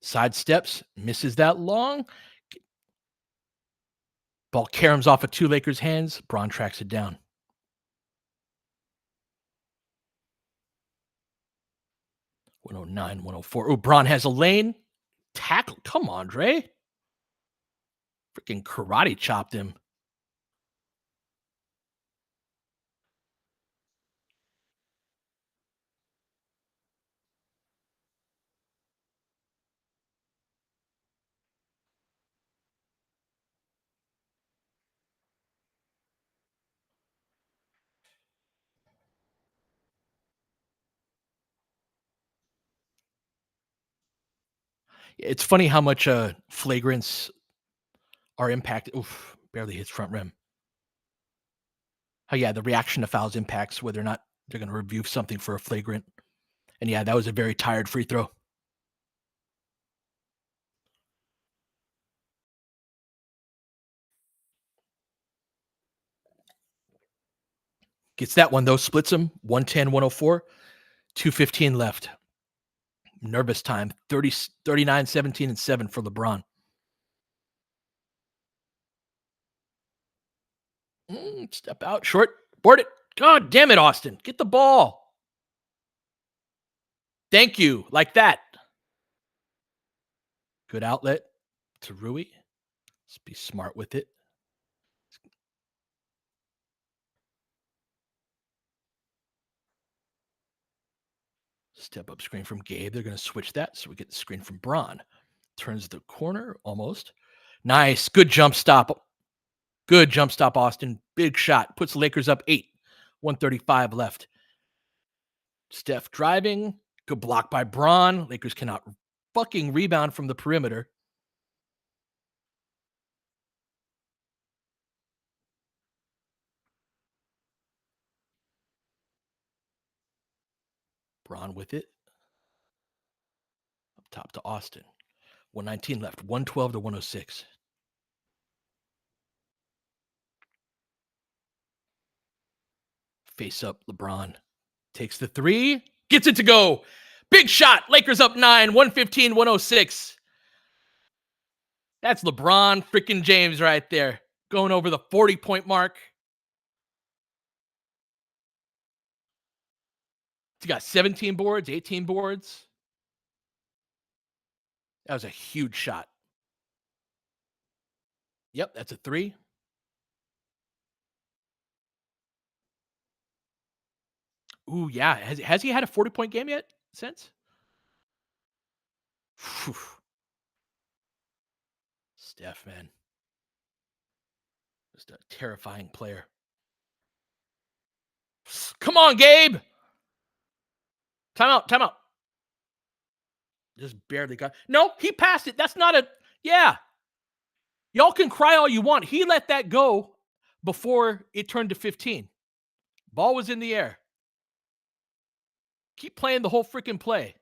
Side steps. Misses that long. Ball caroms off of 2 Lakers' hands. Braun tracks it down. (109, 104). Oh, Braun has a lane. Tackle. Come on, Dre. Freaking karate chopped him. It's funny how much flagrants are impacted. Oof, barely hits front rim. Oh, yeah, the reaction to fouls impacts whether or not they're going to review something for a flagrant. And yeah, that was a very tired free throw. Gets that one, though. Splits him. 110, 104. 2:15 left. Nervous time. 30, 39, 17, and 7 for LeBron. Step out. Short. Board it. God damn it, Austin. Get the ball. Thank you. Like that. Good outlet to Rui. Let's be smart with it. Step up screen from Gabe. They're going to switch that. So we get the screen from Braun. Turns the corner almost. Nice. Good jump stop. Good jump stop, Austin. Big shot. Puts the Lakers up 8. 135 left. Steph driving. Good block by Braun. Lakers cannot fucking rebound from the perimeter. Braun with it. Up top to Austin. 119 left. 112 to 106. Face up, LeBron. Takes the 3. Gets it to go. Big shot. Lakers up 9. 115, 106. That's LeBron freaking James right there. Going over the 40-point mark. He's got 17 boards, 18 boards. That was a huge shot. Yep, that's a 3. Ooh, yeah. Has he had a 40-point game yet since? Whew. Steph, man. Just a terrifying player. Come on, Gabe. Timeout, timeout. Just barely got. No, he passed it. That's not a. Yeah. Y'all can cry all you want. He let that go before it turned to 15. Ball was in the air. Keep playing the whole freaking play.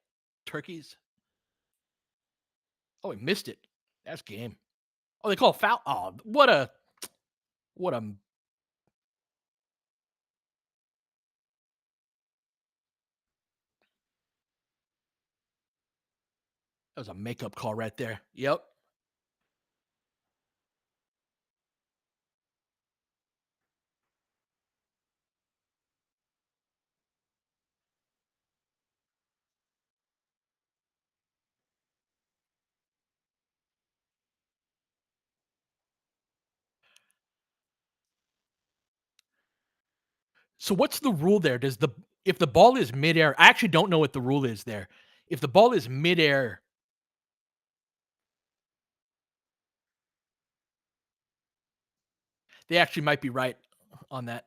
Turkeys. Oh, he missed it. That's game. Oh, they call a foul. Oh, what a. That was a makeup call right there. Yep. So what's the rule there? Does the if the ball is midair, I actually don't know what the rule is there. If the ball is midair, they actually might be right on that.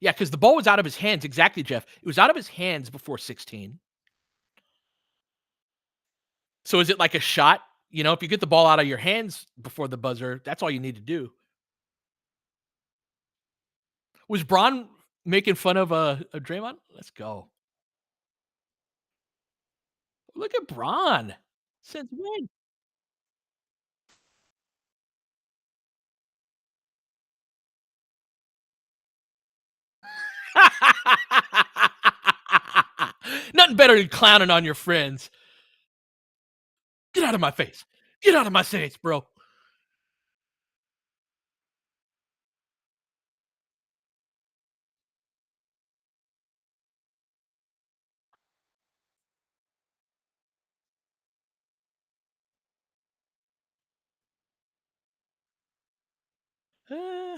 Yeah, because the ball was out of his hands. Exactly, Jeff. It was out of his hands before 16. So is it like a shot? You know, if you get the ball out of your hands before the buzzer, that's all you need to do. Was Braun making fun of Draymond? Let's go. Look at Braun. Since when? Nothing better than clowning on your friends. Get out of my face. Get out of my face, bro. Uh,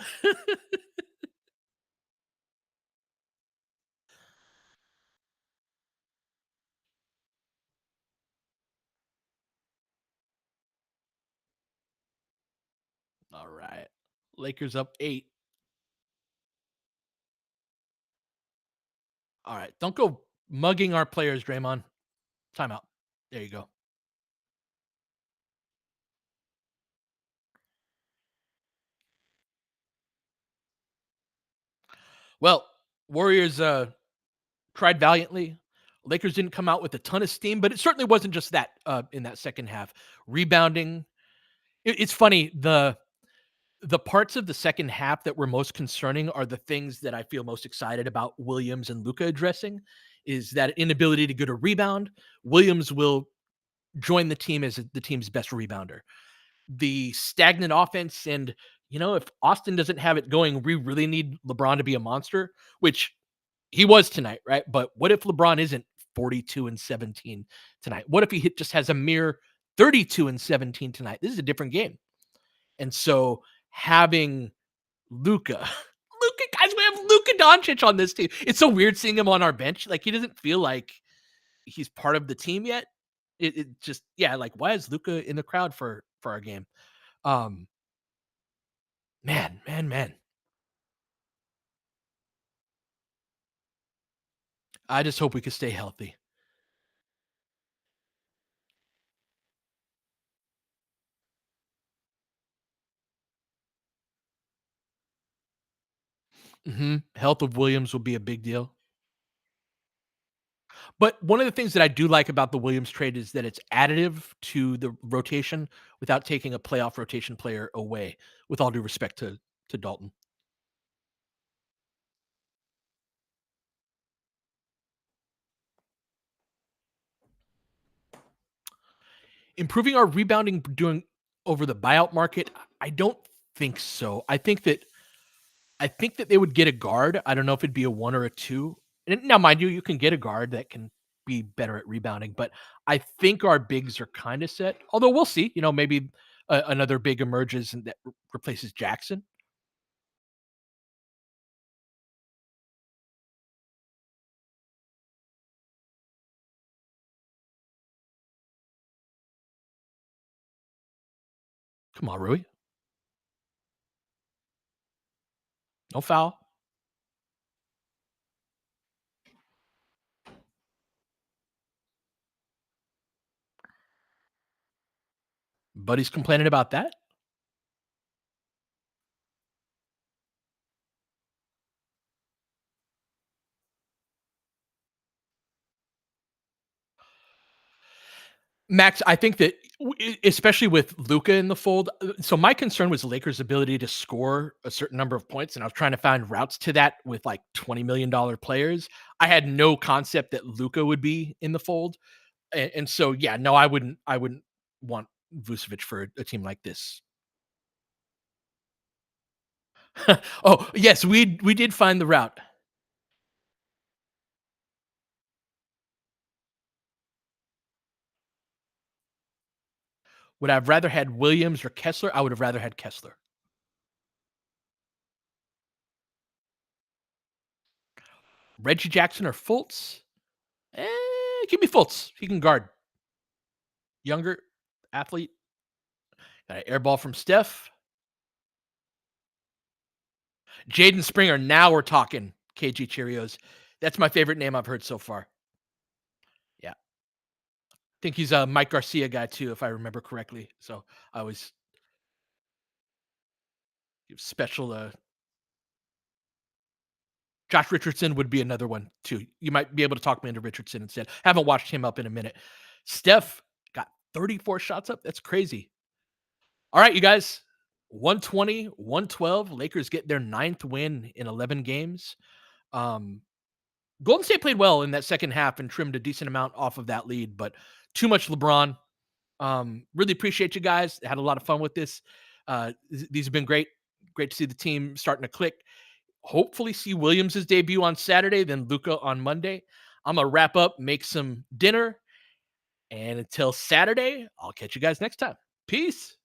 All right. Lakers up 8. All right. Don't go mugging our players, Draymond. Timeout. There you go. Well, Warriors tried valiantly. Lakers didn't come out with a ton of steam, but it certainly wasn't just that in that second half. Rebounding. It's funny, the parts of the second half that were most concerning are the things that I feel most excited about Williams and Luca addressing is that inability to get a rebound. Williams will join the team as the team's best rebounder. The stagnant offense and if Austin doesn't have it going, we really need LeBron to be a monster, which he was tonight, right? But what if LeBron isn't 42 and 17 tonight? What if just has a mere 32 and 17 tonight? This is a different game. And so having Luca, Luca, guys, we have Luca Doncic on this team. It's so weird seeing him on our bench. Like he doesn't feel like he's part of the team yet. It just like why is Luca in the crowd for our game? Um, man. I just hope we can stay healthy. Health of Williams will be a big deal. But one of the things that I do like about the Williams trade is that it's additive to the rotation without taking a playoff rotation player away. With all due respect to Dalton, improving our rebounding doing over the buyout market, I don't think so. I think that they would get a guard. I don't know if it'd be a 1 or a 2. And now, mind you, you can get a guard that can be better at rebounding, but I think our bigs are kind of set. Although we'll see, maybe another big emerges and that replaces Jackson. Come on, Rui. No foul. Buddy's complaining about that. Max, I think that especially with Luca in the fold. So my concern was the Lakers' ability to score a certain number of points, and I was trying to find routes to that with like $20 million players. I had no concept that Luca would be in the fold, and so yeah, no, I wouldn't. I wouldn't want Vucevic for a team like this. Oh yes, we did find the route. Would I have rather had Williams or Kessler? I would have rather had Kessler. Reggie Jackson or Fultz? Eh, give me Fultz. He can guard. Younger athlete. Got an air ball from Steph. Jaden Springer. Now we're talking KG Cheerios. That's my favorite name I've heard so far. Yeah. I think he's a Mike Garcia guy too, if I remember correctly. So I always give special. Josh Richardson would be another one too. You might be able to talk me into Richardson instead. Haven't watched him up in a minute. Steph got 34 shots up. That's crazy. All right, you guys. 120, 112. Lakers get their ninth win in 11 games. Um, Golden State played well in that second half and trimmed a decent amount off of that lead, but too much LeBron. Really appreciate you guys. Had a lot of fun with this. These have been great. Great to see the team starting to click. Hopefully see Williams' debut on Saturday, then Luka on Monday. I'm going to wrap up, make some dinner. And until Saturday, I'll catch you guys next time. Peace.